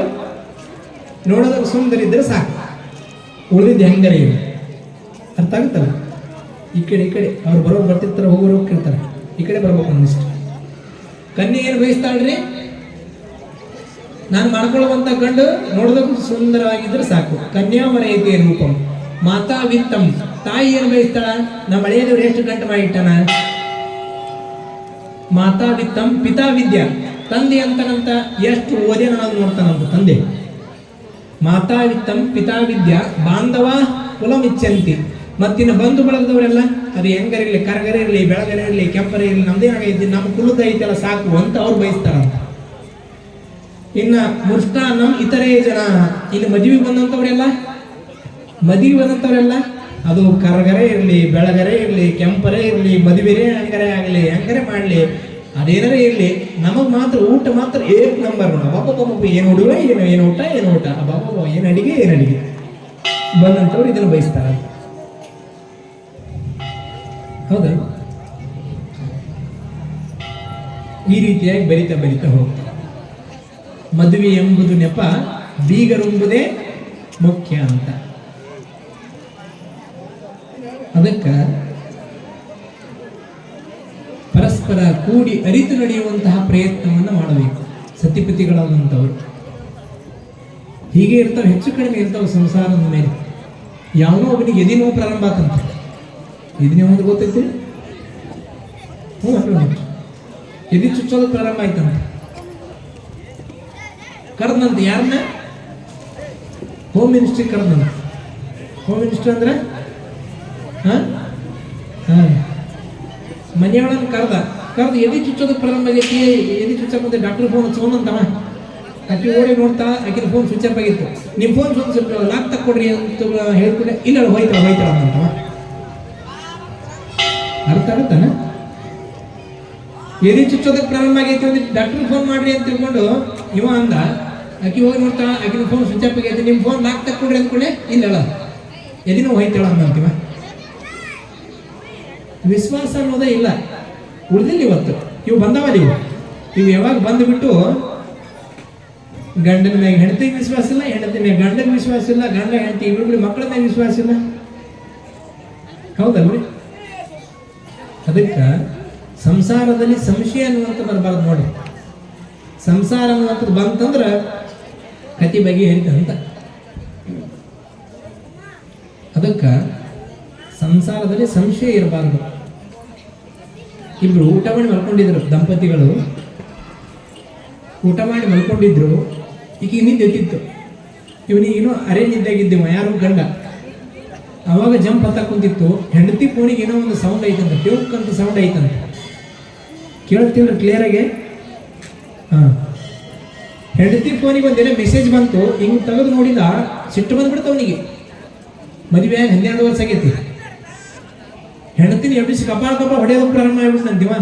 ನೋಡೋದಕ್ಕೆ ಸುಂದರ ಇದ್ರೆ ಸಾಕು, ಉಳಿದಿದ್ದು ಹೆಂಗರೇ ಇರಲಿ. ಅರ್ಥ ಆಗುತ್ತಲ್ಲ? ಈ ಕಡೆ ಅವ್ರು ಬರೋರು ಬರ್ತಿರ್ತಾರೆ, ಹೋಗೋರು ಹೋಗ್ತಿರ್ತಾರೆ, ಈ ಕಡೆ ಬರ್ಬೇಕು ಒಂದಿಷ್ಟು. ಕನ್ಯೆ ಏನು ಬಯಸ್ತಾಳ್ರಿ? ನಾನು ಮಾಡ್ಕೊಳ್ಳುವಂಥ ಗಂಡು ನೋಡೋದಕ್ಕೂ ಸುಂದರವಾಗಿದ್ರೆ ಸಾಕು. ಕನ್ಯಾವರಯತಿ ರೂಪಂ ಮಾತಾ ವಿತ್ತಂ, ತಾಯಿ ಏನು ಬಯಸ್ತಾಳ? ನಮ್ಮ ಹಳೆಯದವ್ರು ಎಷ್ಟು ಗಂಟು ಮಾಡಿಟ್ಟಾನ? ಮಾತಾ ವಿತ್ತಂ ಪಿತಾ ವಿದ್ಯಾ, ತಂದೆ ಅಂತನಂತ ಎಷ್ಟು ಓದೇನ ನೋಡ್ತಾನಂತ ತಂದೆ. ಮಾತಾ ವಿತ್ತಂ ಪಿತಾ ವಿದ್ಯಾ ಬಾಂಧವ ಕುಲಮಿಚ್ಚಂತಿ, ಮತ್ತಿನ ಬಂಧು ಬಳಗದವರೆಲ್ಲ ಅದು ಹೆಂಗರಿರಲಿ, ಕರಗರೆ ಇರಲಿ, ಬೆಳಗರೆ ಇರಲಿ, ಕೆಂಪರೆ ಇರಲಿ, ನಮ್ದೇನಾಗೈತಿ, ನಮ್ಮ ಕುಲದ ಐತೆಲ್ಲ ಸಾಕು ಅಂತ ಅವ್ರು ಬಯಸ್ತಾರಂತ. ಇನ್ನ ಮೃಷ್ಟಾನ್ನಂ ಇತರೇ ಜನ, ಇನ್ನು ಮದುವೆ ಬಂದಂಥವ್ರೆಲ್ಲ ಅದು ಕರಗರೆ ಇರಲಿ, ಬೆಳಗರೆ ಇರಲಿ, ಕೆಂಪರೇ ಇರಲಿ, ಮದುವೆರೇ ಹಂಗರೆ ಆಗಲಿ, ಹೆಂಗರೆ ಮಾಡಲಿ, ಅದೇನರೇ ಇರಲಿ, ನಮಗೆ ಮಾತ್ರ ಊಟ ಮಾತ್ರ ಏಕ್ ನಂಬರ್. ಬಾಬಾ ಏನು ಉಡುವೆ, ಏನು ಊಟ, ಬಾಬಾ ಏನು ಅಡಿಗೆ ಬಂದಂಥವ್ರು ಇದನ್ನು ಬಯಸ್ತಾರ. ಹೌದಾ? ಈ ರೀತಿಯಾಗಿ ಬರಿತಾ ಹೋಗ್ತಾರೆ. ಮದುವೆ ಎಂಬುದು ನೆಪ, ಬೀಗರೆಂಬುದೇ ಮುಖ್ಯ ಅಂತ. ಅದಕ್ಕೆ ಪರಸ್ಪರ ಕೂಡಿ ಅರಿತು ನಡೆಯುವಂತಹ ಪ್ರಯತ್ನವನ್ನು ಮಾಡಬೇಕು ಸತಿಪತಿಗಳಾದಂಥವ್ರು. ಹೀಗೆ ಇರ್ತಾವೆ, ಹೆಚ್ಚು ಕಡಿಮೆ ಇರ್ತಾವೆ ಸಂಸಾರದ ಮೇಲೆ. ಯಾವನೋ ಒಬ್ಬನಿಗೆ ಎದಿ ನೋವು ಪ್ರಾರಂಭ ಆತಂತ, ಎದಿ ನೋವು ಅಂತ ಗೊತ್ತೈತಿ? ಎದಿ ಚುಚ್ಚೋದು ಪ್ರಾರಂಭ ಆಯ್ತಂತ. ಕರೆದಂತ ಯಾರನ್ನ? ಹೋಮ್ ಮಿನಿಸ್ಟ್ರಿ ಕರೆದಂತ. ಹೋಮ್ ಮಿನಿಸ್ಟರ್ ಅಂದ್ರೆ ಮನೆಯೊಳಗೆ ಕರೆದು ಎದಿ ಚುಚ್ಚೋದಕ್ಕೆ ಪ್ರಾರಂಭ ಆಗೈತಿ. ಎದಿ ಚುಚ್ಚಕ್ಕೆ ಡಾಕ್ಟರ್ ಫೋನ್ ಹಚ್ಕೊಂಡಂತವ. ಆಕೆ ಓಡಿ ನೋಡ್ತಾ, ಆಕಿನ ಫೋನ್ ಸ್ವಿಚ್ ಆಫ್ ಆಗಿತ್ತು. ನಿಮ್ಮ ಫೋನ್ ಸ್ವಲ್ಪ ಲಾಕ್ ತಕ್ಕೊಡ್ರಿ ಅಂತ ಹೇಳ್ಕೊಂಡೆ, ಇಲ್ಲ ಹೋಯ್ತಾಳ ಅಂತವ. ಅರ್ಥ ಆಗುತ್ತಾನ? ಎದಿ ಚುಚ್ಚೋದಕ್ಕೆ ಪ್ರಾರಂಭ ಆಗೈತಿ ಅಂದ್ರೆ ಡಾಕ್ಟರ್ ಫೋನ್ ಮಾಡ್ರಿ ಅಂತ ತಿಳ್ಕೊಂಡು ಇವ ಅಂದ. ಆಕಿ ಹೋಗಿ ನೋಡ್ತಾ, ಆಕಿನ ಫೋನ್ ಸ್ವಿಚ್ ಆಫ್ ಆಗೈತಿ, ನಿಮ್ಮ ಫೋನ್ ಲಾಕ್ ತಕ್ಕೊಡ್ರಿ ಅಂದ್ಕೊಂಡೆ, ಇಲ್ಲ ಎದಿನೂ ಹೋಯ್ತಾಳ ಅಂತೀವ. ವಿಶ್ವಾಸ ಅನ್ನೋದೇ ಇಲ್ಲ, ಉಳಿದಿಲ್ಲ. ಇವತ್ತು ಇವು ಬಂದವಲ್ಲ, ಇವು ಯಾವಾಗ ಬಂದುಬಿಟ್ಟು ಗಂಡನ ಮ್ಯಾಗ ಹೆಂಡತಿಗೆ ವಿಶ್ವಾಸ ಇಲ್ಲ, ಹೆಂಡತಿ ಮ್ಯಾಗ ಗಂಡನಿಗೆ ವಿಶ್ವಾಸ ಇಲ್ಲ, ಗಂಡ ಹೆಂಡತಿ ಇಬ್ಬರು ಮಕ್ಕಳ ಮ್ಯಾಗ ವಿಶ್ವಾಸ ಇಲ್ಲ. ಹೌದಲ್ರಿ? ಅದಕ್ಕೆ ಸಂಸಾರದಲ್ಲಿ ಸಂಶಯ ಅನ್ನುವಂಥ ಬರಬಾರ್ದು ನೋಡಿ. ಸಂಸಾರ ಅನ್ನುವಂಥದ್ದು ಬಂತಂದ್ರೆ ಕತಿ ಬಗೆಹರಿತಂತ. ಅದಕ್ಕೆ ಸಂಸಾರದಲ್ಲಿ ಸಂಶಯ ಇರಬಾರ್ದು. ಇಬ್ರು ಊಟ ಮಾಡಿ ಮಲ್ಕೊಂಡಿದ್ರು, ದಂಪತಿಗಳು ಊಟ ಮಾಡಿ ಮಲ್ಕೊಂಡಿದ್ರು. ಈಗ ನಿಂದ ಎದ್ದಿತ್ತು, ಇವನಿಗೇನೋ ಅರೆ ನಿದ್ದಾಗಿದ್ದೇವ, ಯಾರು ಗಂಡ. ಅವಾಗ ಜಂಪ್ ಹತ್ತ ಕುಂತಿತ್ತು. ಹೆಂಡತಿ ಫೋನಿಗೆ ಏನೋ ಒಂದು ಸೌಂಡ್ ಐತಂತ, ಟ್ಯೂಕ್ ಅಂತ ಸೌಂಡ್ ಐತಂತ. ಕೇಳ್ತೀವ್ರಿ ಕ್ಲಿಯರಾಗೆ? ಹೆಂಡತಿ ಫೋನಿಗೆ ಒಂದೇನೋ ಮೆಸೇಜ್ ಬಂತು. ಹಿಂಗೆ ತೆಗೆದು ನೋಡಿದ, ಸಿಟ್ಟು ಬಂದ್ಬಿಡ್ತು ಅವನಿಗೆ. ಮದುವೆ 12 ವರ್ಷ ಆಗೈತಿ. ಹೆಂಡತಿನ ಎಬ್ಬಿಸಿ ಕಪಾಳ ಹೊಡೆಯೋದಕ್ಕೆ ಪ್ರಾರಂಭ ಆಗ್ಬಿಟ್ಟು ಅಂತೀವ.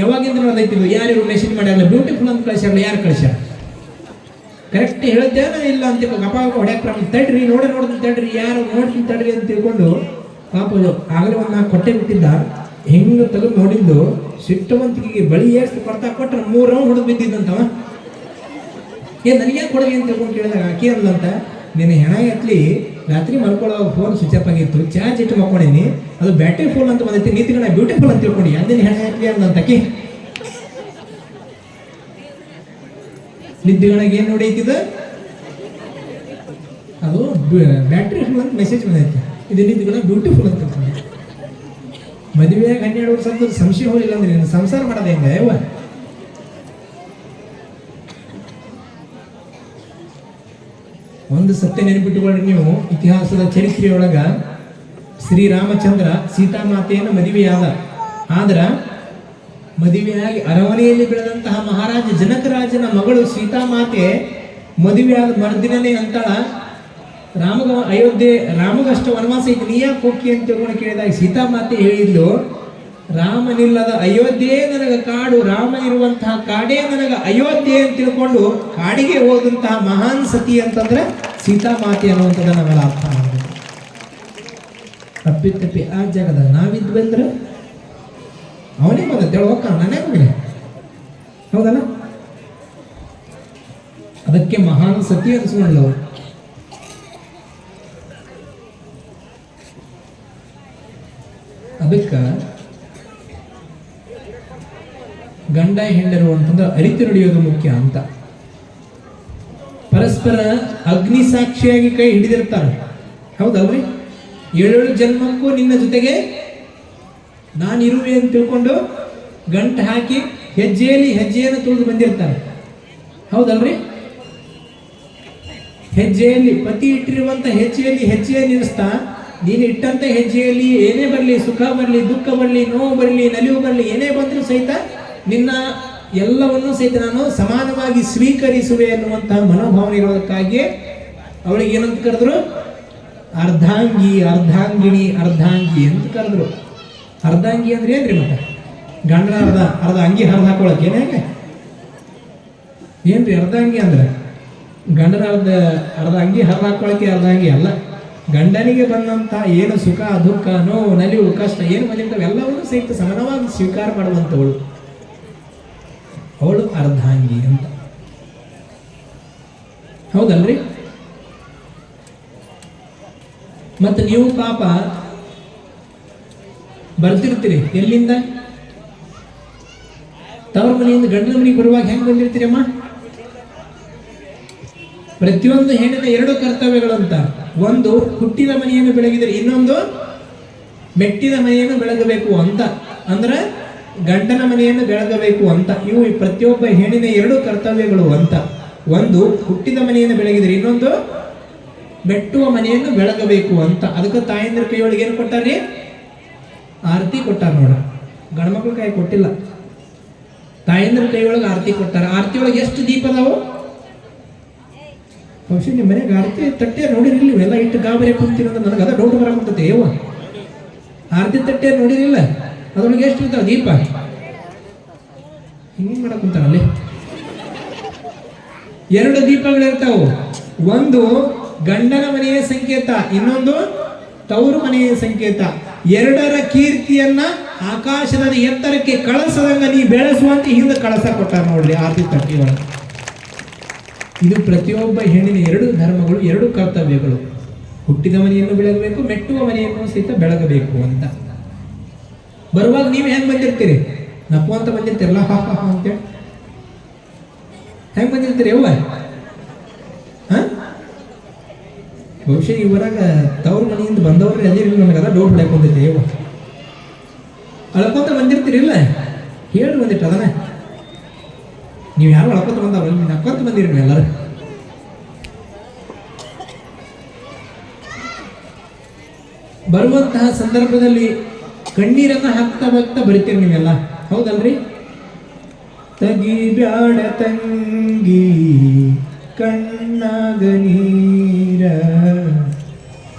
ಯಾವಾಗಿಂದ ನಡೆದೈತಿಲ್ಲ, ಯಾರು ಮೆಸೇಜ್ ಮಾಡ್ಯಾರಲ್ಲ, ಬ್ಯೂಟಿಫುಲ್ ಅಂತ ಕಳಿಸ್ಯಾರಲ್ಲ, ಯಾರು ಕಳಿಸ್ಯಾರ? ಕರೆಕ್ಟ್ ಹೇಳ್ತೇನ ಇಲ್ಲ ಅಂತ ಕಪಾಳ ಹೊಡೆಯಕ್ಕೆ ಪ್ರಾರಂಭ. ತಡ್ರಿ ತಡ್ರಿ, ಯಾರು ನೋಡ್ತೀನಿ ತಡ್ರಿ ಅಂತ ತಿಳ್ಕೊಂಡು ಪಾಪ ಆಗಲೇ ಒಂದು 4 ಕೊಟ್ಟೆ ಬಿಟ್ಟಿದ್ದ. ಹೆಂಗೆ ತೆಗೆದು ನೋಡಿದ್ದು, ಸಿಟ್ಟುವಂತಿಗೆ ಬಳಿ ಏರ್ಸಿ ಕೊಡ್ತಾ ಕೊಟ್ರೆ 3 ರೌಂಡ್ ಹೊಡೆದು ಬಿದ್ದಿದ್ದಂತವ. ನನಗೆ ಕೊಡಲಿ ಅಂತ ತಿಳ್ಕೊಂಡು ಕೇಳಿದಾಗ ಆಕೆ ಅಂದ್ಲಂತ, ನಿನ್ನ ಹೆಣ ಎತ್ತಲಿ ರಾತ್ರಿ ಮಲ್ಕೊಳ್ಳೋ ಫೋನ್ ಸ್ವಿಚ್ ಆಫ್ ಆಗಿತ್ತು, ಚಾರ್ಜ್ ಇಟ್ಟು ಮಕ್ಕೊಂಡೀನಿ, ಅದು ಬ್ಯಾಟ್ರಿ ಫೋನ್ ಅಂತ ಬಂದೈತಿ, ನೀತಿಗಣ ಬ್ಯೂಟಿಫುಲ್ ಅಂತ ತಿಳ್ಕೊಂಡು ಅಂದಿನ ಹೆಣ ಎತ್ತಲಿ ಅಂದಂತಕಿ. ನಿದ್ದಿಗಣಗೆ ಏನು ನೋಡೈತಿದ, ಅದು ಬ್ಯಾಟ್ರಿ ಫುಲ್ ಅಂತ ಮೆಸೇಜ್ ಬಂದೈತಿ, ಇದು ನಿದ್ದಿಗಣ ಬ್ಯೂಟಿಫುಲ್ ಅಂತ ತಿಳ್ಕೊಂಡು. ಮದುವೆಯಾಗ 12 ವರ್ಷ ಅಂತ ಸಂಶಯ ಹೋಗಿಲ್ಲ ಅಂದ್ರೆ ನೀನು ಸಂಸಾರ ಮಾಡೋದು ಹೆಂಗ ಯವ್ವ? ಒಂದು ಸತ್ಯ ನೆನಪಿಟ್ಟುಕೊಳ್ಳಿ ನೀವು, ಇತಿಹಾಸದ ಚರಿತ್ರೆಯೊಳಗ ಶ್ರೀರಾಮಚಂದ್ರ ಸೀತಾಮಾತೆಯನ್ನು ಮದುವೆಯಾದ. ಆದ್ರ ಮದುವೆಯಾಗಿ ಅರಮನೆಯಲ್ಲಿ ಬೆಳೆದಂತಹ ಮಹಾರಾಜ ಜನಕರಾಜನ ಮಗಳು ಸೀತಾಮಾತೆ ಮದುವೆಯಾದ ಮರುದಿನನೇ ಅಂತಾಳ, ರಾಮಗಷ್ಟ ವನವಾಸ ಐತಿ, ನೀ ಯಾಕೆ ಹೋಗಿ ಅಂತ ತಿಳ್ಕೊಂಡು ಕೇಳಿದಾಗ ಸೀತಾಮಾತೆ ಹೇಳಿದ್ಲು, ರಾಮನಿಲ್ಲದ ಅಯೋಧ್ಯೆ ನನಗ ಕಾಡು, ರಾಮನಿರುವಂತಹ ಕಾಡೇ ನನಗ ಅಯೋಧ್ಯೆ ಅಂತ ತಿಳ್ಕೊಂಡು ಕಾಡಿಗೆ ಹೋದಂತಹ ಮಹಾನ್ ಸತಿ ಅಂತಂದ್ರೆ ಸೀತಾಮಾತೆ ಅನ್ನುವಂಥದ್ದು ನಾವೆಲ್ಲ ಅರ್ಥ ಮಾಡಬೇಕು. ತಪ್ಪಿ ಆ ಜಾಗದಾಗ ನಾವಿದ್ವಿ ಅಂದ್ರೆ ಅವನೇ ಬಂದ ಹೋಗ ನಾನೇ ಹೋಗಲಿ, ಹೌದಲ್ಲ? ಅದಕ್ಕೆ ಮಹಾನ್ ಸತಿ ಅನ್ಸ್ಕೊಂಡ್ಲು ಅವರು. ಅದಕ್ಕೆ ಗಂಡ ಹೆಂಡರು ಅಂತಂದ್ರೆ ಅರಿತು ನಡೆಯೋದು ಮುಖ್ಯ ಅಂತ. ಪರಸ್ಪರ ಅಗ್ನಿ ಸಾಕ್ಷಿಯಾಗಿ ಕೈ ಹಿಡಿದಿರ್ತಾರೆ, ಹೌದಲ್ರಿ? 7 ಜನ್ಮಕ್ಕೂ ನಿನ್ನ ಜೊತೆಗೆ ನಾನಿರುವೆ ಅಂತ ತಿಳ್ಕೊಂಡು ಗಂಟು ಹಾಕಿ ಹೆಜ್ಜೆಯನ್ನು ತುಳಿದು ಬಂದಿರ್ತಾರೆ, ಹೌದಲ್ರಿ? ಹೆಜ್ಜೆಯಲ್ಲಿ ಪತಿ ಇಟ್ಟಿರುವಂತ ಹೆಜ್ಜೆಯಲ್ಲಿ ಇರಿಸ್ತಾ, ನೀನು ಇಟ್ಟಂತ ಹೆಜ್ಜೆಯಲ್ಲಿ ಏನೇ ಬರಲಿ, ಸುಖ ಬರಲಿ, ದುಃಖ ಬರಲಿ, ನೋವು ಬರಲಿ, ನಲಿವು ಬರಲಿ, ಏನೇ ಬಂದರೂ ಸಹಿತ ನಿನ್ನ ಎಲ್ಲವನ್ನೂ ಸಹಿತ ನಾನು ಸಮಾನವಾಗಿ ಸ್ವೀಕರಿಸುವೆ ಅನ್ನುವಂತಹ ಮನೋಭಾವನೆ ಇರೋದಕ್ಕಾಗಿಯೇ ಅವಳಿಗೆ ಏನಂತ ಕರೆದ್ರು? ಅರ್ಧಾಂಗಿಣಿ ಅಂತ ಕರೆದ್ರು. ಅರ್ಧಾಂಗಿ ಅಂದ್ರೆ ಏನ್ರಿ? ಮತ್ತೆ ಗಂಡನ ಅರ್ಧ ಅಂಗಿ ಹರಿದು ಹಾಕೊಳಕ್ಕೆ ಏನ್ರಿ ಅರ್ಧಾಂಗಿ ಅಂದ್ರೆ? ಗಂಡನ ಅರ್ಧ ಅಂಗಿ ಹರಿದು ಹಾಕೊಳಕ್ಕೆ ಅರ್ಧಾಂಗಿ ಅಲ್ಲ. ಗಂಡನಿಗೆ ಬಂದಂತ ಏನು ಸುಖ ದುಃಖ ನೋವು ನಲಿವು ಕಷ್ಟ ಏನು ಬಂದಿರ್ತಾವೆ ಎಲ್ಲವನ್ನೂ ಸಹಿತ ಸಮಾನವಾಗಿ ಸ್ವೀಕಾರ ಮಾಡುವಂಥವಳು, ಅವಳು ಅರ್ಧಾಂಗಿ ಅಂತ, ಹೌದಲ್ರಿ? ಮತ್ತೆ ನೀವು ಪಾಪ ಬರ್ತಿರ್ತೀರಿ ಎಲ್ಲಿಂದ? ತವರ ಮನೆಯಿಂದ ಗಂಡನ ಮನೆಗೆ ಬರುವಾಗ ಹೆಂಗ್ ಬಂದಿರ್ತೀರಿ ಅಮ್ಮ? ಪ್ರತಿಯೊಂದು ಹೆಣ್ಣಿನ 2 ಕರ್ತವ್ಯಗಳು ಅಂತ. ಒಂದು ಹುಟ್ಟಿದ ಮನೆಯನ್ನು ಬೆಳಗಿದರೆ, ಇನ್ನೊಂದು ಮೆಟ್ಟಿದ ಮನೆಯನ್ನು ಬೆಳಗಬೇಕು ಅಂತ. ಅಂದ್ರೆ ಗಂಡನ ಮನೆಯನ್ನು ಬೆಳಗಬೇಕು ಅಂತ. ಇವು ಪ್ರತಿಯೊಬ್ಬ ಹೆಣ್ಣಿನ 2 ಕರ್ತವ್ಯಗಳು ಅಂತ. ಒಂದು ಹುಟ್ಟಿದ ಮನೆಯನ್ನು ಬೆಳಗಿದರೆ, ಇನ್ನೊಂದು ಮೆಟ್ಟುವ ಮನೆಯನ್ನು ಬೆಳಗಬೇಕು ಅಂತ. ಅದಕ್ಕೆ ತಾಯಂದ್ರ ಕೈಯೊಳಗೆ ಏನು ಕೊಟ್ಟಾರ್ರಿ? ಆರತಿ ಕೊಟ್ಟಾರ ನೋಡ. ಗಂಡ್ಮಕ್ಳ ಕೈ ಕೊಟ್ಟಿಲ್ಲ, ತಾಯಂದ್ರ ಕೈಯೊಳಗೆ ಆರತಿ ಕೊಟ್ಟಾರ. ಆರತಿ ಒಳಗೆ ಎಷ್ಟು ದೀಪ ಅದಾವು? ಬಹುಶಃ ನಿಮ್ಮ ಮನೆಗೆ ಆರತಿ ತಟ್ಟೆ ನೋಡಿರಿಲ್ಲ, ಎಲ್ಲ ಇಟ್ಟು ಗಾಬರಿ ಕುಂತೀನಿ ಅಂದ್ರೆ ನನಗೆ ಅದ ಡೌಟ್ ಬರಕುಂತೈತೆ. ಏವ ಆರತಿ ತಟ್ಟೆ ನೋಡಿರಿಲ್ಲ, ಅದ್ರೊಳಗೆ ಎಷ್ಟು ಇರ್ತಾವ ದೀಪ? ಹಿಂಗೆ ಮಾಡಕ್ ಕುಂತಾರಲ್ಲಿ 2 ದೀಪಗಳಿರ್ತಾವು. ಒಂದು ಗಂಡನ ಮನೆಯ ಸಂಕೇತ, ಇನ್ನೊಂದು ತವರು ಮನೆಯ ಸಂಕೇತ. 2ರ ಕೀರ್ತಿಯನ್ನ ಆಕಾಶದ ಎತ್ತರಕ್ಕೆ ಕಳಸದಂಗ ನೀ ಬೆಳೆಸುವಂತೆ ಹಿಂದೆ ಕಳಸ ಕೊಟ್ಟಾರ ನೋಡ್ರಿ ಆರತಿ ತಟ್ಟಿ ಒಳಗೆ. ಇದು ಪ್ರತಿಯೊಬ್ಬ ಹೆಣ್ಣಿನ 2 ಧರ್ಮಗಳು, 2 ಕರ್ತವ್ಯಗಳು. ಹುಟ್ಟಿದ ಮನೆಯನ್ನು ಬೆಳಗಬೇಕು, ಮೆಟ್ಟುವ ಮನೆಯನ್ನು ಸಹಿತ ಬೆಳಗಬೇಕು ಅಂತ. ಬರುವಾಗ ನೀವು ಹೆಂಗ್ ಬಂದಿರ್ತೀರಿ? ನಪ್ಪು ಅಂತ ಬಂದಿರ್ತೀರಲ್ಲ, ಹಾ ಹಾ ಹಾ ಅಂತೇಳಿ ಹೆಂಗ್ ಬಂದಿರ್ತೀರಿ ಯವ್ವ? ಬಹುಶಃ ಇವರಾಗ ತವ್ರ ಮನೆಯಿಂದ ಬಂದವ್ರು ಎಲ್ಲಿರಲಿಲ್ಲ, ನನಗದ ಡೌಟ್ ಹೊಡ್ಕೊಂಡೈತೆ. ಯವ್ವ ಅಳ್ಕೊಂತ ಬಂದಿರ್ತೀರಿಲ್ಲ, ಹೇಳಿ ಬಂದಿಟ್ಟು ಅದನ್ನ. ನೀವು ಯಾರು ಅಳ್ಕೊತ ಬಂದವ? ನಕ್ಕೊಂತ ಬಂದಿರಿ ನೀವು ಎಲ್ಲರೂ. ಬರುವಂತಹ ಸಂದರ್ಭದಲ್ಲಿ ಕಣ್ಣೀರನ್ನ ಹಾಕ್ತಾ ಬರಿತೀರಿ ನೀವೆಲ್ಲ, ಹೌದಲ್ರಿ? ತಗಿ ಬ್ಯಾಡ ತಂಗಿ ಕಣ್ಣಾಗ ನೀರ,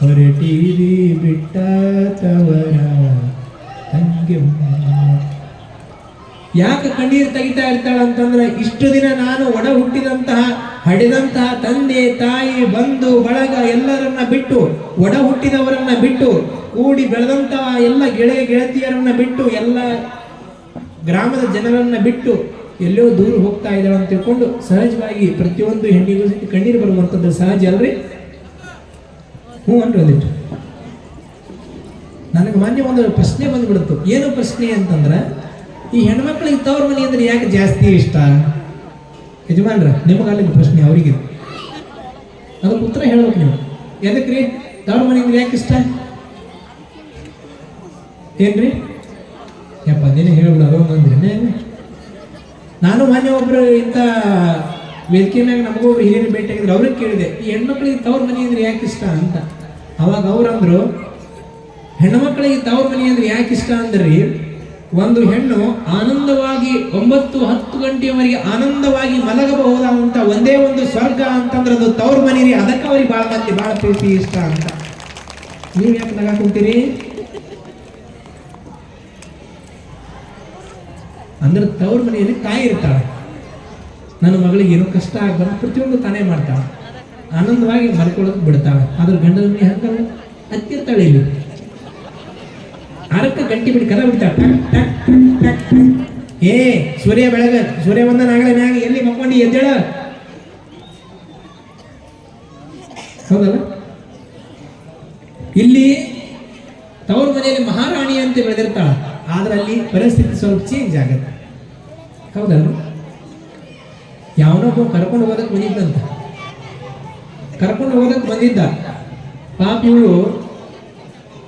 ಹೊರಟೀರಿ ಬಿಟ್ಟ ತವರ ತಂಗಿ. ಯಾಕೆ ಕಣ್ಣೀರು ತೆಗಿತಾ ಇರ್ತಾಳ ಅಂತಂದ್ರೆ, ಇಷ್ಟು ದಿನ ನಾನು ಒಡ ಹುಟ್ಟಿದಂತಹ ಹಡಿದಂತಹ ತಂದೆ ತಾಯಿ ಬಂಧು ಬಳಗ ಎಲ್ಲರನ್ನ ಬಿಟ್ಟು, ಒಡ ಹುಟ್ಟಿದವರನ್ನ ಬಿಟ್ಟು, ಕೂಡಿ ಬೆಳೆದಂತಹ ಎಲ್ಲ ಗೆಳೆಯರನ್ನ ಬಿಟ್ಟು, ಎಲ್ಲ ಗ್ರಾಮದ ಜನರನ್ನ ಬಿಟ್ಟು, ಎಲ್ಲೋ ದೂರ ಹೋಗ್ತಾ ಇದ್ದಾಳೆ ಅಂತ ತಿಳ್ಕೊಂಡು ಸಹಜವಾಗಿ ಪ್ರತಿಯೊಂದು ಹೆಣ್ಣಿಗೂ ಸಹಿತ ಕಣ್ಣೀರು ಬರುವಂಥದ್ದು ಸಹಜ ಅಲ್ರಿ. ಹ್ಞೂ ಅನ್ರಿ ಒಂದಿಟ್ಟು. ನನಗೆ ಮಾನ್ಯ ಒಂದು ಪ್ರಶ್ನೆ ಬಂದ್ಬಿಡ್ತು. ಏನು ಪ್ರಶ್ನೆ ಅಂತಂದ್ರೆ, ಈ ಹೆಣ್ಮಕ್ಳಿಗೆ ತವ್ರ ಮನೆ ಅಂದ್ರೆ ಯಾಕೆ ಜಾಸ್ತಿ ಇಷ್ಟ? ಯಜಮಾನ್ರ ನಿಮಗಲ್ಲಿದ್ದ ಪ್ರಶ್ನೆ ಅವರಿಗೆ, ಅದಕ್ಕೆ ಉತ್ತರ ಹೇಳ್ಬೇಕು ನೀವು. ಎದಕ್ಕೆ ರೀ ತವ್ರ ಮನೆ ಅಂದ್ರೆ ಯಾಕೆ ಇಷ್ಟ? ಏನ್ರಿ ಯಪ್ಪ ನೀನೇ ಹೇಳ್ಬಿಡ ಅಂದ್ರೆ. ನಾನು ಮಾನ್ಯ ಒಬ್ರು ಇಂಥ ವೇದಿಕೆ ಮ್ಯಾಗ ನಮಗೂ ಒಬ್ರು ಹಿರಿಯರು ಭೇಟಿಯಾಗಿದ್ರು. ಅವ್ರಿಗೆ ಕೇಳಿದೆ, ಈ ಹೆಣ್ಮಕ್ಳಿಗೆ ತವ್ರ ಮನೆ ಅಂದ್ರೆ ಯಾಕೆ ಇಷ್ಟ ಅಂತ. ಅವಾಗ ಅವ್ರಂದ್ರು, ಹೆಣ್ಮಕ್ಳಿಗೆ ತವ್ರ ಮನೆ ಅಂದ್ರೆ ಯಾಕೆ ಇಷ್ಟ ಅಂದ್ರಿ, ಒಂದು ಹೆಣ್ಣು ಆನಂದವಾಗಿ 9-10 ಗಂಟೆಯವರೆಗೆ ಆನಂದವಾಗಿ ಮಲಗಬಹುದಾದಂತ ಒಂದೇ ಒಂದು ಸ್ವರ್ಗ ಅಂತಂದ್ರೆ ಅದು ತವ್ರ ಮನೆ ರೀ. ಅದಕ್ಕೆ ಅವ್ರಿಗೆ ಭಾಳ ಪ್ರೀತಿ ಇಷ್ಟ ಅಂತ. ನೀವ್ ಯಾಕೆ ನಗಾಕೊಂತೀರಿ ಅಂದ್ರೆ ತವ್ರ ಮನೆಯಲ್ಲಿ ತಾಯಿ ಇರ್ತಾಳೆ. ನನ್ನ ಮಗಳಿಗೆ ಏನೋ ಕಷ್ಟ ಆಗ್ಬಾರ್ದು ಪ್ರತಿಯೊಂದು ತಾನೇ ಮಾಡ್ತಾಳೆ, ಆನಂದವಾಗಿ ಮಲ್ಕೊಳ್ಳೋಕೆ ಬಿಡ್ತಾಳೆ. ಅದ್ರ ಗಂಡನ ಮನೆ ಹಂಗಲ್ಲ, ಹತ್ತಿರ್ತಾಳೆ. ಇಲ್ಲಿ ಅರಕ್ಕ ಗಂಟಿ ಬಿಡಿ ಕದ ಬಿಡ್ತಾಳೆ. ಏ ಸೂರ್ಯ ಬೆಳಗ, ಸೂರ್ಯ ಬಂದ ನಾಗಳೆ ಮ್ಯಾಗ ಎಲ್ಲಿ ಮಕ್ಕೊಂಡಿ ಎದ್ದೇಳ. ಹೌದಲ್ಲ? ಇಲ್ಲಿ ತವ್ರ ಮನೆಯಲ್ಲಿ ಮಹಾರಾಣಿ ಅಂತ ಬೆಳೆದಿರ್ತಾಳ, ಆದ್ರೆ ಅಲ್ಲಿ ಪರಿಸ್ಥಿತಿ ಸ್ವಲ್ಪ ಚೇಂಜ್ ಆಗತ್ತೆ. ಹೌದಲ್ಲ? ಯಾವನೊಬ್ಬ ಕರ್ಕೊಂಡು ಹೋಗೋದಕ್ಕೆ ಬಂದಿದ್ದಂತ, ಕರ್ಕೊಂಡು ಹೋಗೋದಕ್ಕೆ ಬಂದಿದ್ದ. ಪಾಪ ಇವಳು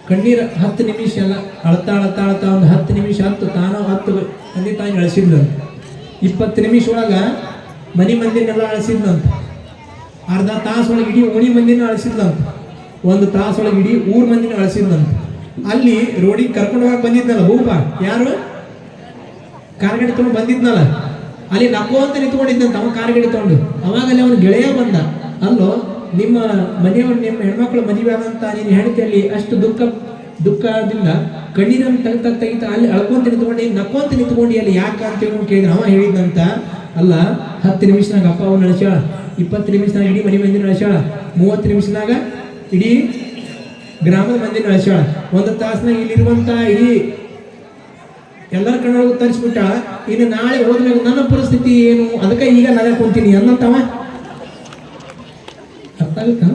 ಕಣ್ಣೀರು 10 ನಿಮಿಷ ಎಲ್ಲ ಅಳ್ತಾ ಒಂದು 10 ನಿಮಿಷ ತಾನು 10 ತಂದೆ ತಾಯಿ ಅಳಿಸಿದ್ಲಂತ. 20 ನಿಮಿಷ ಒಳಗ ಮನೆ ಮಂದಿನೆಲ್ಲ ಅಳಿಸಿದ್ಲಂತ. ಅರ್ಧ ತಾಸೊಳಗೆ ಇಡೀ ಓಣಿ ಮಂದಿನ ಅಳಿಸಿದ್ಲಂತ. 1 ತಾಸೊಳಗೆ ಇಡೀ ಊರ್ ಮಂದಿನ ಅಳಿಸಿದ್ಲಂತ. ಅಲ್ಲಿ ರೋಡಿಗೆ ಕರ್ಕೊಂಡು ಹೋಗಕ್ಕೆ ಬಂದಿದ್ನಲ್ಲ ಭೂಪ, ಯಾರು ಕಾರ್ಗಡಿ ತಗೊಂಡು ಬಂದಿದ್ನಲ್ಲ, ಅಲ್ಲಿ ನಕ್ಕೋ ಅಂತ ನಿಂತ್ಕೊಂಡಿದ್ದಂತ ಅವ ಕಾರ್ಗಡಿ ತಗೊಂಡು. ಅವಾಗಲ್ಲಿ ಅವನ ಗೆಳೆಯ ಬಂದ, ಅಲ್ಲೋ ನಿಮ್ಮ ಮನೆಯವ್ರು ನಿಮ್ಮ ಹೆಣ್ಮಕ್ಳು ಮದುವೆ ಆದಂತ ನೀನು ಹೆಣ್ತಿಯಲ್ಲಿ ಅಷ್ಟು ದುಃಖದಿಂದ ಕಣ್ಣೀರನ್ನು ತೆಗಿತಾ ಅಲ್ಲಿ ಅಳ್ಕೊಂತ ನಿಂತ್ಕೊಂಡು ನಕ್ಕೊಂತ ನಿಂತ್ಕೊಂಡು ಅಲ್ಲಿ ಯಾಕೆ ಅಂತ ಕೇಳಿದ್ರೆ ಅವ ಹೇಳಿದ್ನಂತ, ಅಲ್ಲ 10 ನಿಮಿಷನಾಗ ಅಪ್ಪ ಅವ್ನು ನಡೆಸ್ಯಾಳ, 20 ನಿಮಿಷನಾಗ ಇಡೀ ಮನೆ ಮಂದಿನ ನಡೆಸ್ಯಾಳ, 30 ನಿಮಿಷನಾಗ ಇಡೀ ಗ್ರಾಮದ ಮಂದಿನ ನಡೆಸ್ಯಾಳ, 1 ತಾಸಿನಾಗ ಇಲ್ಲಿರುವಂತ ಇಡೀ ಎಲ್ಲರ ಕಣ್ಣೊಳಗೂ ತರಿಸ್ಬಿಟ್ಟಾಳ. ಇನ್ನು ನಾಳೆ ಹೋದ್ಮೇಲೆ ನನ್ನ ಪರಿಸ್ಥಿತಿ ಏನು, ಅದಕ್ಕೆ ಈಗ ನಗ ಕುಂತೀನಿ ಅನ್ನಂತವ. ಅರ್ಥ ಆಗುತ್ತಾ?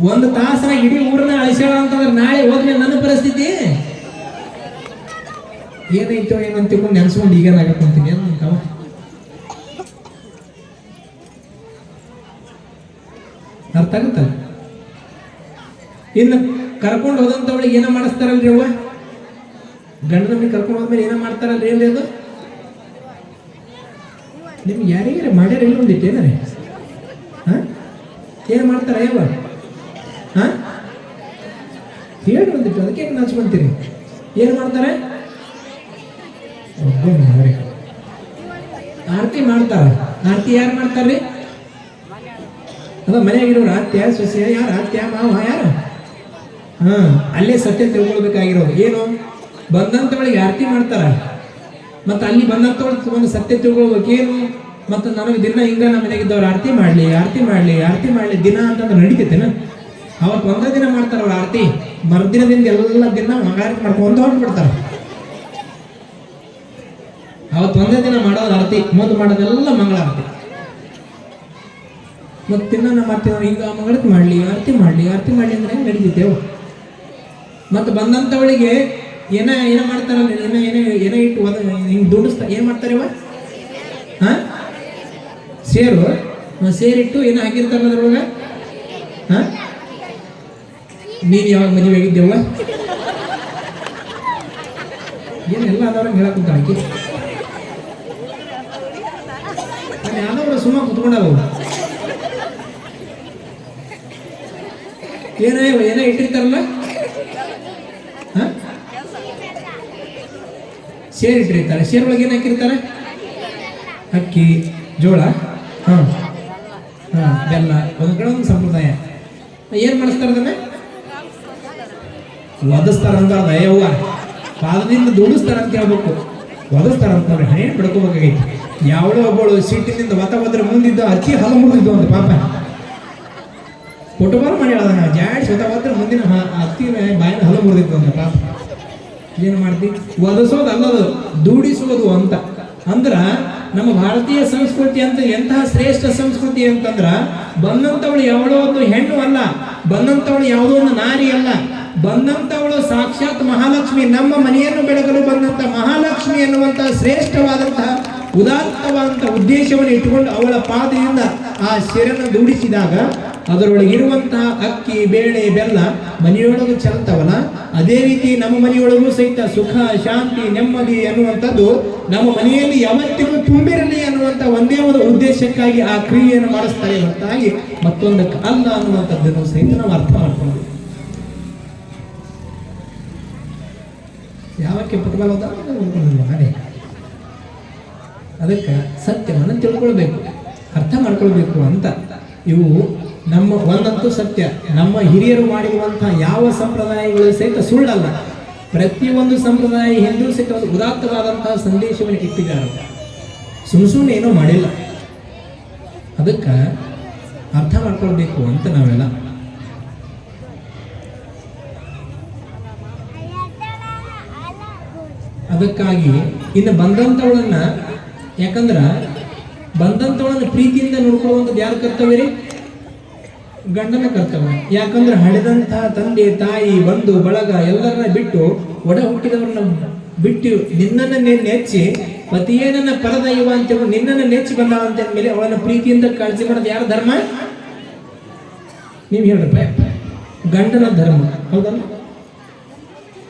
1 ತಾಸನಾಗ ಇಡೀ ಊರನ್ನ ಅಳಿಸ್ಯಾಳ ಅಂತಂದ್ರೆ ನಾಳೆ ಹೋದ್ಮೇಲೆ ನನ್ನ ಪರಿಸ್ಥಿತಿ ಏನೈತೋ ಏನಂತ ತಿಳ್ಕೊಂಡು ನೆನ್ಸ್ಕೊಂಡು ಈಗ ನಗ ಕುಂತೀನಿ ಅನ್ನಂತವ. ಅರ್ಥ ಆಗುತ್ತಲ್ಲ? ಇನ್ನು ಕರ್ಕೊಂಡು ಹೋದಂಥವಳಿಗೆ ಏನೋ ಮಾಡಿಸ್ತಾರಲ್ರಿ ಅವ್ವ, ಗಂಡನ ಮೇಲೆ ಕರ್ಕೊಂಡು ಹೋದ್ಮೇಲೆ ಏನೋ ಮಾಡ್ತಾರಲ್ರಿ. ಏನ್ರಿ ಅದು ನಿಮ್ಗೆ ಯಾರಿಗಾರ ಮಾಡ್ಯಾರ ಇಲ್ಲ ಒಂದಿಟ್ಟು ಏನಾರೆ ಏನು ಮಾಡ್ತಾರ ಯಾವ ಹೇಳಿ ಒಂದಿಟ್ಟು, ಅದಕ್ಕೆ ನಾಚ್ಕೊಂತೀರಿ. ಏನು ಮಾಡ್ತಾರೆ? ಆರತಿ ಮಾಡ್ತಾರ. ಆರತಿ ಯಾರು ಮಾಡ್ತಾರ್ರಿ? ಅದ ಮನೆಯಾಗಿರೋರು ಆತ್ಯ ಸೊಸೆ ಯಾರು? ಆತ್ಯ ಮಾವ ಯಾರು? ಅಲ್ಲೇ ಸತ್ಯ ತಿಳ್ಕೊಳ್ಬೇಕಾಗಿರೋದು ಏನು, ಬಂದಂತವಳಿಗೆ ಆರತಿ ಮಾಡ್ತಾರ. ಮತ್ತು ಅಲ್ಲಿ ಬಂದಂತವಳಿಗೆ ಒಂದು ಸತ್ಯ ತಿಳ್ಕೊಳ್ಬೇಕೇನು, ಮತ್ತು ನನಗೆ ದಿನ ಹಿಂಗ ನಮ್ಮ ಮನೆಗಿದ್ದವ್ರು ಆರತಿ ಮಾಡಲಿ ದಿನ ಅಂತಂದ್ರೆ ನಡೀತೈತೆನ? ಅವತ್ತು ಒಂದೇ ದಿನ ಮಾಡ್ತಾರ ಅವ್ರು ಆರತಿ, ಮರುದಿನದಿಂದ ಎಲ್ಲ ದಿನ ಮಂಗಳಾರತಿ ಮಾಡ್ಕೊಂಡು ಹೊರಟ್ಬಿಡ್ತಾರೆ. ಅವತ್ತು ಒಂದೇ ದಿನ ಮಾಡೋದು ಆರತಿ, ಮುಂದೆ ಮಾಡೋದೆಲ್ಲ ಮಂಗಳಾರತಿ. ಮತ್ತು ದಿನ ನಮ್ಮ ಮಾಡ್ತೀವಿ ಹಿಂಗ ಮಂಗಳಾರತಿ ಮಾಡಲಿ ಆರತಿ ಮಾಡಲಿ ಅಂದ್ರೆ ಹೆಂಗೆ ನಡೀತೈತೆವು. ಮತ್ತು ಬಂದಂಥವಳಿಗೆ ಏನೋ ಮಾಡ್ತಾರಲ್ಲ, ಏನೋ ಇಟ್ಟು ಹಿಂಗೆ ದುಡಿಸ್ತಾ ಏನು ಮಾಡ್ತಾರೆವ ಸೇರಿಟ್ಟು ಏನೋ ಹಾಕಿರ್ತಾರಲ್ಲ ಅದ್ರೊಳಗೆ. ನೀನು ಯಾವಾಗ ಮದುವೆ ಆಗಿದ್ದೇವ? ಏನೆಲ್ಲ ಅದವ್ರಂಗೆ ಹೇಳಕ್ ಆಕಿ ಯಾವ್ದವ್ರು ಸುಮ್ಮ ಕುತ್ಕೊಂಡಾವ. ಏನೋ ಇಟ್ಟಿರ್ತಾರಲ್ಲ, ಸೇರ್ ಇಟ್ಟಿರ್ತಾರೆ. ಸೇರ್ ಒಳಗೆ ಏನು ಹಾಕಿರ್ತಾರೆ? ಅಕ್ಕಿ, ಜೋಳ, ಬೆಲ್ಲ, ಒಂದು ಕಡೆ ಒಂದು ಸಂಪ್ರದಾಯ. ಏನು ಮಾಡಿಸ್ತಾರ ಅದನ್ನ? ಒದಿಸ್ತಾರ ಅಂತ ಯವ್ವ ಪಾದದಿಂದ ದುಡಿಸ್ತಾರ ಅಂತ ಹೇಳ್ಬೇಕು. ಒದಿಸ್ತಾರ ಅಂತ ನೋಡ್ರಿ, ಹಣೆ ಬಿಡ್ಕೋಬೇಕಾಗೈತಿ. ಯಾವಳೋ ಒಬ್ಬಳು ಸಿಟ್ಟಿನಿಂದ ಒದ್ರ ಮುಂದಿದ್ದು ಅಕ್ಕಿ ಹಲ ಮುರಿದಿದ್ದು ಒಂದು ಪಾಪ ಕೊಟ್ಟಬಾರ ಮಾಡಿ ಹೇಳೋದ ಜಾಡ್ಸಿ ಒದ್ರ ಮುಂದಿನ ಅಕ್ಕಿ ಬಾಯಿನ ಹಲ ಮುರಿದಿದ್ದು ಅಂತ ಪಾಪ. ಏನು ಮಾಡ್ತಿ? ಒದಿಸೋದು ಅಲ್ಲದು, ದುಡಿಸೋದು ಅಂತ. ಅಂದ್ರ ನಮ್ಮ ಭಾರತೀಯ ಸಂಸ್ಕೃತಿ ಅಂತ ಎಂತಹ ಶ್ರೇಷ್ಠ ಸಂಸ್ಕೃತಿ ಅಂತಂದ್ರ ಬಂದಂತವಳು ಯಾವಳೋ ಒಂದು ಹೆಣ್ಣು ಅಲ್ಲ, ಬಂದಂತವಳು ಯಾವುದೋ ಒಂದು ನಾರಿ ಅಲ್ಲ, ಬಂದಂತವಳು ಸಾಕ್ಷಾತ್ ಮಹಾಲಕ್ಷ್ಮಿ, ನಮ್ಮ ಮನೆಯನ್ನು ಬೆಳಗಲು ಬಂದಂತ ಮಹಾಲಕ್ಷ್ಮಿ ಎನ್ನುವಂತಹ ಶ್ರೇಷ್ಠವಾದಂತಹ ಉದಾತ್ತವಾದಂತಹ ಉದ್ದೇಶವನ್ನು ಇಟ್ಟುಕೊಂಡು ಅವಳ ಪಾದದಿಂದ ಆ ಶಿರನ್ನು ದುಡಿಸಿದಾಗ ಅದರೊಳಗಿರುವಂತಹ ಅಕ್ಕಿ ಬೇಳೆ ಬೆಲ್ಲ ಮನೆಯೊಳಗೆ ಚೆಲ್ತವಲ್ಲ, ಅದೇ ರೀತಿ ನಮ್ಮ ಮನೆಯೊಳಗೂ ಸಹಿತ ಸುಖ ಶಾಂತಿ ನೆಮ್ಮದಿ ಅನ್ನುವಂಥದ್ದು ನಮ್ಮ ಮನೆಯಲ್ಲಿ ಯಾವತ್ತಿಗೂ ತುಂಬಿರಲಿ ಅನ್ನುವಂಥ ಒಂದೇ ಒಂದು ಉದ್ದೇಶಕ್ಕಾಗಿ ಆ ಕ್ರಿಯೆಯನ್ನು ಮಾಡಿಸ್ತಾರೆ ಹೊರತಾಗಿ ಮತ್ತೊಂದಕ್ಕೆ ಅಲ್ಲ ಅನ್ನುವಂಥದ್ದನ್ನು ಸಹಿತ ನಾವು ಅರ್ಥ ಮಾಡ್ಕೊಂಡು ಯಾವಕ್ಕೆ ಪ್ರತಿಫಲದ ಅದಕ್ಕೆ ಸತ್ಯವನ್ನು ತಿಳ್ಕೊಳ್ಬೇಕು, ಅರ್ಥ ಮಾಡ್ಕೊಳ್ಬೇಕು ಅಂತ. ಇವು ನಮ್ಮ ಒಂದಂತೂ ಸತ್ಯ, ನಮ್ಮ ಹಿರಿಯರು ಮಾಡಿರುವಂತಹ ಯಾವ ಸಂಪ್ರದಾಯಗಳು ಸಹಿತ ಸುಳ್ಳಲ್ಲ. ಪ್ರತಿಯೊಂದು ಸಂಪ್ರದಾಯ ಹಿಂದೂ ಸಹಿತ ಒಂದು ಉದಾತ್ತವಾದಂತಹ ಸಂದೇಶವನ್ನು ಇಟ್ಟಿದ್ದಾರೆ, ಸುಮ್ಮನೆ ಏನೋ ಮಾಡಿಲ್ಲ. ಅದಕ್ಕೆ ಅರ್ಥ ಮಾಡ್ಕೊಳ್ಬೇಕು ಅಂತ ನಾವೆಲ್ಲ. ಅದಕ್ಕಾಗಿ ಇನ್ನು ಬಂದಂಥವಳನ್ನ, ಯಾಕಂದ್ರ ಬಂದಂಥವಳನ್ನ ಪ್ರೀತಿಯಿಂದ ನೋಡ್ಕೊಳ್ಳುವಂಥದ್ದು ಯಾರು ಕರ್ತವ್ಯ ರೀ? ಗಂಡನ ಕರ್ತವ್ಯ. ಯಾಕಂದ್ರೆ ಹಳೆದಂತಹ ತಂದೆ ತಾಯಿ ಬಂಧು ಬಳಗ ಎಲ್ಲರನ್ನ ಬಿಟ್ಟು ಒಡ ಹುಟ್ಟಿದವ್ರನ್ನ ಬಿಟ್ಟು ನಿನ್ನನ್ನು ನೆಚ್ಚಿ ಪತಿಯೇ ನನ್ನ ಪರದೈವ ಅಂತ ನಿನ್ನನ್ನು ನೆಚ್ಚಿ ಬಂದ ಅಂತ ಮೇಲೆ ಅವಳನ್ನ ಪ್ರೀತಿಯಿಂದ ಕಾಳಜಿ ಮಾಡೋದು ಯಾರ ಧರ್ಮ? ನೀವು ಹೇಳ್ರಪ್ಪ, ಗಂಡನ ಧರ್ಮ, ಹೌದಲ್ಲ?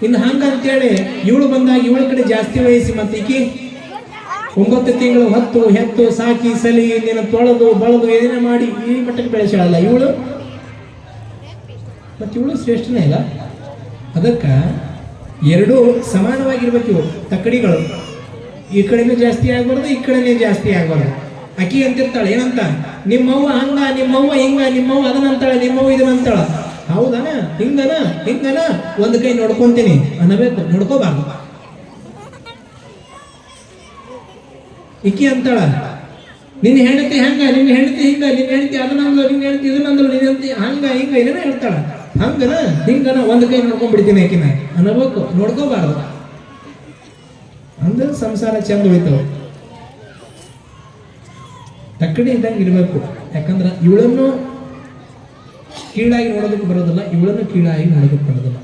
ಇನ್ನು ಹಂಗಂತೇಳಿ ಇವಳು ಬಂದಾಗ ಇವಳ ಕಡೆ ಜಾಸ್ತಿ ವಹಿಸಿ ಮತ್ತೆ ಈಕಿ 9 ತಿಂಗಳು ಹೊತ್ತು ಹೆತ್ತು ಸಾಕಿ ಸಲಿ ನೀನು ತೊಳೆದು ಬಳದು ಏನೇನ ಮಾಡಿ ಈ ಮಟ್ಟಕ್ಕೆ ಬೆಳೆಸಾಳಲ್ಲ ಇವಳು, ಮತ್ತೆ ಇವಳು ಶ್ರೇಷ್ಠನೇ ಇಲ್ಲ. ಅದಕ್ಕೆ ಎರಡೂ ಸಮಾನವಾಗಿರ್ಬೇಕು. ಇವು ತಕ್ಕಡಿಗಳು ಈ ಕಡೆನೂ ಜಾಸ್ತಿ ಆಗ್ಬಾರ್ದು, ಈ ಕಡೆನೇ ಜಾಸ್ತಿ ಆಗ್ಬಾರ್ದು. ಅಕ್ಕಿ ಅಂತಿರ್ತಾಳೆ ಏನಂತ, ನಿಮ್ಮವ್ವ ಹಂಗ, ನಿಮ್ಮವ್ವ ಹಿಂಗ, ನಿಮ್ಮವ್ವ ಅದನ್ನಂತಾಳೆ, ನಿಮ್ಮವ್ವ ಇದನ್ನಂತಾಳ. ಹೌದನ ಹಿಂಗನ ಹಿಂಗನ ಒಂದು ಕೈ ನೋಡ್ಕೊಂತೀನಿ ಅನ್ನಬೇಕು, ನೋಡ್ಕೋಬಾರ್ದು. ಇಕ್ಕಿ ಅಂತಾಳ, ನಿನ್ನ ಹೆಂಡತಿ ಹಂಗ, ನಿನ್ನ ಹೆಂಡತಿ ಹಿಂಗ, ನಿನ್ನ ಹೆಂಡತಿ ಅದನ್ನಂದ್ಲು, ನಿನ್ನ ಹೆಂಡತಿ ಇದನ್ನಂದ್ಲು, ನಿನ್ನ ಹೆಂಡತಿ ಹಂಗ ಹಿಂಗ ಏನೇನ ಹೇಳ್ತಾಳ. ಹಂಗನ ಹಿಂಗನ ಒಂದು ಕೈ ನೋಡ್ಕೊಂಡ್ಬಿಡ್ತೀನಿ ಆಕಿನ ಅನ್ನಬೇಕು, ನೋಡ್ಕೋಬಾರ್ದು. ಅಂದ್ರೆ ಸಂಸಾರ ಚಂದ ಉಳಿತಾವ. ತಕ್ಕಡಿ ಇದ್ದಂಗೆ ಇರಬೇಕು. ಯಾಕಂದ್ರೆ ಇವಳನ್ನು ಕೀಳಾಗಿ ನೋಡೋದಕ್ಕೆ ಬರೋದಿಲ್ಲ, ಇವಳನ್ನು ಕೀಳಾಗಿ ನೋಡೋದಕ್ಕೆ ಬರೋದಿಲ್ಲ.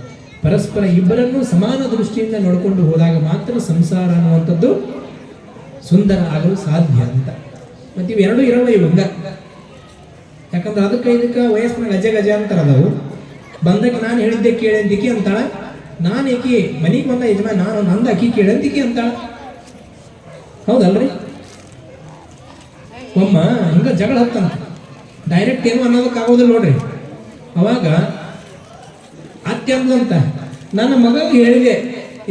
ಪರಸ್ಪರ ಇಬ್ಬರನ್ನು ಸಮಾನ ದೃಷ್ಟಿಯಿಂದ ನೋಡಿಕೊಂಡು ಹೋದಾಗ ಮಾತ್ರ ಸಂಸಾರ ಅನ್ನುವಂಥದ್ದು ಸುಂದರ ಆಗಲು ಸಾಧ್ಯ ಅಂತ. ಮತ್ತು ಇವೆರಡು ಇರವ ಇವಂಗ. ಯಾಕಂದ್ರೆ ಅದಕ್ಕೆ ಇದಕ್ಕೆ ವಯಸ್ಸಿನ ಗಜ ಗಜ ಅಂತಾರ ಅದಾವು. ಬಂದಾಗ ನಾನು ಹೇಳಿದ್ದೆ ಕೇಳಂತಿಕಿ ಅಂತಾಳ, ನಾನು ಏಕಿ ಮನೆಗೆ ಬಂದ ಯಜಮಾನ ನಾನು ನಂದು ಅಕ್ಕಿ ಕೇಳಂತಿಕಿ ಅಂತಾಳ. ಹೌದಲ್ರಿ? ಒಮ್ಮ ಹಿಂಗ ಜಗಳ ಹತ್ತಂತ ಡೈರೆಕ್ಟ್ ಏನು ಅನ್ನೋದಕ್ಕಾಗೋದಿಲ್ಲ ನೋಡ್ರಿ. ಅವಾಗ ಅತ್ತೆ ಅಂದ್ಲಂತ, ನನ್ನ ಮಗಗೆ ಹೇಳಿದೆ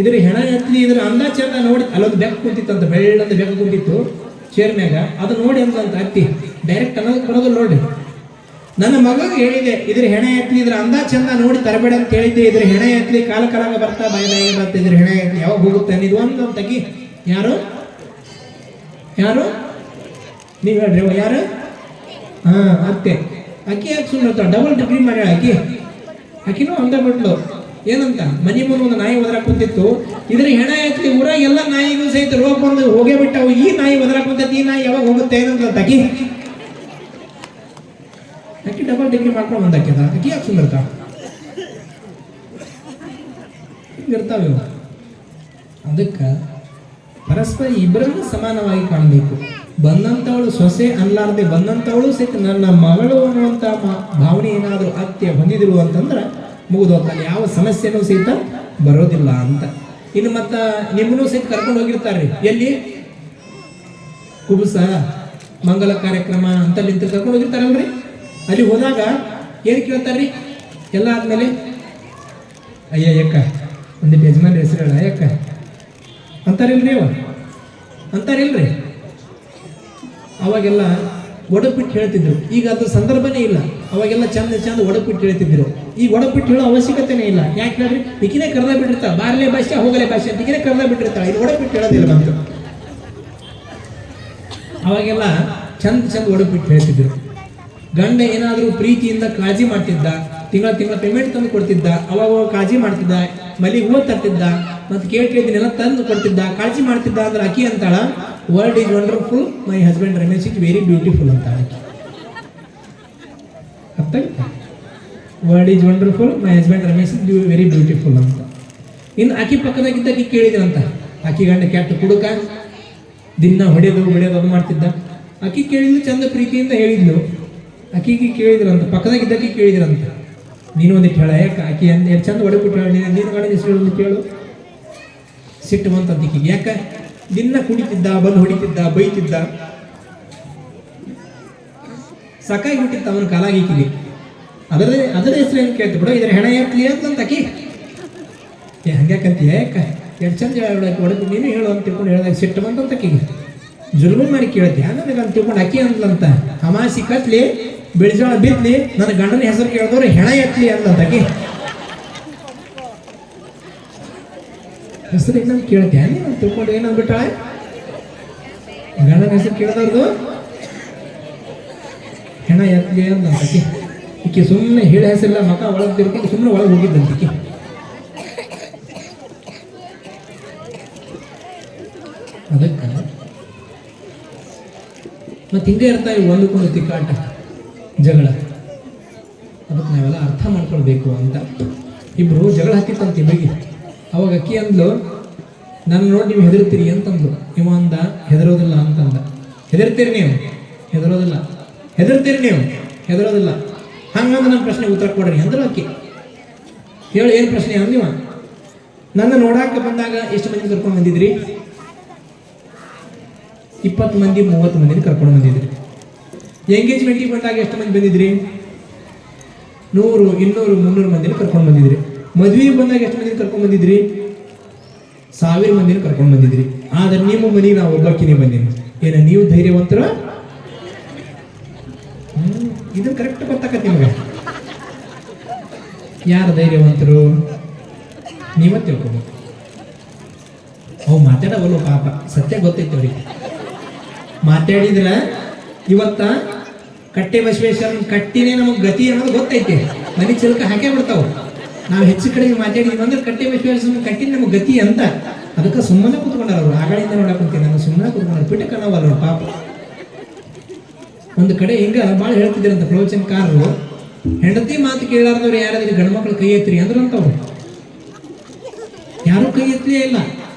ಇದ್ರ ಹೆಣ ಎತ್ತಿ ಇದ್ರ ಅಂದ ಚಂದ ನೋಡಿ, ಅಲ್ಲೊಂದು ಬೆಕ್ಕ ಕುಂತಿತ್ತಂತ, ಬೆಳ್ಳಂದ ಬೆಕ್ಕ ಕುಂತಿತ್ತು ಚೇರ್ನ್ಯಾಗ, ಅದು ನೋಡಿ ಅಂದ್ಲಂತ ಅತ್ತಿ. ಡೈರೆಕ್ಟ್ ಅನ್ನೋದಕ್ಕೆ ಬರೋದಿಲ್ಲ ನೋಡ್ರಿ. ನನ್ನ ಮಗಗೆ ಹೇಳಿದೆ ಇದ್ರ ಹೆಣ ಎತ್ಲಿ, ಇದ್ರ ಅಂದ ಚಂದ ನೋಡಿ ತರಬೇಡ ಅಂತ ಹೇಳಿದ್ದೆ, ಇದ್ರ ಹೆಣ ಎತ್ಲಿ ಕಾಲ ಕಾಲಾಗ ಬರ್ತಾ ಬಾಯಿದಾಗೆ ಬರ್ತಾ, ಇದ್ರ ಹೆಣ ಎತ್ಲಿ ಯಾವಾಗ ಹೋಗುತ್ತೆ ಇದು ಒಂದು ತಗಿ. ಯಾರು ಯಾರು ನೀವು ಹೇಳ್ರಿ, ಯಾರು? ಹಾ, ಅತ್ತೆ. ಅಕ್ಕಿ ಯಾಕೆ ಸುಮ್ಮನೆ ಡಬಲ್ ಡಿಗ್ರಿ ಮಾಡ್ಯಾಳ ಆಕಿ. ಆಕಿನೂ ಅಂದ ಬಿಟ್ಲು ಏನಂತ, ಮನೆ ಮುಂದೆ ಒಂದು ನಾಯಿ ಒದರಾಕ್ ಕುಂತಿತ್ತು, ಇದ್ರ ಹೆಣ ಎತ್ಲಿ ಊರಾಗ ಎಲ್ಲ ನಾಯಿಗೂ ಸಹಿತ ರೋಗ ಬಂದು ಹೋಗೇ ಬಿಟ್ಟವು, ಈ ನಾಯಿ ಒದರಾಕ್ ಕುಂತೈತಿ, ಈ ನಾಯಿ ಯಾವಾಗ ಹೋಗುತ್ತೆ ಏನಂತ ಆಕಿ. ಆಕಿ ಡಬಲ್ ಡಿಗ್ರಿ ಮಾಡ್ಕೊಂಡು ಬಂದಾಕ್ಯದ. ಆಕಿ ಯಾಕೆ ಸುಂದರ್ತಾವ? ಹಿಂಗಿರ್ತಾವೆ. ಅದಕ್ಕೆ ಪರಸ್ಪರ ಇಬ್ಬರನ್ನು ಸಮಾನವಾಗಿ ಕಾಣಬೇಕು. ಬಂದಂಥವಳು ಸೊಸೆ ಅನ್ಲಾರ್ದೆ ಬಂದಂಥವಳು ಸಹಿತ ನನ್ನ ಮಗಳು ಅನ್ನುವಂಥ ಭಾವನೆ ಏನಾದರೂ ಅತ್ಯ ಹೊಂದಿದ್ರು ಅಂತಂದ್ರೆ ಮುಗಿದೋಗ್ತಾನೆ, ಯಾವ ಸಮಸ್ಯೆನೂ ಸಹಿತ ಬರೋದಿಲ್ಲ ಅಂತ. ಇನ್ನು ಮತ್ತು ನಿಮ್ಮನ್ನೂ ಸಹಿತ ಕರ್ಕೊಂಡು ಹೋಗಿರ್ತಾರೆ ಎಲ್ಲಿ, ಕುಬುಸ ಮಂಗಲ ಕಾರ್ಯಕ್ರಮ ಅಂತಲ್ಲಿ ಇಂತ ಕರ್ಕೊಂಡು ಹೋಗಿರ್ತಾರಲ್ರಿ. ಅಲ್ಲಿ ಹೋದಾಗ ಏನು ಕೇಳ್ತಾರ್ರಿ ಎಲ್ಲ ಆದ್ಮೇಲೆ, ಅಯ್ಯ ಯಾಕ ಒಂದು ಯಜಮಾನ ಹೆಸರು ಹೇಳ ಯಾಕ ಅಂತಾರಿಲ್ರಿ, ಅಂತಾರಿಲ್ರಿ. ಅವಾಗೆಲ್ಲ ಒಡಪಿಟ್ಟು ಹೇಳ್ತಿದ್ರು. ಈಗ ಅದು ಸಂದರ್ಭನೇ ಇಲ್ಲ. ಅವಾಗೆಲ್ಲ ಚಂದ ಚಂದ ಒಡಪಿಟ್ಟು ಹೇಳ್ತಿದ್ರು. ಈಗ ಒಡಪಿಟ್ಟು ಹೇಳೋ ಅವಶ್ಯಕತೆನೇ ಇಲ್ಲ. ಯಾಕೆ ಹೇಳ್ರಿ, ಈಕಿನೇ ಕರ್ದ ಬಿಟ್ಟಿರ್ತಾಳ, ಬಾರ್ಲೆ ಭಾಷೆ ಹೋಗಲೇ ಭಾಷೆ ಅಂತ ಈಗಿನೇ ಕರ್ದ ಬಿಟ್ಟಿರ್ತಾಳ. ಇದು ಒಡಪಿಟ್ಟು ಹೇಳೋದಿಲ್ಲ ಬಂತು. ಅವಾಗೆಲ್ಲ ಚಂದ ಚಂದ ಒಡಪಿಟ್ಟು ಹೇಳ್ತಿದ್ರು. ಗಂಡ ಏನಾದರೂ ಪ್ರೀತಿಯಿಂದ ಕಾಳಜಿ ಮಾಡ್ತಿದ್ದ, ತಿಂಗಳ ಪೇಮೆಂಟ್ ತಂದು ಕೊಡ್ತಿದ್ದ, ಅವಾಗ ಕಾಳಜಿ ಮಾಡ್ತಿದ್ದ, ಮಲ್ಲಿಗೆ ಹೂವು ತರ್ತಿದ್ದ, ಮತ್ತೆ ಕೇಳ್ತಿದ್ದೆಲ್ಲ ತಂದು ಕೊಡ್ತಿದ್ದ, ಕಾಳಜಿ ಮಾಡ್ತಿದ್ದ ಅಂದ್ರೆ ಆಕಿ ಅಂತಾಳ, world is wonderful, my husband Ramesh is very beautiful ಅಂತ ಆಕಿ. ಅರ್ಥ ಆಯ್ತಾ? World is wonderful, my husband Ramesh is very beautiful ಅಂತ. ಇನ್ನು ಆಕಿ ಪಕ್ಕದಾಗಿದ್ದ ಆಕಿ ಕೇಳಿದ್ರಂತ, ಆಕಿ ಗಂಡ ಕೆಟ್ಟ ಕುಡುಕ, ದಿನ ಹೊಡೆಯೋದು ಬಿಡೋದು ಅದು ಮಾಡ್ತಿದ್ದ. ಆಕಿ ಕೇಳಿದ್ಲು, ಚಂದ ಪ್ರೀತಿಯಿಂದ ಹೇಳಿದ್ಲು. ಆಕಿಗೆ ಕೇಳಿದ್ರಂತ, ಪಕ್ಕದಾಗಿದ್ದಕ್ಕೆ ಕೇಳಿದ್ರಂತ, ನೀನು ಒಂದಿಟ್ಟು ಹೇಳ, ಯಾಕೆ ಆಕಿ ಎಷ್ಟು ಚಂದ ಹೊಡೆಬಿಟ್ಟು ಹೇಳಿ, ನೀನು ಗಂಡ ಹೆಸರು ಕೇಳು. ಸಿಟ್ಟು ಬಂತಂತ ಈಕಿಗೆ, ಯಾಕೆ ದಿನ ಕುಡಿತಿದ್ದ, ಬಂದು ಹೊಡಿತಿದ್ದ, ಬೈತಿದ್ದ, ಸಾಕಾಗಿ ಬಿಟ್ಟಿತ್ತ ಅವನ ಕಾಲಾಗಿ ಈಕಿಗೆ. ಅದರ ಹೆಸರು ಏನು ಕೇಳ್ತಿ ಬಿಡ, ಇದ್ರ ಹೆಣ ಎತ್ತಲಿ ಅಂತ ಆಕಿ ಹಂಗ್ಯಾಕಂತೀಯ, ಯಾಕೆ ಎಷ್ಟು ಚಂದ ಹೊಡೆದು ನೀನು ಹೇಳು ಅಂತ ತಿಳ್ಕೊಂಡು ಹೇಳಿದಾಗ ಸಿಟ್ಟು ಬಂತಂತ ಆಕಿಗೆ. ಜುಲ್ಮೆ ಮಾಡಿ ಕೇಳ್ತಿ ನನಗೆ ಅಂತ ತಿಳ್ಕೊಂಡು ಆಕಿ ಅಂದ್ಲಂತ, ಅಮಾಸಿ ಕತ್ಲಿ ಬೆಳಿಜೋಳ ಬಿದ್ಲಿ, ನನ್ನ ಗಂಡನ ಹೆಸರು ಕೇಳಿದವ್ರು ಹೆಣ ಎತ್ತಲಿ ಅಂದ್ಲಂತ ಆಕಿ. ಹೆಸರು ಇನ್ನೊಂದು ಕೇಳ್ತೀಯ ನೀನು ತಿಳ್ಕೊಂಡು ಏನಂದ್ಬಿಟ್ಟಾಳೆ, ಗಂಡನ ಹೆಸರು ಕೇಳಿದವ್ರದು ಹೆಣ ಎತ್ತಲಿ ಅಂದ್ಲಂತ ಆಕಿ. ಈಕೆ ಸುಮ್ಮನೆ ಹೇಳಿ ಹೆಸರಿಲ್ಲ, ಮಕ ಒಳಗೆ ತಿರ್ಕೊಂಡು ಸುಮ್ಮನೆ ಒಳಗೆ ಹೋಗಿದ್ದಂತ ಈಕೆ. ಅದಕ್ಕೆ ಮತ್ತೆ ಹಿಂಗೆ ಇರ್ತಾವೆ ಒಂದಕ್ಕೊಂದು ತಿಕ್ಕಾಟ, ಜಗಳ. ಅದಕ್ಕೆ ನಾವೆಲ್ಲ ಅರ್ಥ ಮಾಡ್ಕೊಳ್ಬೇಕು ಅಂತ. ಇಬ್ರು ಜಗಳ ಹತ್ತಿತ್ತಂತ ಇಬ್ಬರಿಗೆ. ಅವಾಗ ಅಕ್ಕಿ ಅಂದ್ಲು, ನನ್ನ ನೋಡಿ ನೀವು ಹೆದರ್ತೀರಿ ಅಂತಂದ್ಲು. ಇವ ಅಂದ, ಹೆದರೋದಿಲ್ಲ ಅಂತಂದ. ಹೆದರ್ತೀರಿ ನೀವು? ಹೆದರೋದಿಲ್ಲ. ಹೆದರ್ತೀರಿ ನೀವು? ಹೆದರೋದಿಲ್ಲ. ಹಂಗಂದ್ರೆ ನನ್ನ ಪ್ರಶ್ನೆ ಉತ್ತರ ಕೊಡ್ರಿ ಅಂದ್ರು ಅಕ್ಕಿ. ಹೇಳು ಏನು ಪ್ರಶ್ನೆ ಅಂದಿವ? ನನ್ನ ನೋಡಾಕ ಬಂದಾಗ ಎಷ್ಟು ಮಂದಿ ಕರ್ಕೊಂಡು ಬಂದಿದ್ರಿ? 20 ಮಂದಿ 30 ಮಂದಿನ ಕರ್ಕೊಂಡು ಬಂದಿದ್ರಿ. ಎಂಗೇಜ್ಮೆಂಟಿಗೆ ಬಂದಾಗ ಎಷ್ಟು ಮಂದಿ ಬಂದಿದ್ರಿ? 100, 200, 300 ಮಂದಿನ ಕರ್ಕೊಂಡು ಬಂದಿದ್ರಿ. ಮದುವೆಗೆ ಬಂದಾಗ ಎಷ್ಟು ಮಂದಿನ ಕರ್ಕೊಂಡು ಬಂದಿದ್ರಿ? 1000 ಮಂದಿನ ಕರ್ಕೊಂಡು ಬಂದಿದ್ರಿ. ಆದ್ರೆ ನಿಮ್ಮ ಮನೆಗೆ ನಾವು ಒಬ್ಬಾಕಿನೇ ಬಂದೀನಿ. ಏನ ನೀವು ಧೈರ್ಯವಂತರ? ಇದು ಕರೆಕ್ಟ್ ಗೊತ್ತಾಕತ್ತೆ ನಿಮಗೆ. ಯಾರು ಧೈರ್ಯವಂತರು ನೀವ ತಿಳ್ಕೊಬೇಕು. ಅವು ಮಾತಾಡವಲ್ಲ ಪಾಪ, ಸತ್ಯ ಗೊತ್ತೈತೆ ಅವ್ರಿಗೆ. ಮಾತಾಡಿದ್ರ ಇವತ್ತ ಕಟ್ಟೆ ಬಸವೇಶ್ವರನ ಕಟ್ಟಿನೇ ನಮಗೆ ಗತಿ ಅನ್ನೋದು ಗೊತ್ತೈತೆ. ಮನೆ ಚಿಲಕ ಹಾಕೇ ಬಿಡ್ತಾವ. ನಾವು ಹೆಚ್ಚು ಕಡೆಗೆ ಮಾತಾಡಿದ್ವಿ ಅಂದ್ರೆ ಕಟ್ಟೆ ಬಸವೇಶ್ವರನ ಕಟ್ಟಿನ ನಮಗೆ ಗತಿ ಅಂತ. ಅದಕ್ಕೆ ಸುಮ್ಮನೆ ಕೂತ್ಕೊಂಡಾರ ಅವರು. ಆಗಳಿಂದ ನೋಡಕ್ ಕುಂತೀನಿ ನಾನು, ಸುಮ್ಮನೆ ಕೂತ್ಕೊಂಡಾರ. ಪಿಟಕ ನಾವಲ್ಲ ಪಾಪ. ಒಂದು ಕಡೆ ಹಿಂಗ ಭಾಳ ಹೇಳ್ತಿದ್ದೀರಂತ ಪ್ರವಚನಕಾರರು, ಹೆಂಡತಿ ಮಾತು ಕೇಳಾರ್ದವ್ರು ಯಾರಾದ್ರೂ ಗಂಡ್ಮಕ್ಳು ಕೈ ಎತ್ತಿರಿ ಅಂದ್ರಂತವ್ರು. ಯಾರು ಕೈ ಎತ್ತಲೇ ಇಲ್ಲ.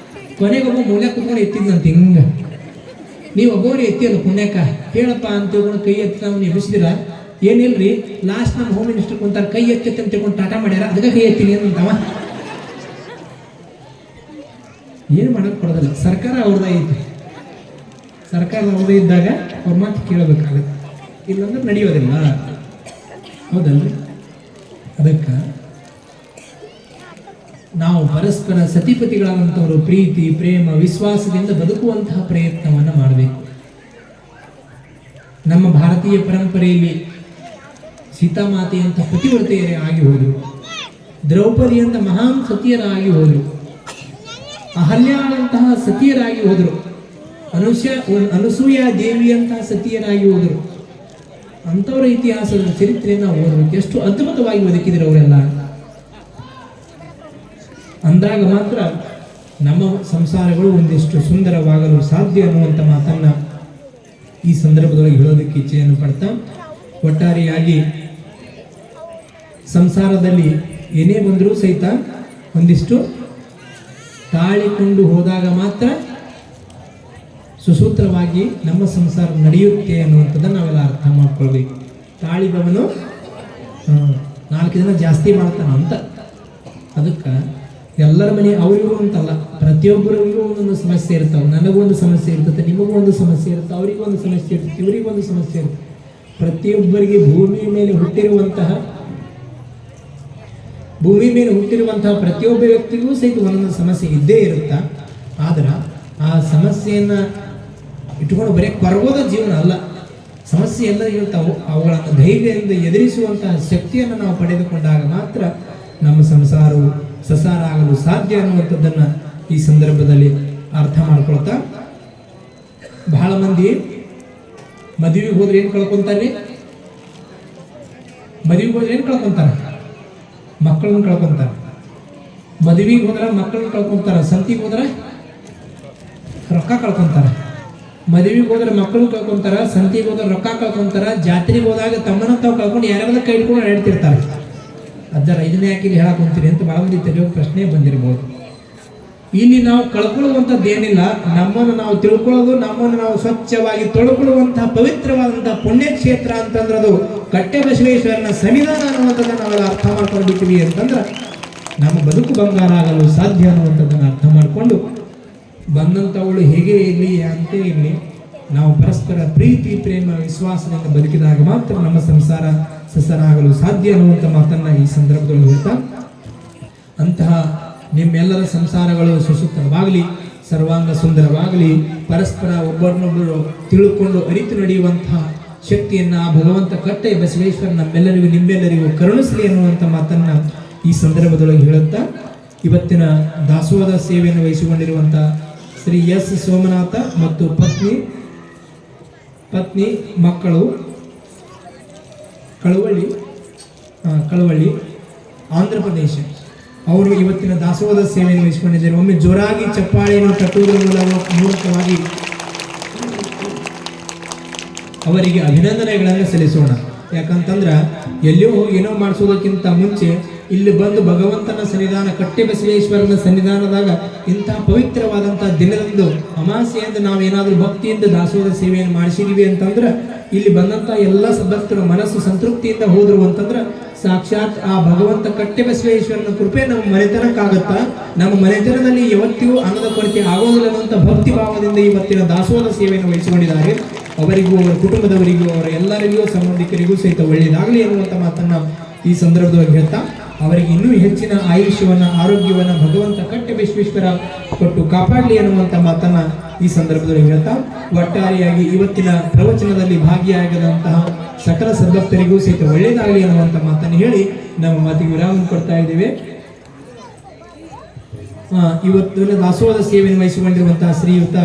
ಕೊನೆಗೊಬ್ಬ ಮೂಲೆ ಕುತ್ಕೊಂಡು ಎತ್ತಿದ್ನಂತ ಹಿಂಗ. ನೀವು ಒಬ್ಬರು ಎತ್ತಿಯಲ್ಲ ಪುಣ್ಯಕ್ಕ, ಹೇಳಪ್ಪ ಅಂತ ತಿಳ್ಕೊಂಡು ಕೈ ಎತ್ತಿ ನಾವು ಎಬ್ಬಿಸಿದಿರ? ಏನಿಲ್ರಿ, ಲಾಸ್ಟ್ ನಮ್ಮ ಹೋಮ್ ಮಿನಿಸ್ಟರ್ ಕುಂತಾರ, ಕೈ ಎತ್ತಿ ಅಂತ ತಿಳ್ಕೊಂಡು ಟಾಟಾ ಮಾಡ್ಯಾರ, ಅದಕ್ಕೆ ಕೈ ಎತ್ತೀನಿ ಅಂತವ. ಏನು ಮಾಡಕ್ ಕೊಡೋದಿಲ್ಲ. ಸರ್ಕಾರ ಅವ್ರದ ಐತಿ. ಸರ್ಕಾರ ಅವ್ರದೇ ಇದ್ದಾಗ ಅವ್ರ ಮಾತು ಕೇಳಬೇಕಾಗತ್ತೆ, ಇಲ್ಲಂದ್ರೆ ನಡೆಯೋದಿಲ್ಲ. ಹೌದಲ್ರಿ? ಅದಕ್ಕೆ ನಾವು ಪರಸ್ಪರ ಸತಿಪತಿಗಳಾದಂಥವರು ಪ್ರೀತಿ, ಪ್ರೇಮ, ವಿಶ್ವಾಸದಿಂದ ಬದುಕುವಂತಹ ಪ್ರಯತ್ನವನ್ನು ಮಾಡಬೇಕು. ನಮ್ಮ ಭಾರತೀಯ ಪರಂಪರೆಯಲ್ಲಿ ಸೀತಾಮಾತೆಯಂಥ ಪತಿವ್ರತೆಯರೇ ಆಗಿ ಹೋದರು, ದ್ರೌಪದಿಯಂಥ ಮಹಾನ್ ಸತಿಯರಾಗಿ ಹೋದರು, ಅಹಲ್ಯಾಳಂತಹ ಸತಿಯರಾಗಿ ಹೋದರು, ಅನಸೂಯ ದೇವಿಯಂತಹ ಸತಿಯರಾಗಿ ಹೋದರು. ಅಂಥವರ ಇತಿಹಾಸದ ಚರಿತ್ರೆಯನ್ನು ಓದಬೇಕು. ಎಷ್ಟು ಅದ್ಭುತವಾಗಿ ಬದುಕಿದ್ರು ಅವರೆಲ್ಲ. ಅಂದಾಗ ಮಾತ್ರ ನಮ್ಮ ಸಂಸಾರಗಳು ಒಂದಿಷ್ಟು ಸುಂದರವಾಗಲು ಸಾಧ್ಯ ಅನ್ನುವಂಥ ಮಾತನ್ನ ಈ ಸಂದರ್ಭದೊಳಗೆ ಹೇಳೋದಕ್ಕೆ ಇಚ್ಛೆಯನ್ನು ಪಡ್ತಾ, ಒಟ್ಟಾರೆಯಾಗಿ ಸಂಸಾರದಲ್ಲಿ ಏನೇ ಬಂದರೂ ಸಹಿತ ಒಂದಿಷ್ಟು ತಾಳಿಕೊಂಡು ಹೋದಾಗ ಮಾತ್ರ ಸುಸೂತ್ರವಾಗಿ ನಮ್ಮ ಸಂಸಾರ ನಡೆಯುತ್ತೆ ಅನ್ನುವಂಥದ್ದನ್ನು ನಾವೆಲ್ಲ ಅರ್ಥ ಮಾಡ್ಕೊಳ್ಬೇಕು. ತಾಳಿದವನು 4 ದಿನ ಜಾಸ್ತಿ ಮಾಡ್ತಾನ ಅಂತ. ಅದಕ್ಕೆ ಎಲ್ಲರ ಮನೆ ಅವರಿಗೂ ಅಂತಲ್ಲ, ಪ್ರತಿಯೊಬ್ಬರಿಗೂ ಒಂದೊಂದು ಸಮಸ್ಯೆ ಇರ್ತಾವೆ. ನನಗೂ ಒಂದು ಸಮಸ್ಯೆ ಇರ್ತದೆ, ನಿಮಗೂ ಒಂದು ಸಮಸ್ಯೆ ಇರುತ್ತೆ, ಅವರಿಗೂ ಒಂದು ಸಮಸ್ಯೆ ಇರ್ತದೆ, ಇವರಿಗೂ ಒಂದು ಸಮಸ್ಯೆ ಇರುತ್ತೆ. ಪ್ರತಿಯೊಬ್ಬರಿಗೆ ಭೂಮಿ ಮೇಲೆ ಹುಟ್ಟಿರುವಂತಹ ಪ್ರತಿಯೊಬ್ಬ ವ್ಯಕ್ತಿಗೂ ಸಹಿತ ಒಂದೊಂದು ಸಮಸ್ಯೆ ಇದ್ದೇ ಇರುತ್ತಾ. ಆದ್ರೆ ಆ ಸಮಸ್ಯೆಯನ್ನು ಇಟ್ಕೊಂಡು ಬರೀ ಕೊರಗೋದ ಜೀವನ ಅಲ್ಲ. ಸಮಸ್ಯೆ ಎಲ್ಲ ಇರ್ತಾವೆ, ಅವುಗಳನ್ನು ಧೈರ್ಯದಿಂದ ಎದುರಿಸುವಂತಹ ಶಕ್ತಿಯನ್ನು ನಾವು ಪಡೆದುಕೊಂಡಾಗ ಮಾತ್ರ ನಮ್ಮ ಸಂಸಾರವು ಸಸಾರ ಆಗಲು ಸಾಧ್ಯ ಅನ್ನುವಂಥದ್ದನ್ನು ಈ ಸಂದರ್ಭದಲ್ಲಿ ಅರ್ಥ ಮಾಡ್ಕೊಳ್ತಾ, ಬಹಳ ಮಂದಿ ಮದುವೆಗೆ ಹೋದ್ರೆ ಏನು ಕಳ್ಕೊಂತಾರೆ? ಮಕ್ಕಳನ್ನು ಕಳ್ಕೊಂತಾರೆ. ಮದುವೆಗೆ ಹೋದ್ರೆ ಮಕ್ಕಳನ್ನ ಕಳ್ಕೊಂತಾರ, ಸಂತಿಗೆ ಹೋದ್ರೆ ರೊಕ್ಕ ಕಳ್ಕೊಂತಾರ. ಮದುವೆಗೆ ಹೋದ್ರೆ ಮಕ್ಕಳು ಕಳ್ಕೊಂತಾರ, ಸಂತಿಗೆ ಹೋದ್ರೆ ರೊಕ್ಕ ಕಳ್ಕೊಂತಾರ, ಜಾತ್ರೆಗೆ ಹೋದಾಗ ತಮ್ಮನ ತಾವು ಕಳ್ಕೊಂಡು ಯಾರ್ಯಾರ ಕೈ ಹಿಡ್ಕೊಂಡು ಹೇಳ್ತಿರ್ತಾರೆ. ಅಜ್ಜರ ಇದನ್ನ ಯಾಕೆ ಇಲ್ಲಿ ಹೇಳಕ್ ಹೊಂತೀರಿ ಅಂತ ಭಾಳ ಮಂದಿ ತಿಳಿಯೋ ಪ್ರಶ್ನೆ ಬಂದಿರ್ಬೋದು. ಇಲ್ಲಿ ನಾವು ಕಳ್ಕೊಳ್ಳುವಂಥದ್ದು ಏನಿಲ್ಲ, ನಮ್ಮನ್ನು ನಾವು ತಿಳ್ಕೊಳ್ಳೋದು, ನಮ್ಮನ್ನು ನಾವು ಸ್ವಚ್ಛವಾಗಿ ತೊಳ್ಕೊಳ್ಳುವಂತಹ ಪವಿತ್ರವಾದಂತಹ ಪುಣ್ಯಕ್ಷೇತ್ರ ಅಂತಂದ್ರೆ ಅದು ಕಟ್ಟೆಬಸವೇಶ್ವರನ ಸನ್ನಿಧಾನ ಅನ್ನುವಂಥದ್ದನ್ನು ನಾವೆಲ್ಲ ಅರ್ಥ ಮಾಡ್ಕೊಂಡ್ಬಿಟ್ಟಿವಿ ಅಂತಂದ್ರೆ ನಮ್ಮ ಬದುಕು ಬಂಗಾರ ಆಗಲು ಸಾಧ್ಯ ಅನ್ನುವಂಥದ್ದನ್ನು ಅರ್ಥ ಮಾಡಿಕೊಂಡು ಬಂದಂಥವಳು ಹೇಗೆ ಇರಲಿ ಅಂತೇ ಇರಲಿ, ನಾವು ಪರಸ್ಪರ ಪ್ರೀತಿ ಪ್ರೇಮ ವಿಶ್ವಾಸದಿಂದ ಬದುಕಿದಾಗ ಮಾತ್ರ ನಮ್ಮ ಸಂಸಾರ ಸಸರಾಗಲು ಸಾಧ್ಯ ಅನ್ನುವಂಥ ಮಾತನ್ನ ಈ ಸಂದರ್ಭದಲ್ಲಿ ಹೇಳ್ತಾ, ಅಂತಹ ನಿಮ್ಮೆಲ್ಲರ ಸಂಸಾರಗಳು ಸುಸೂತ್ರವಾಗಲಿ, ಸರ್ವಾಂಗ ಸುಂದರವಾಗಲಿ, ಪರಸ್ಪರ ಒಬ್ಬರನ್ನೊಬ್ಬರು ತಿಳ್ಕೊಂಡು ಅರಿತು ನಡೆಯುವಂತಹ ಶಕ್ತಿಯನ್ನ ಆ ಭಗವಂತ ಕಟ್ಟೆ ಬಸವೇಶ್ವರ ನಮ್ಮೆಲ್ಲರಿಗೂ ನಿಮ್ಮೆಲ್ಲರಿಗೂ ಕರುಣಿಸಲಿ ಅನ್ನುವಂಥ ಮಾತನ್ನ ಈ ಸಂದರ್ಭದೊಳಗೆ ಹೇಳುತ್ತಾ, ಇವತ್ತಿನ ದಾಸೋಹದ ಸೇವೆಯನ್ನು ವಹಿಸಿಕೊಂಡಿರುವಂಥ ಶ್ರೀ ಎಸ್ ಸೋಮನಾಥ ಮತ್ತು ಪತ್ನಿ ಮಕ್ಕಳು ಕಳವಳ್ಳಿ ಆಂಧ್ರ ಪ್ರದೇಶ ಅವರು ಇವತ್ತಿನ ದಾಸೋಹದ ಸೇವೆಯನ್ನು ವಹಿಸಿಕೊಂಡಿದ್ದಾರೆ. ಒಮ್ಮೆ ಜೋರಾಗಿ ಚಪ್ಪಾಳೆಯನ್ನು ತಟ್ಟುವುದರ ಮೂಲಕವಾಗಿ ಅವರಿಗೆ ಅಭಿನಂದನೆಗಳನ್ನು ಸಲ್ಲಿಸೋಣ. ಯಾಕಂತಂದ್ರೆ ಎಲ್ಲಿಯೂ ಹೋಗಿ ಏನೋ ಮಾಡಿಸೋದಕ್ಕಿಂತ ಮುಂಚೆ ಇಲ್ಲಿ ಬಂದು ಭಗವಂತನ ಸನ್ನಿಧಾನ ಕಟ್ಟೆ ಬಸವೇಶ್ವರನ ಸನ್ನಿಧಾನದಾಗ ಇಂತಹ ಪವಿತ್ರವಾದಂತಹ ದಿನದಂದು ಅಮಾಸೆಯಿಂದ ನಾವೇನಾದ್ರೂ ಭಕ್ತಿಯಿಂದ ದಾಸೋಹದ ಸೇವೆಯನ್ನು ಮಾಡಿಸಿದೀವಿ ಅಂತಂದ್ರೆ ಇಲ್ಲಿ ಬಂದಂತ ಎಲ್ಲ ಭಕ್ತರು ಮನಸ್ಸು ಸಂತೃಪ್ತಿಯಿಂದ ಹೋದ್ರು ಅಂತಂದ್ರೆ ಸಾಕ್ಷಾತ್ ಆ ಭಗವಂತ ಕಟ್ಟೆ ಬಸವೇಶ್ವರನ ಕೃಪೆ ನಮ್ಮ ಮನೆತನಕ್ಕಾಗತ್ತಾ, ನಮ್ಮ ಮನೆತನದಲ್ಲಿ ಯಾವತ್ತಿಗೂ ಅನ್ನದ ಕೊರತೆ ಆಗೋದಿಲ್ಲ ಅನ್ನುವಂಥ ಭಕ್ತಿ ಭಾವದಿಂದ ಇವತ್ತಿನ ದಾಸೋಹದ ಸೇವೆಯನ್ನು ವಹಿಸಿಕೊಂಡಿದ್ದಾರೆ. ಅವರಿಗೂ ಅವರ ಕುಟುಂಬದವರಿಗೂ ಅವರ ಎಲ್ಲರಿಗೂ ಸಂಬಂಧಿಕರಿಗೂ ಸಹಿತ ಒಳ್ಳೆಯದಾಗಲಿ ಅನ್ನುವಂಥ ಮಾತನ್ನ ಈ ಸಂದರ್ಭದಲ್ಲಿ ಹೇಳ್ತಾ, ಅವರಿಗೆ ಇನ್ನೂ ಹೆಚ್ಚಿನ ಆಯುಷ್ಯವನ್ನ ಆರೋಗ್ಯವನ್ನ ಭಗವಂತ ಕಟ್ಟೆ ಬಸವೇಶ್ವರ ಕೊಟ್ಟು ಕಾಪಾಡಲಿ ಅನ್ನುವಂಥ ಮಾತನ್ನ ಈ ಸಂದರ್ಭದಲ್ಲಿ ಹೇಳ್ತಾ, ಒಟ್ಟಾರೆಯಾಗಿ ಇವತ್ತಿನ ಪ್ರವಚನದಲ್ಲಿ ಭಾಗಿಯಾಗದಂತಹ ಸಕಲ ಸದ್ಭಕ್ತರಿಗೂ ಸಹಿತ ಒಳ್ಳೆಯದಾಗಲಿ ಅನ್ನುವಂಥ ಮಾತನ್ನು ಹೇಳಿ ನಮ್ಮ ಮಾತಿಗೆ ವಿರಾಮ ಕೊಡ್ತಾ ಇದ್ದೇವೆ. ಇವತ್ತಿನ ದಾಸೋಹದ ಸೇವೆಯನ್ನು ವಹಿಸಿಕೊಂಡಿರುವಂತಹ ಶ್ರೀಯುತ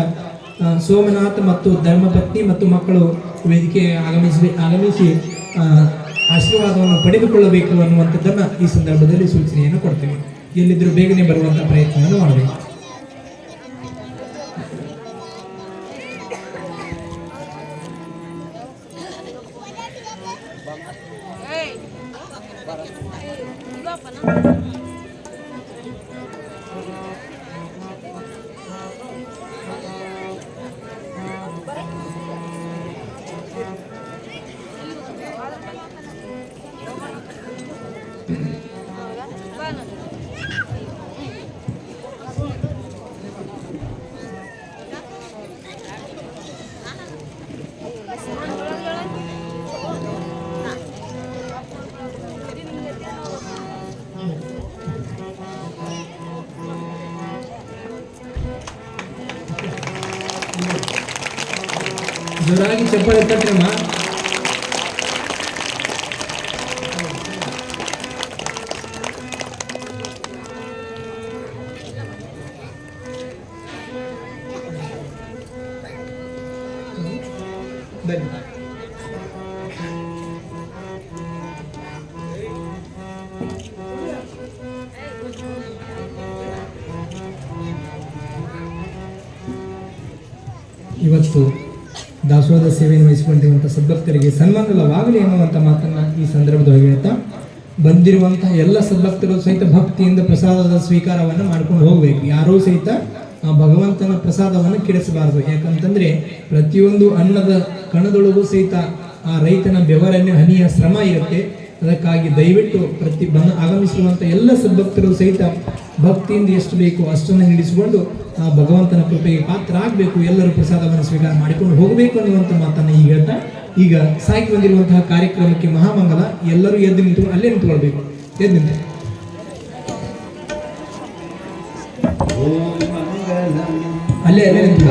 ಸೋಮನಾಥ್ ಮತ್ತು ಧರ್ಮಪತ್ನಿ ಮತ್ತು ಮಕ್ಕಳು ವೇದಿಕೆಗೆ ಆಗಮಿಸಿ ಆಶೀರ್ವಾದವನ್ನು ಪಡೆದುಕೊಳ್ಳಬೇಕು ಅನ್ನುವಂಥದ್ದನ್ನ ಈ ಸಂದರ್ಭದಲ್ಲಿ ಸೂಚನೆಯನ್ನು ಕೊಡ್ತೇವೆ. ಎಲ್ಲಿದ್ದರೂ ಬೇಗನೆ ಬರುವಂತ ಪ್ರಯತ್ನವನ್ನು ಮಾಡಬೇಕು. ಜೋರಾಗಿ ಚಪ್ಪಾಳೆ ತಟ್ರಮ್ಮ. ಇವತ್ತು ದಾಸೋಹದ ಸೇವೆಯನ್ನು ವಹಿಸಿಕೊಂಡಿರುವಂಥ ಸದ್ಭಕ್ತರಿಗೆ ಸನ್ಮಾನವಾಗಲಿ ಎನ್ನುವಂಥ ಮಾತನ್ನು ಈ ಸಂದರ್ಭದೊಳಗೆ ಹೇಳ್ತಾ, ಬಂದಿರುವಂತಹ ಎಲ್ಲ ಸದ್ಭಕ್ತರು ಸಹಿತ ಭಕ್ತಿಯಿಂದ ಪ್ರಸಾದದ ಸ್ವೀಕಾರವನ್ನು ಮಾಡ್ಕೊಂಡು ಹೋಗಬೇಕು. ಯಾರೂ ಸಹಿತ ಆ ಭಗವಂತನ ಪ್ರಸಾದವನ್ನು ಕೆಡಿಸಬಾರದು. ಯಾಕಂತಂದ್ರೆ ಪ್ರತಿಯೊಂದು ಅನ್ನದ ಕಣದೊಳಗೂ ಸಹಿತ ಆ ರೈತನ ಬೆವರನ್ನ ಹನಿಯ ಶ್ರಮ ಇರುತ್ತೆ. ಅದಕ್ಕಾಗಿ ದಯವಿಟ್ಟು ಆಗಮಿಸಿರುವಂಥ ಎಲ್ಲ ಸದ್ಭಕ್ತರು ಸಹಿತ ಭಕ್ತಿಯಿಂದ ಎಷ್ಟು ಬೇಕು ಅಷ್ಟನ್ನು ಹಿಡಿಸಿಕೊಂಡು ಆ ಭಗವಂತನ ಕೃಪೆಗೆ ಪಾತ್ರ ಆಗಬೇಕು. ಎಲ್ಲರೂ ಪ್ರಸಾದವನ್ನು ಸ್ವೀಕಾರ ಮಾಡಿಕೊಂಡು ಹೋಗಬೇಕು ಅನ್ನುವಂಥ ಮಾತನ್ನು ಈಗ ಹೇಳ್ತಾ, ಈಗ ಸಾಗಿ ಬಂದಿರುವಂತಹ ಕಾರ್ಯಕ್ರಮಕ್ಕೆ ಮಹಾಮಂಗಲ. ಎಲ್ಲರೂ ಎದ್ದು ನಿಂತು ಅಲ್ಲೇ ನಿಂತುಕೊಳ್ಬೇಕು. ಎದ್ದು ನಿಂತು ಅಲ್ಲೇ ನಿಂತು